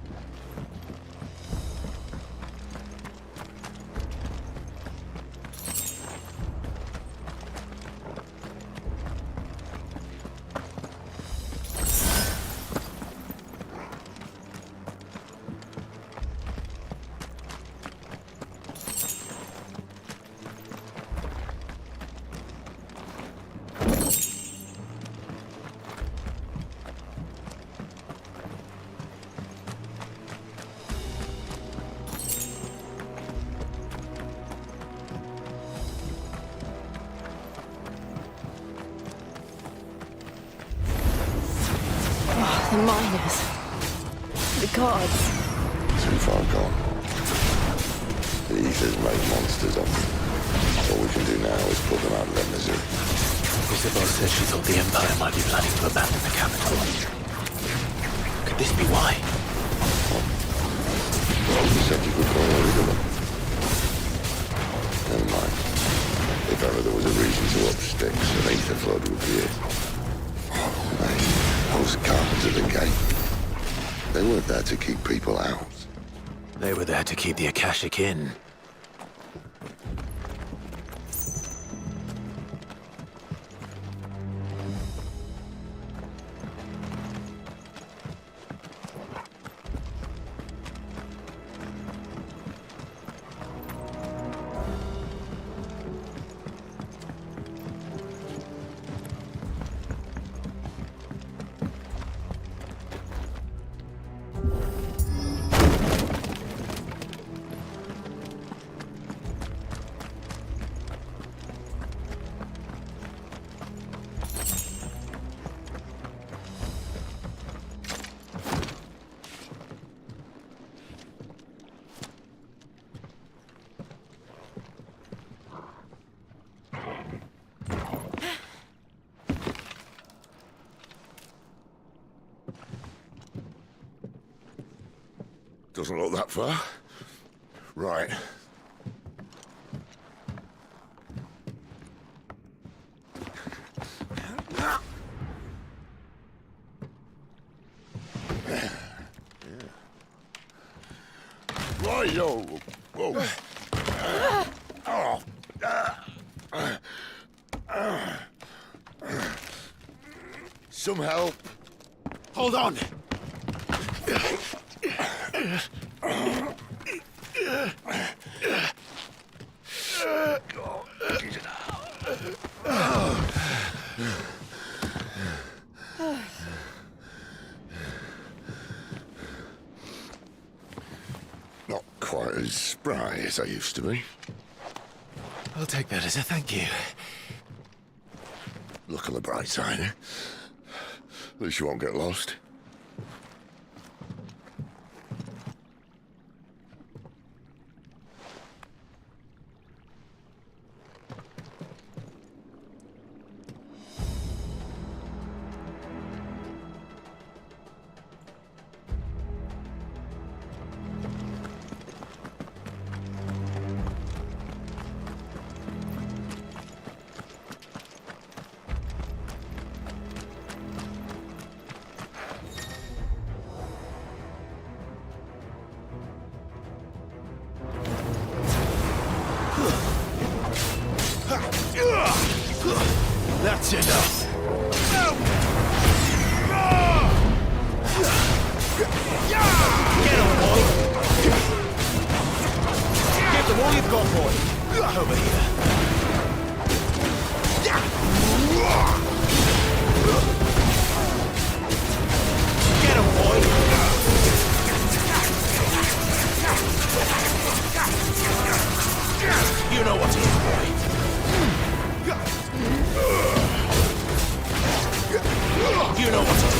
The miners. The gods. Too far gone. The ether's made monsters of them. All we can do now is put them out of their misery. Isabel said she thought the Empire might be planning to abandon the capital. Could this be why? Well, you said you could call rid of them. Never mind. If ever there was a reason to up sticks, an ether flood would be it. Those guards at the gate. They weren't there to keep people out. They were there to keep the Akashic in. Doesn't look that far. Right. Right, yo. Whoa. Some help. Hold on. as spry as I used to be. I'll take that as a thank you. Look on the bright side, eh? At least you won't get lost. That's enough. Get him, boy. Give them all you've got, boy. Over here. Get him, boy. You know what it is, boy. You know what to do.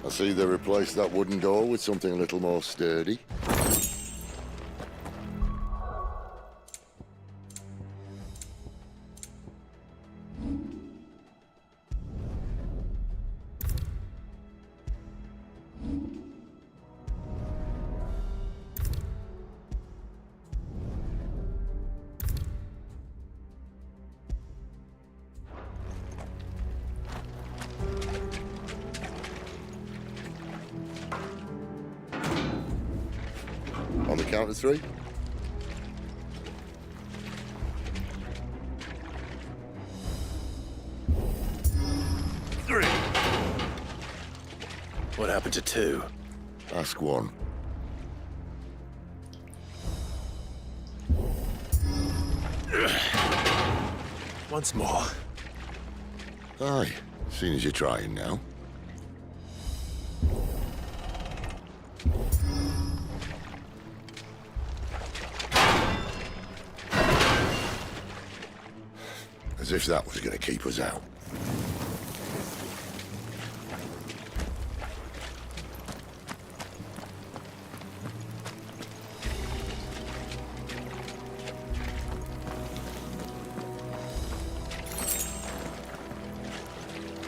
I see they replaced that wooden door with something a little more sturdy. count of 3? What happened to 2? Ask 1. Once more. Aye, seeing as you're trying now. As if that was going to keep us out.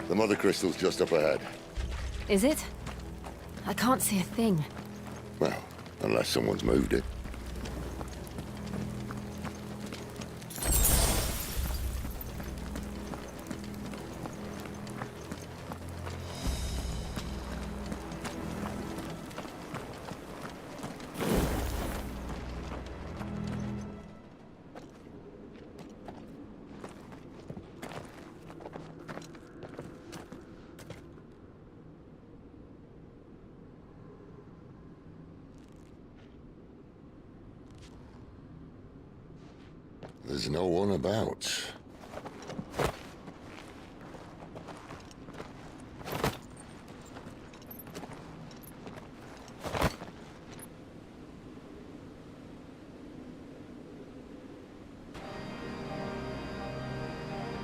The mother crystal's just up ahead. Is it? I can't see a thing. Well, unless someone's moved it. There's no one about.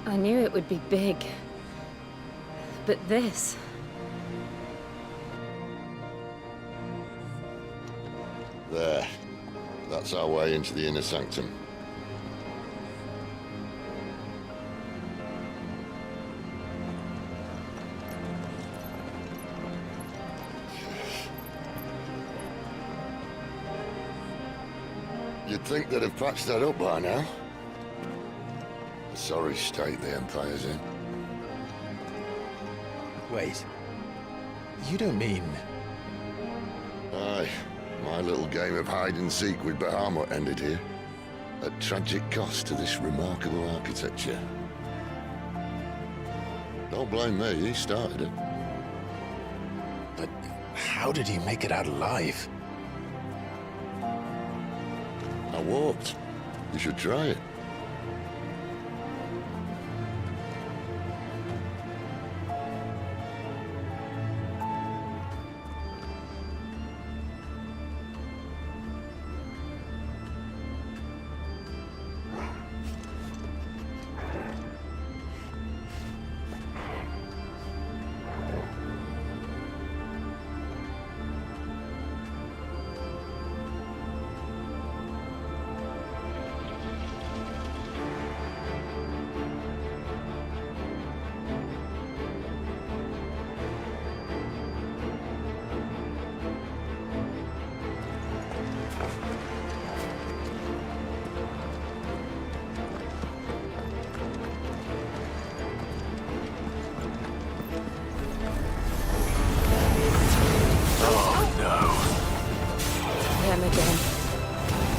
I knew it would be big. But this... There. That's our way into the inner sanctum. You'd think they'd have patched that up by now. A sorry state the Empire's in. Wait. You don't mean... Aye. My little game of hide-and-seek with Bahamut ended here. At tragic cost to this remarkable architecture. Don't blame me, he started it. But how did he make it out alive? I walked. You should try it.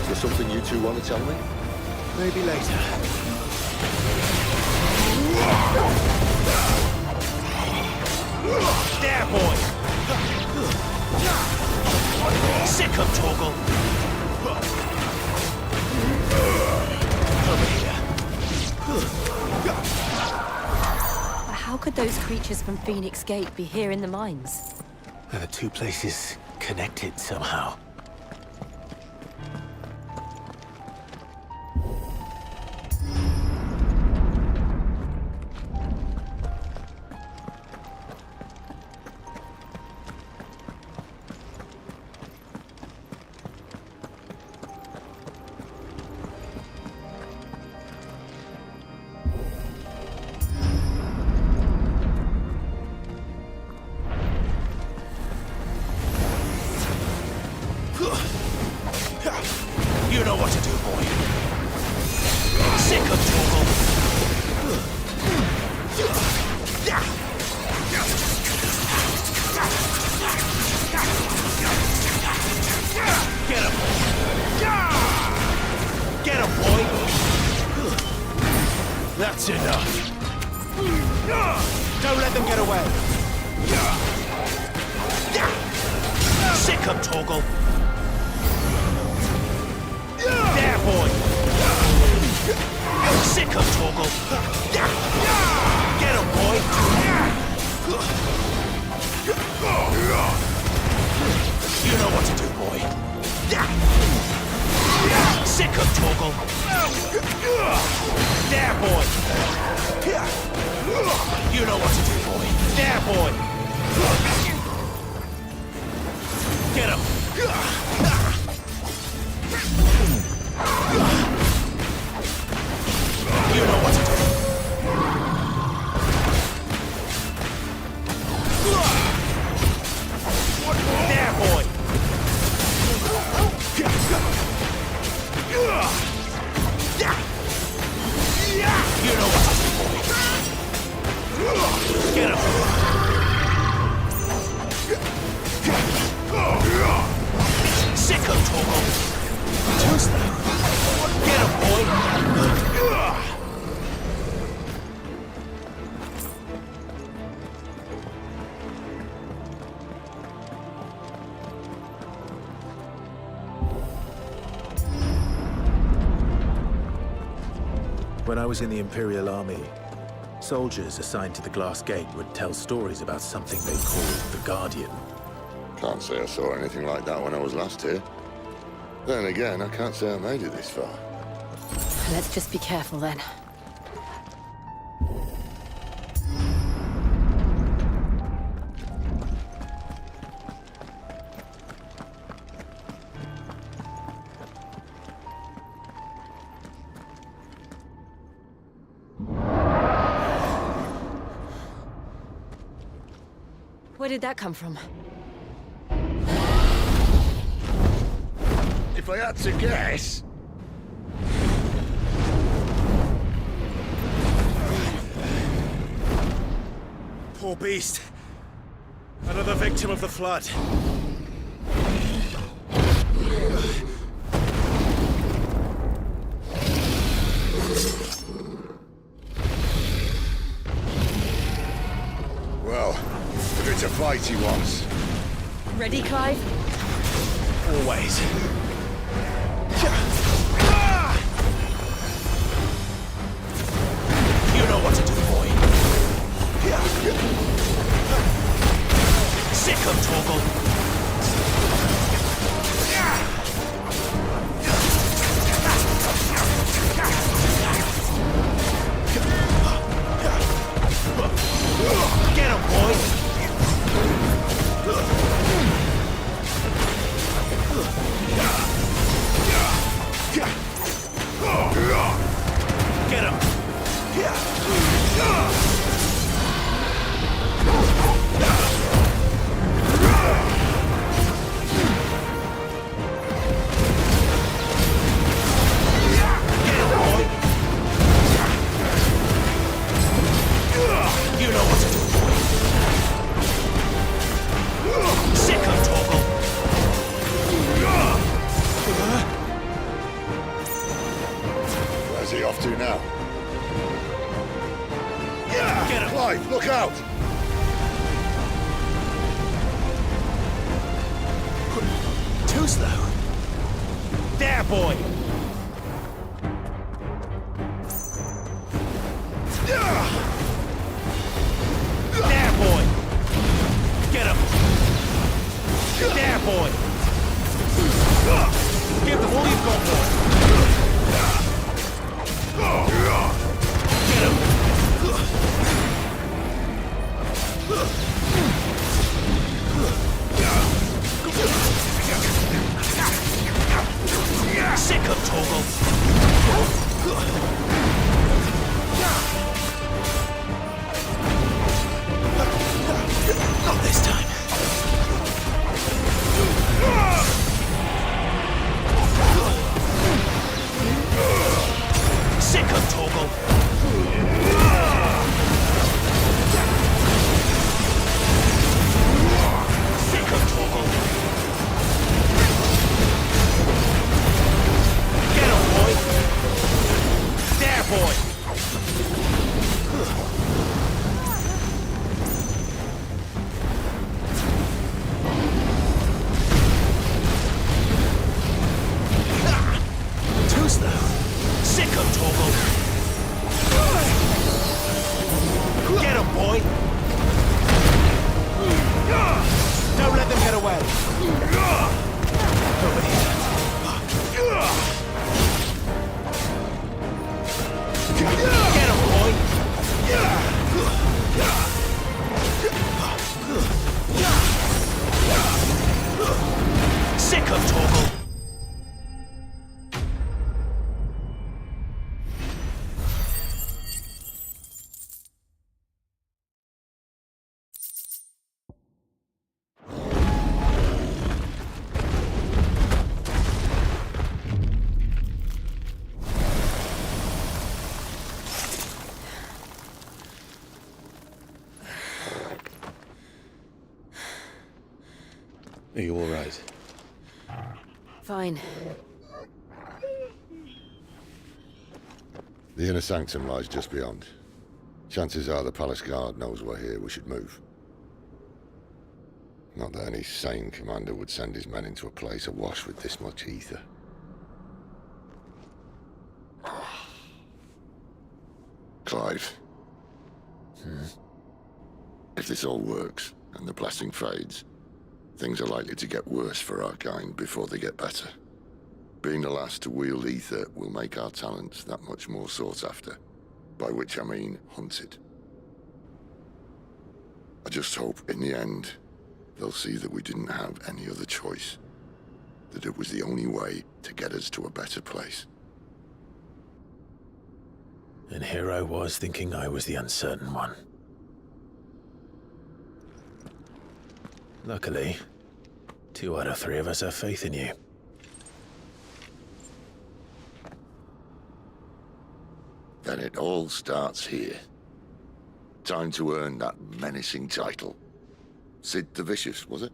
Is there something you two want to tell me? Maybe later. There, boys! Sick of Torgal! Over here. How could those creatures from Phoenix Gate be here in the mines? Are the two places connected somehow? You know what to do, boy. Sick of Torgal. Get him! That's enough. Don't let them get away. Sick him, Torgal. There, boy. Sick him, Torgal. Get him, boy. You know what to do, boy. Sick him, Torgal. There, boy. You know what to do, boy. There, boy. Get him. You know what to do. There, boy. You know what to do, boy. Get him. Sick him, Torgal. Too slow. Get him, boy. When I was in the Imperial Army, soldiers assigned to the Glass Gate would tell stories about something they called the Guardian. Can't say I saw anything like that when I was last here. Then again, I can't say I made it this far. Let's just be careful then. Where did that come from? If I had to guess... Poor beast. Another victim of the flood. Well, if it's a fight he wants. Ready, Clive? Always. You know what to do, boy. Sick him, Torgal. Get him, boy. Get him. You know what to do, boy. Sick him, Torgal. Where's he off to now? Get him. Clive, look out! Too slow. There, boy. There, boy. Get him. There, boy. Give them all you've got, boy. Get him. Sick of Torgal. Not this time. Sick of Torgal. Sick of Torgal. Fine. The inner sanctum lies just beyond. Chances are the palace guard knows we're here. We should move. Not that any sane commander would send his men into a place awash with this much ether. Clive. If this all works, and the blessing fades, things are likely to get worse for our kind before they get better. Being the last to wield ether will make our talents that much more sought after, by which I mean hunted. I just hope, in the end, they'll see that we didn't have any other choice, that it was the only way to get us to a better place. And here I was thinking I was the uncertain one. Luckily, 2 out of 3 of us have faith in you. Then it all starts here. Time to earn that menacing title. Sid the Vicious, was it?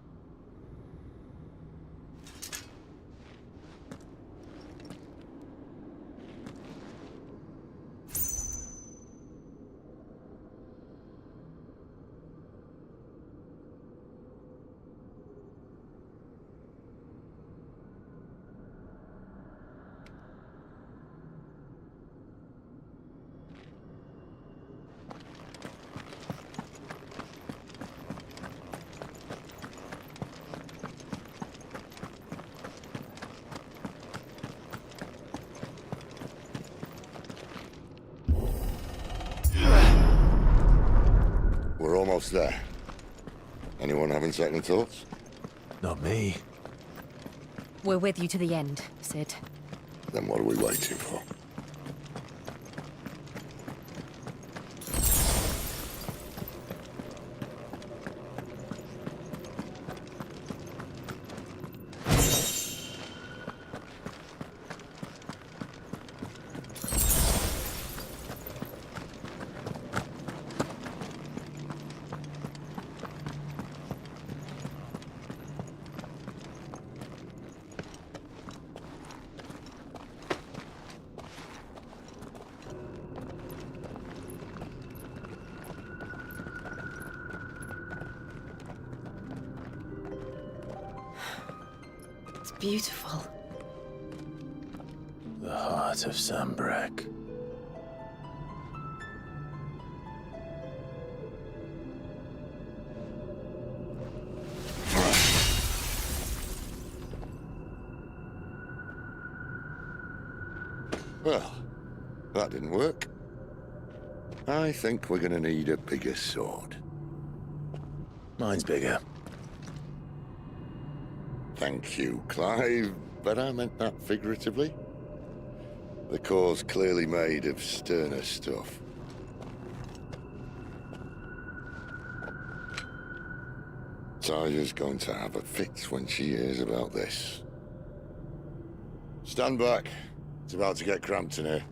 We're almost there. Anyone having second thoughts? Not me. We're with you to the end, Sid. Then what are we waiting for? It's beautiful. The heart of Sambrek. Well, that didn't work. I think we're gonna need a bigger sword. Mine's bigger. Thank you, Clive, but I meant that figuratively. The core's clearly made of sterner stuff. Taya's going to have a fit when she hears about this. Stand back. It's about to get cramped in here.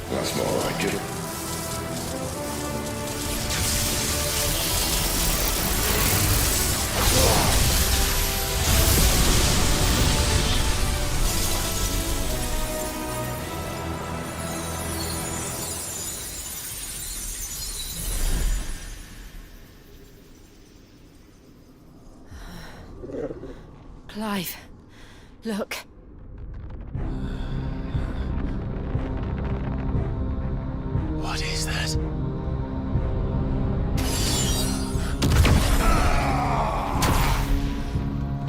That's more like it. Clive, look. What is that?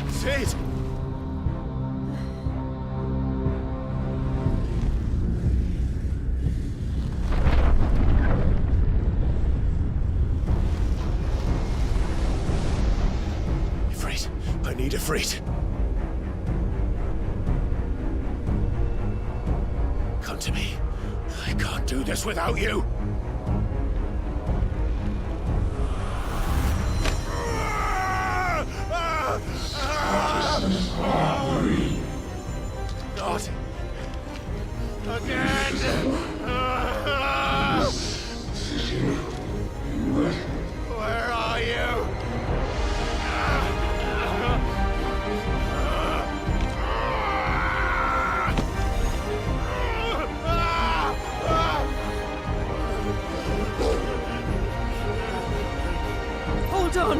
Sid! need Ifrit. Come to me. I can't do this without you. Not again! Where are you? Hold on.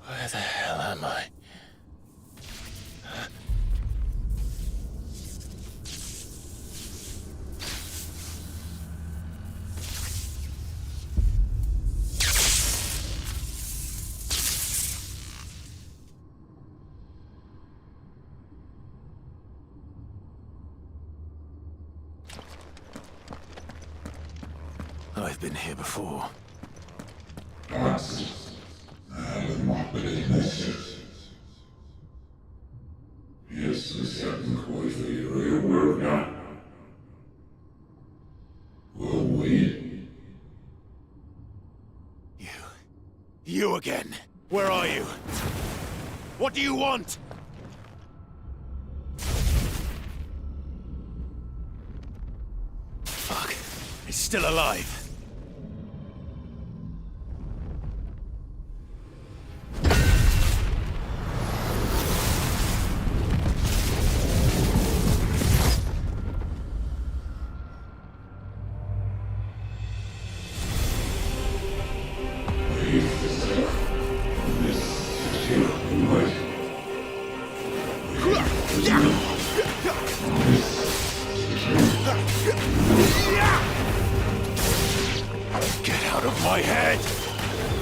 Where the hell am I? I've been here before. You again. Where are you? What do you want? Fuck. It's still alive. Get out of my head!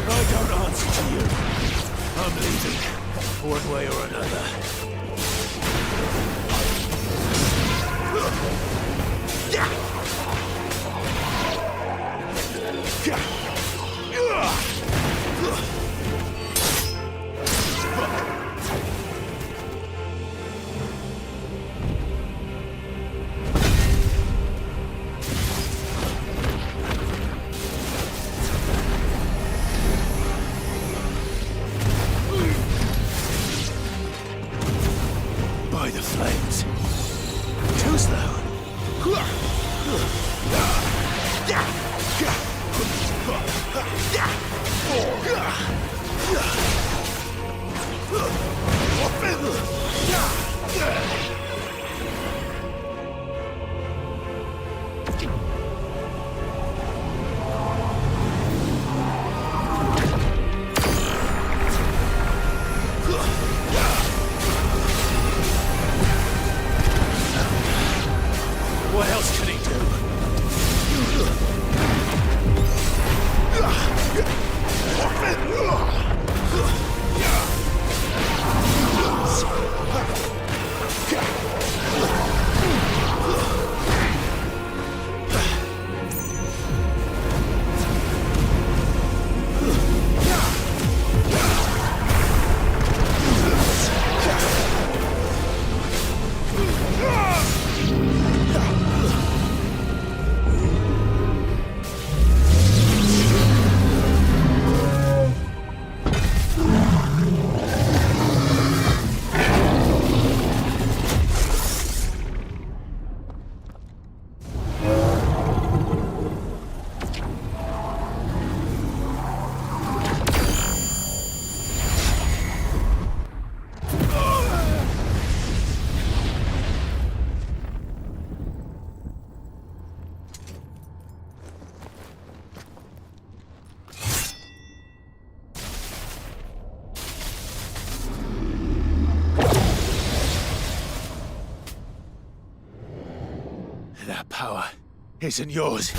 I don't answer to you. I'm leaving, one way or another. By the flames. Too slow. What else can he do? That power isn't yours.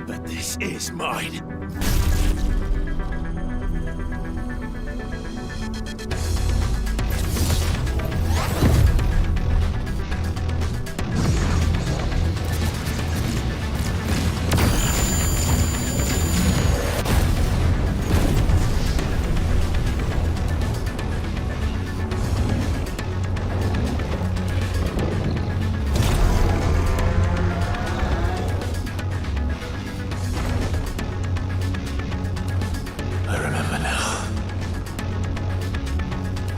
But this is mine. I remember now.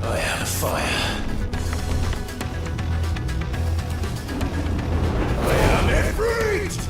I am fire. I am Ifrit!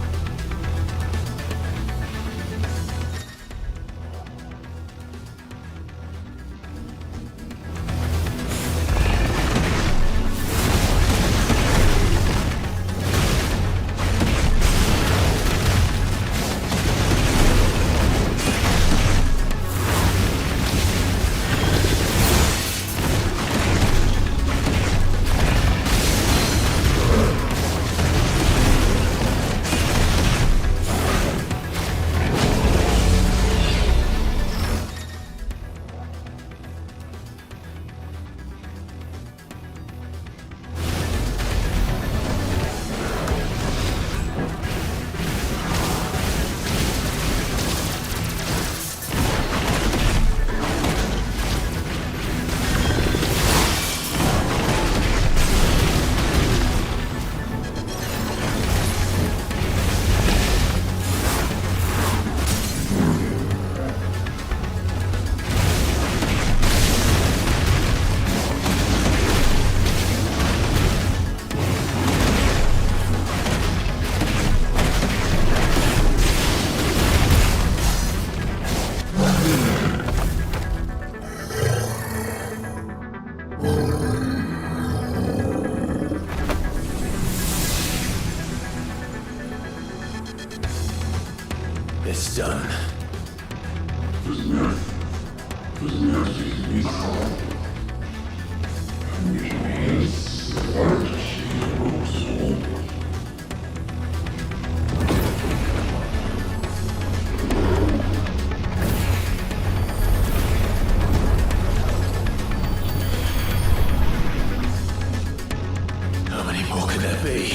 It's done. How many more can there be?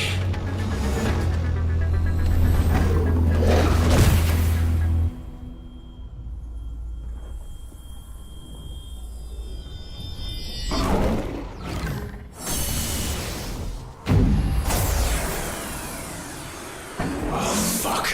Fuck.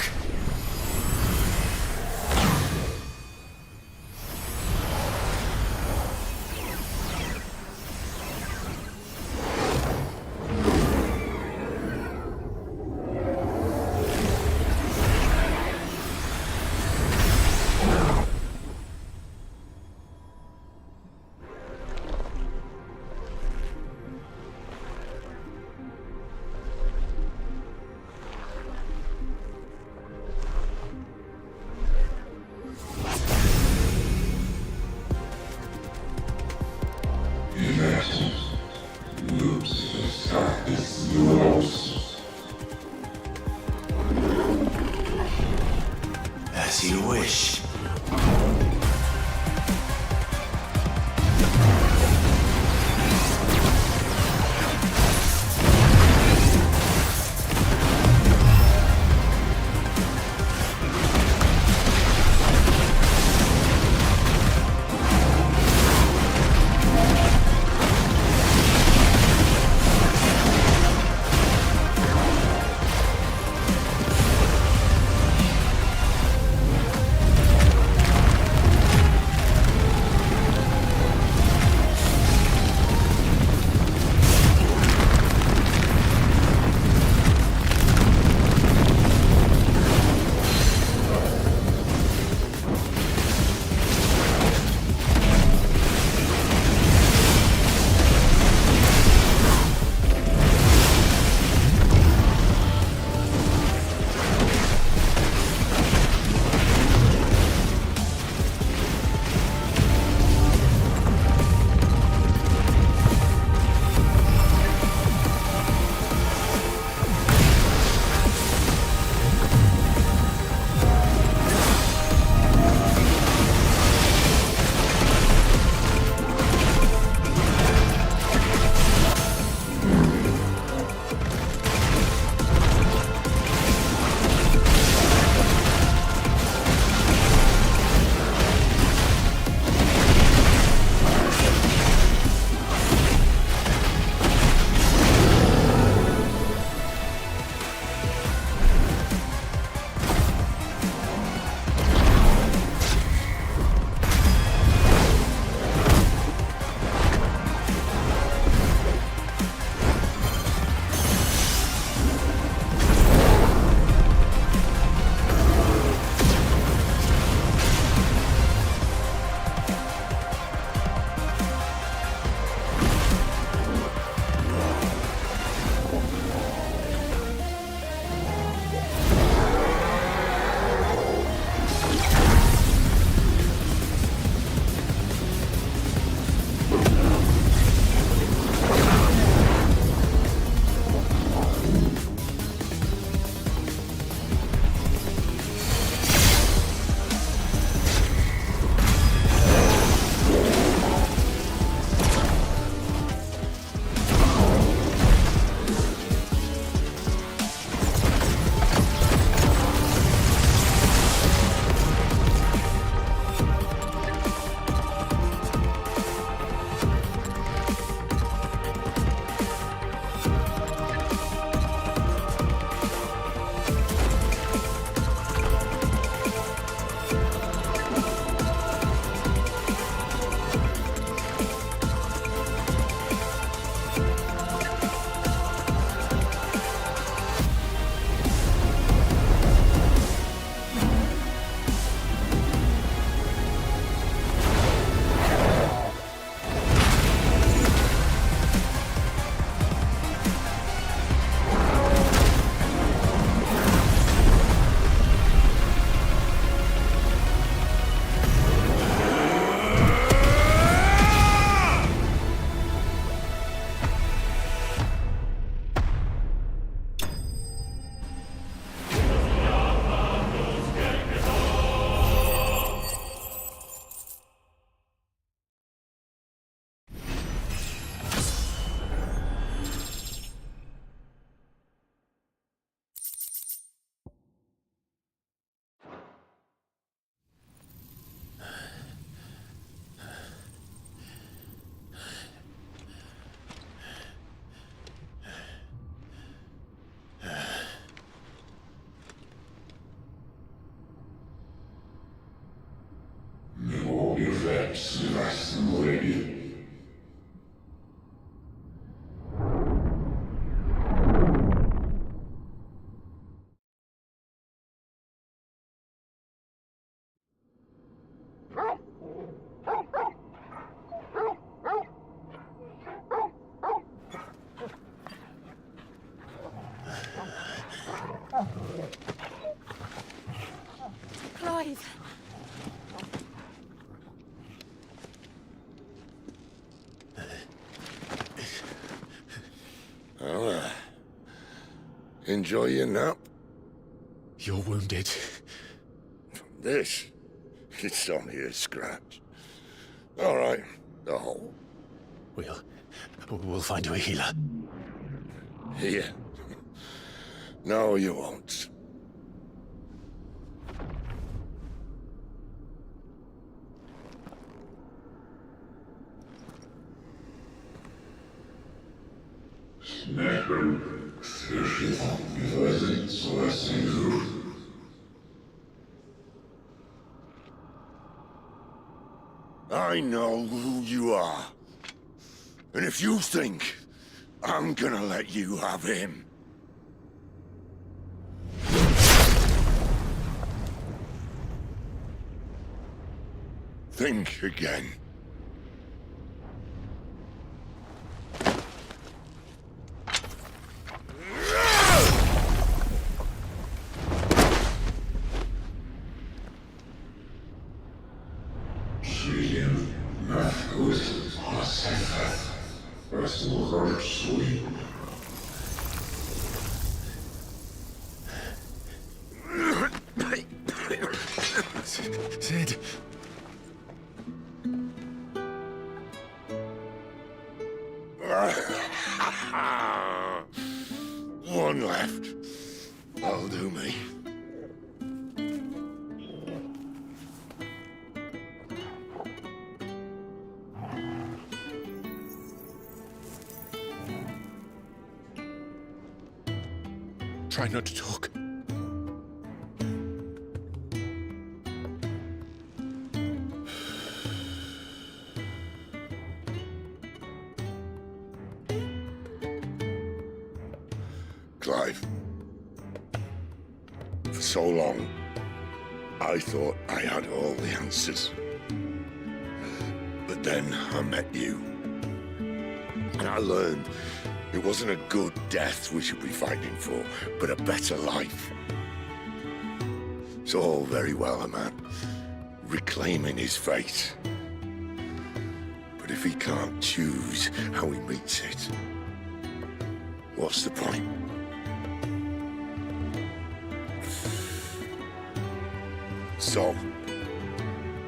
As you wish. Clive. Well, enjoy your nap. You're wounded. This? It's only a scratch. All right, the hole. We'll find you a healer. Here. No, you won't. I know who you are. And if you think I'm gonna let you have him... think again. Sid. One left. That'll do me. Try not to talk. Clive. For so long, I thought I had all the answers. But then I met you. And I learned it wasn't a good death we should be fighting for, but a better life. It's all very well, a man reclaiming his fate. But if he can't choose how he meets it, what's the point? So,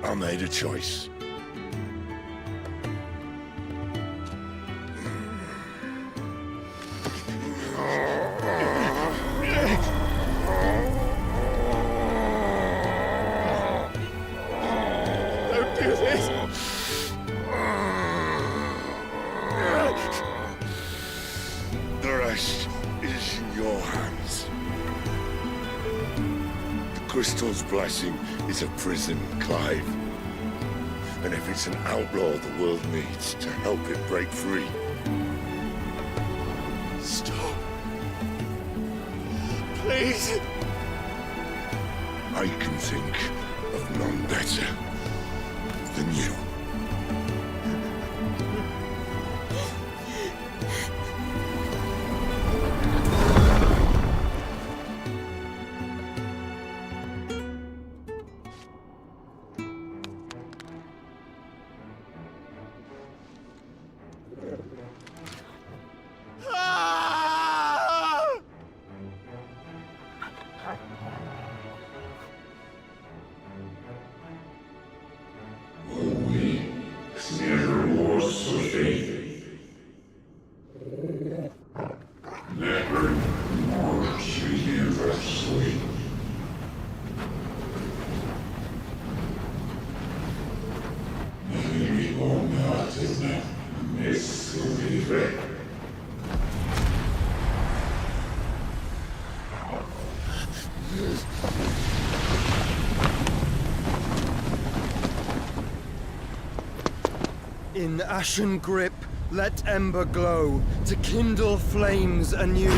I made a choice. Don't do this! The rest is in your hands. The Crystal's blessing is a prison, Clive. And if it's an outlaw the world needs to help it break free... Stop. Please. I can think of none better than you. In ashen grip, let ember glow, to kindle flames anew.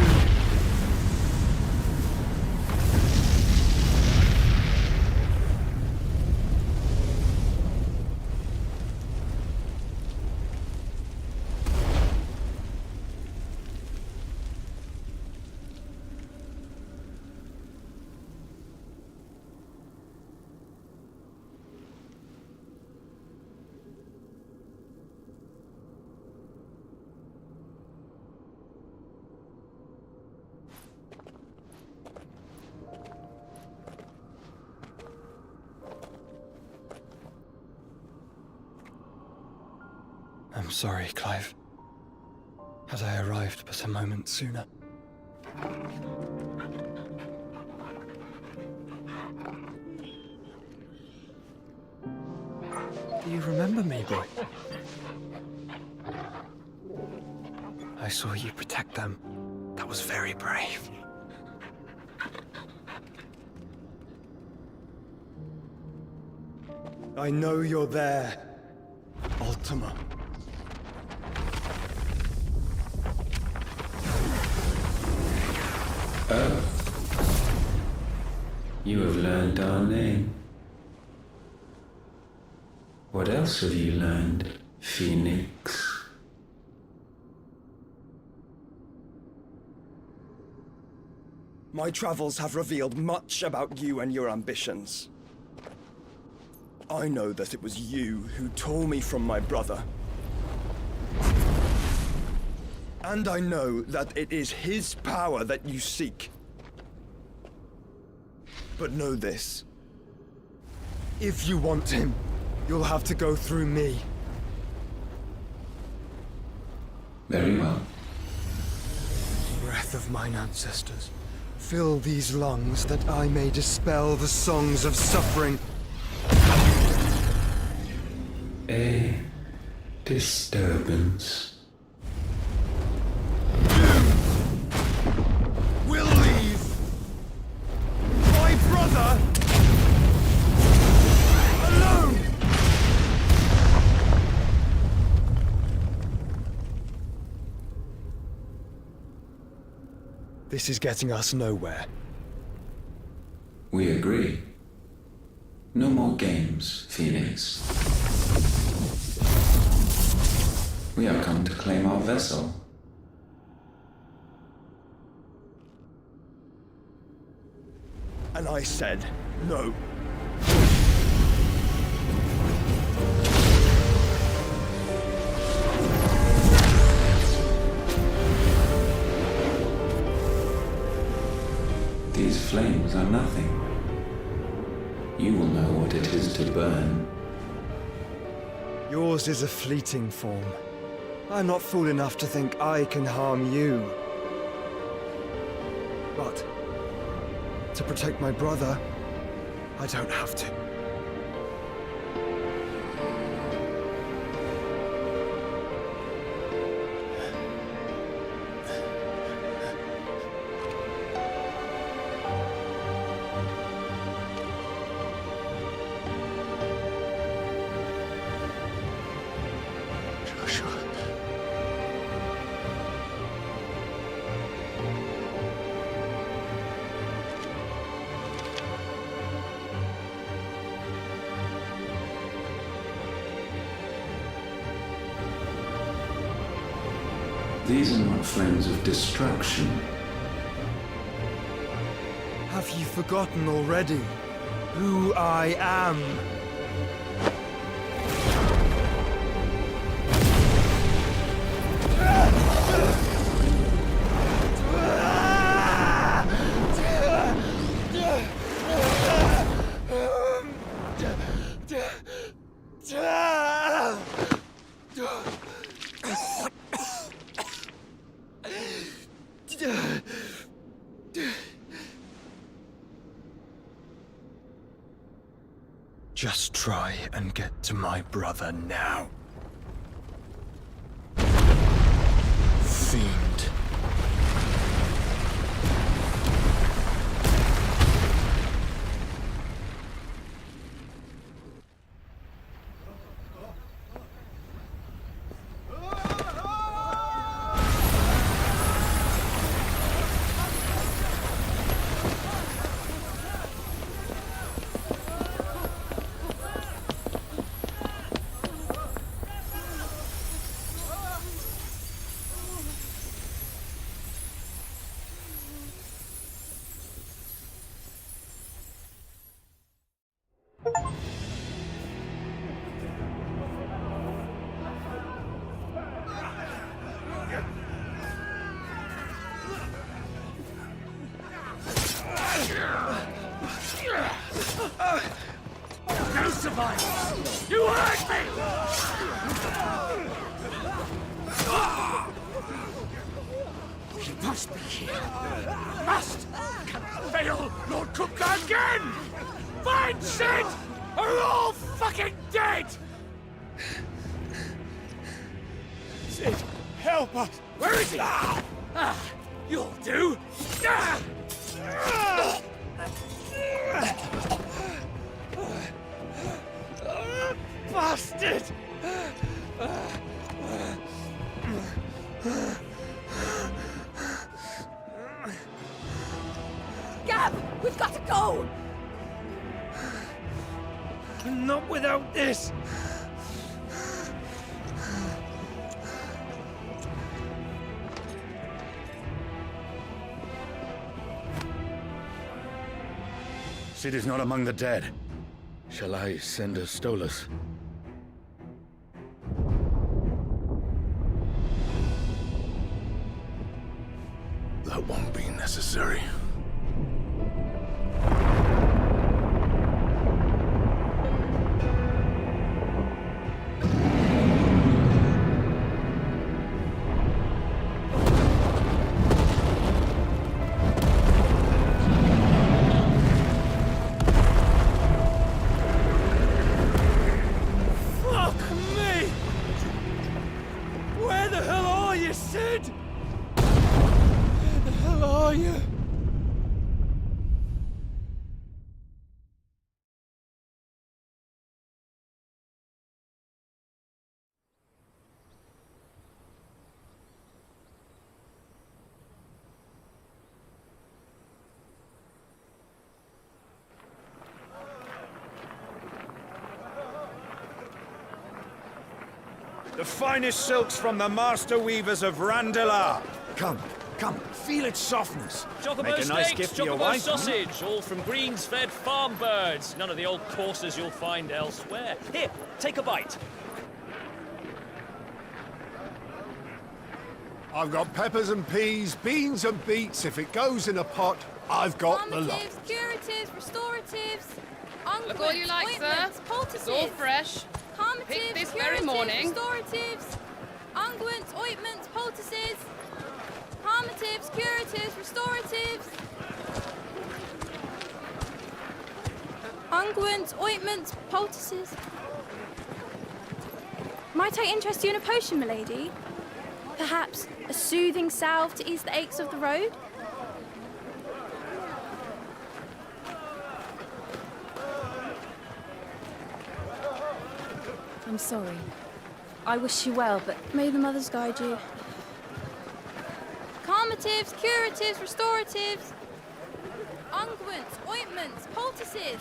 I'm sorry, Clive. Had I arrived but a moment sooner. Do you remember me, boy? I saw you protect them. That was very brave. I know you're there, Ultima. Oh. You have learned our name. What else have you learned, Phoenix? My travels have revealed much about you and your ambitions. I know that it was you who tore me from my brother. And I know that it is his power that you seek. But know this. If you want him, you'll have to go through me. Very well. Breath of mine ancestors, fill these lungs that I may dispel the songs of suffering. A disturbance. We'll leave! My brother! Alone! This is getting us nowhere. We agree. No more games, Phoenix. We have come to claim our vessel. And I said no. These flames are nothing. You will know what it is to burn. Yours is a fleeting form. I'm not fool enough to think I can harm you. But to protect my brother, I don't have to. These are not flames of destruction. Have you forgotten already who I am? Just try and get to my brother now. Fiend. and Sid are all fucking dead! Sid, help us! Where is he? You'll do! Bastard! Gab, we've got to go! Not without this! Sid is not among the dead. Shall I send a Stolas? That won't be necessary. Fuck me! Where the hell are you, Sid? Where the hell are you? The finest silks from the master weavers of Randalar. Come, come, feel its softness. Chocobo Make a nice steaks, gift for your chocobo wife. sausage, all from greens-fed farm birds. None of the old courses you'll find elsewhere. Here, take a bite. I've got peppers and peas, beans and beets. If it goes in a pot, I've got the lot. Calmatives, curatives, restoratives, unguents, all you like, ointments, sir. poultices. It's all fresh. Calmatives, Picked this curatives, very morning. restoratives, unguents, ointments, poultices. Calmatives, curatives, restoratives. Unguents, ointments, poultices. Might I interest you in a potion, milady? Perhaps a soothing salve to ease the aches of the road? I'm sorry. I wish you well, but may the mothers guide you. Calmatives, curatives, restoratives. Unguents, ointments, poultices.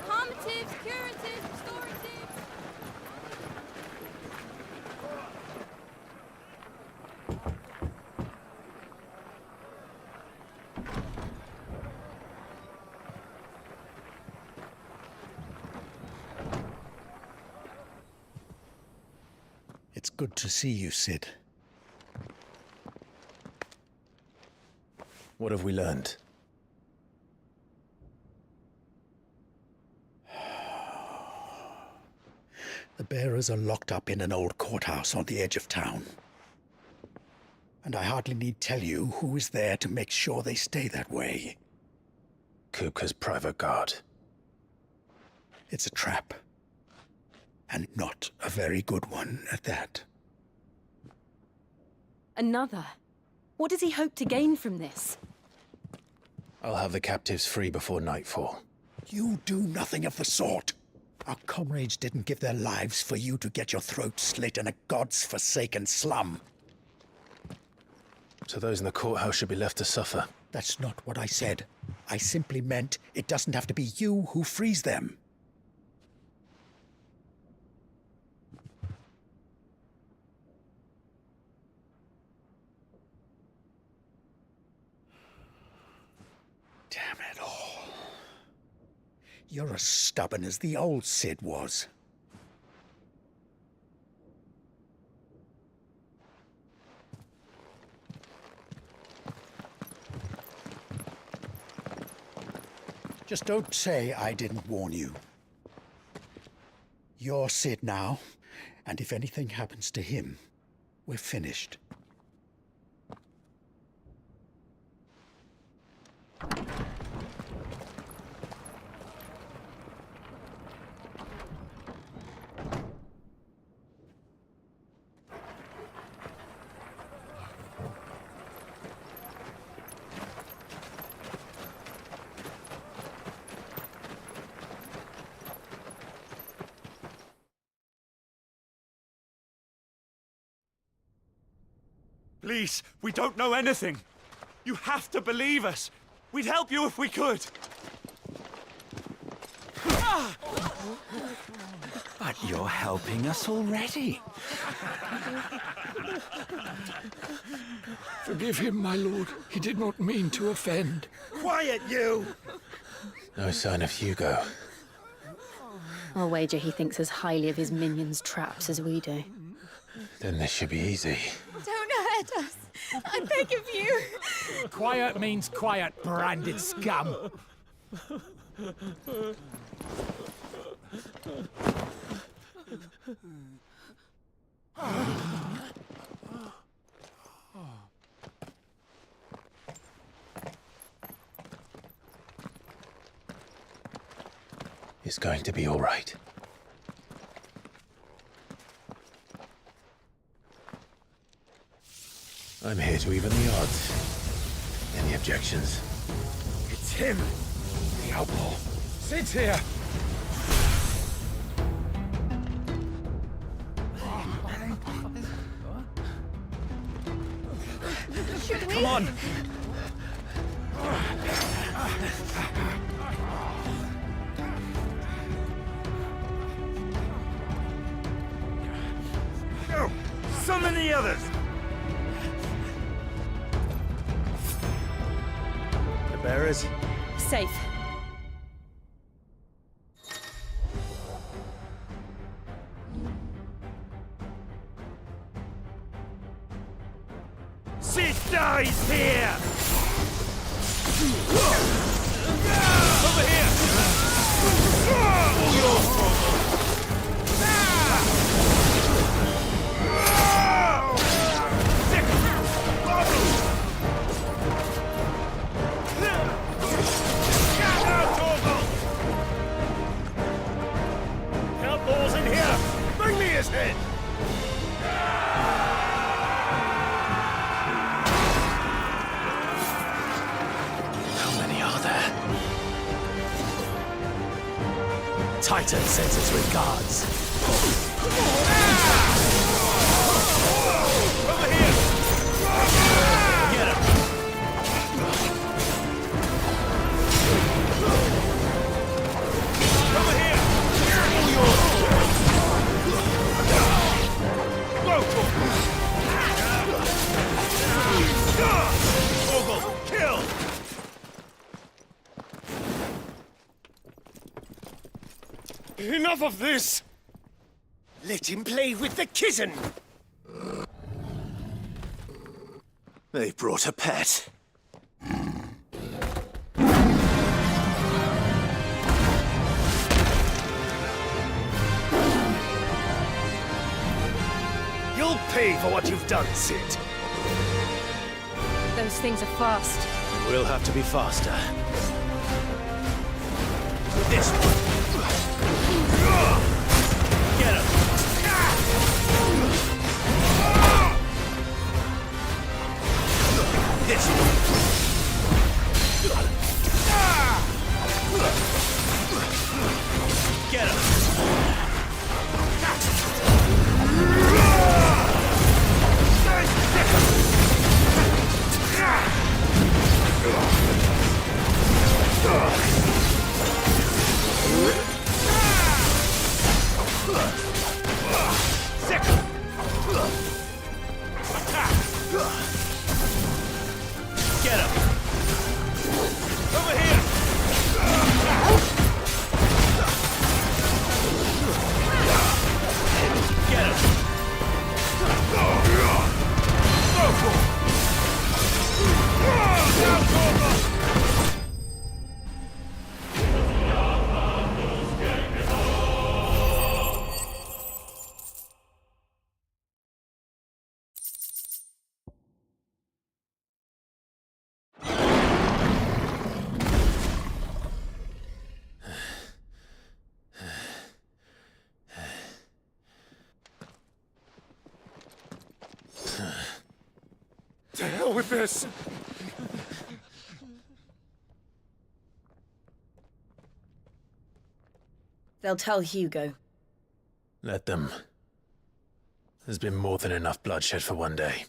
Calmatives, curatives, restoratives. It's good to see you, Sid. What have we learned? The bearers are locked up in an old courthouse on the edge of town. And I hardly need tell you who is there to make sure they stay that way. Kupka's private guard. It's a trap. And not a very good one at that. Another? What does he hope to gain from this? I'll have the captives free before nightfall. You do nothing of the sort. Our comrades didn't give their lives for you to get your throat slit in a god's-forsaken slum. So those in the courthouse should be left to suffer. That's not what I said. I simply meant it doesn't have to be you who frees them. Damn it all. You're as stubborn as the old Sid was. Just don't say I didn't warn you. You're Sid now, and if anything happens to him, we're finished. Please, we don't know anything. You have to believe us. We'd help you if we could. But you're helping us already. Forgive him, my lord. He did not mean to offend. Quiet, you! No sign of Hugo. I'll wager he thinks as highly of his minions' traps as we do. Then this should be easy. Don't hurt us. I beg of you. Quiet means quiet, branded scum. It's going to be all right. I'm here to even the odds. Any objections? It's him, the outlaw. Sit here. Should we? Come on. Go! Summon the others! The bearers? Safe. Sid dies here! Over here! Outlaws in here! Bring me his head! How many are there? Titan sends his regards. Over here! Get him! Over here! Ogle, kill! Enough of this! Let him play with the kitten! They brought a pet. You'll pay for what you've done, Sid. Those things are fast. We'll have to be faster. This one. Get him! This one. Get him! Get him! Over here! Get him! To hell with this! They'll tell Hugo. Let them. There's been more than enough bloodshed for one day.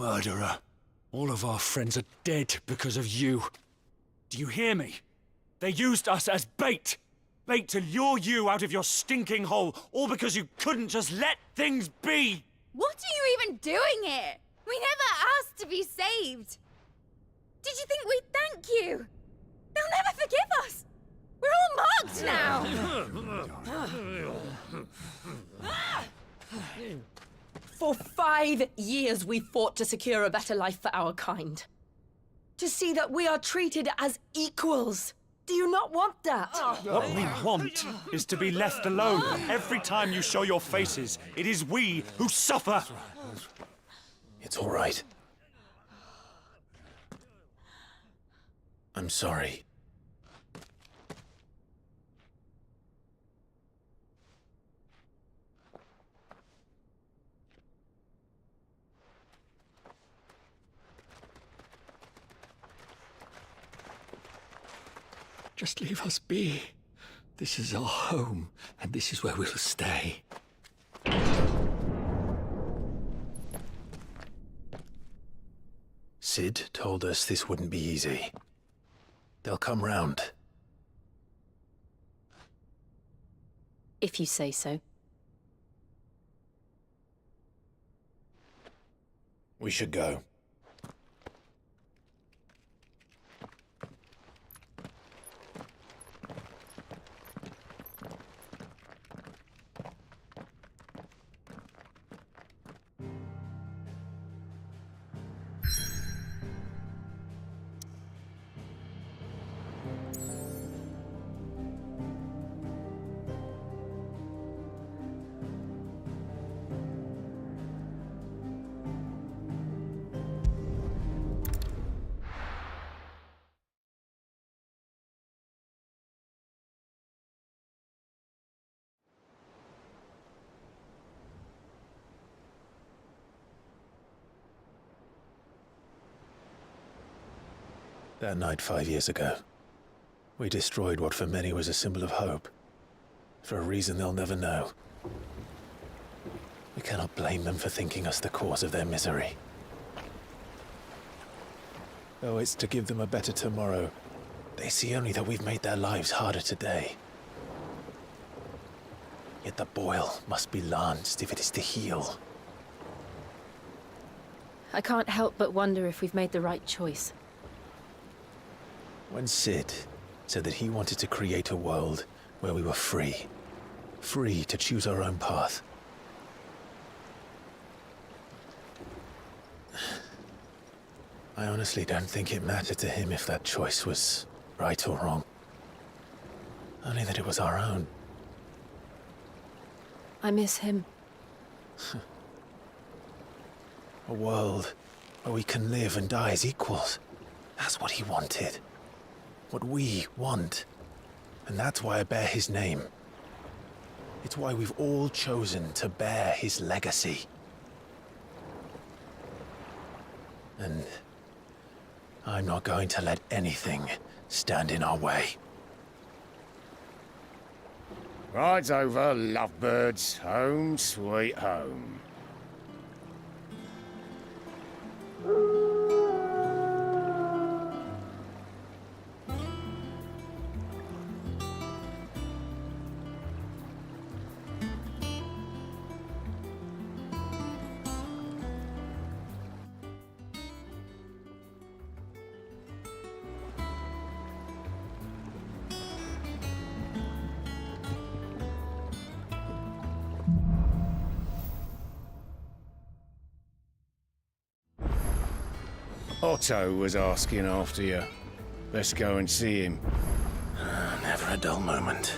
Murderer. All of our friends are dead because of you. Do you hear me? They used us as bait. Bait to lure you out of your stinking hole, all because you couldn't just let things be. What are you even doing here? We never asked to be saved. Did you think we'd thank you? They'll never forgive us. We're all marked now. For 5 years we fought to secure a better life for our kind. To see that we are treated as equals. Do you not want that? What we want is to be left alone. Every time you show your faces, it is we who suffer. It's all right. I'm sorry. Just leave us be. This is our home, and this is where we'll stay. Sid told us this wouldn't be easy. They'll come round. If you say so. We should go. That night 5 years ago, we destroyed what for many was a symbol of hope. For a reason they'll never know. We cannot blame them for thinking us the cause of their misery. Though it's to give them a better tomorrow, they see only that we've made their lives harder today. Yet the boil must be lanced if it is to heal. I can't help but wonder if we've made the right choice. When Sid said that he wanted to create a world where we were free. Free to choose our own path. I honestly don't think it mattered to him if that choice was right or wrong. Only that it was our own. I miss him. A world where we can live and die as equals. That's what he wanted. What we want. And that's why I bear his name. It's why we've all chosen to bear his legacy. And I'm not going to let anything stand in our way. Ride's over, lovebirds. Home sweet home. Otto was asking after you. Let's go and see him. Never a dull moment.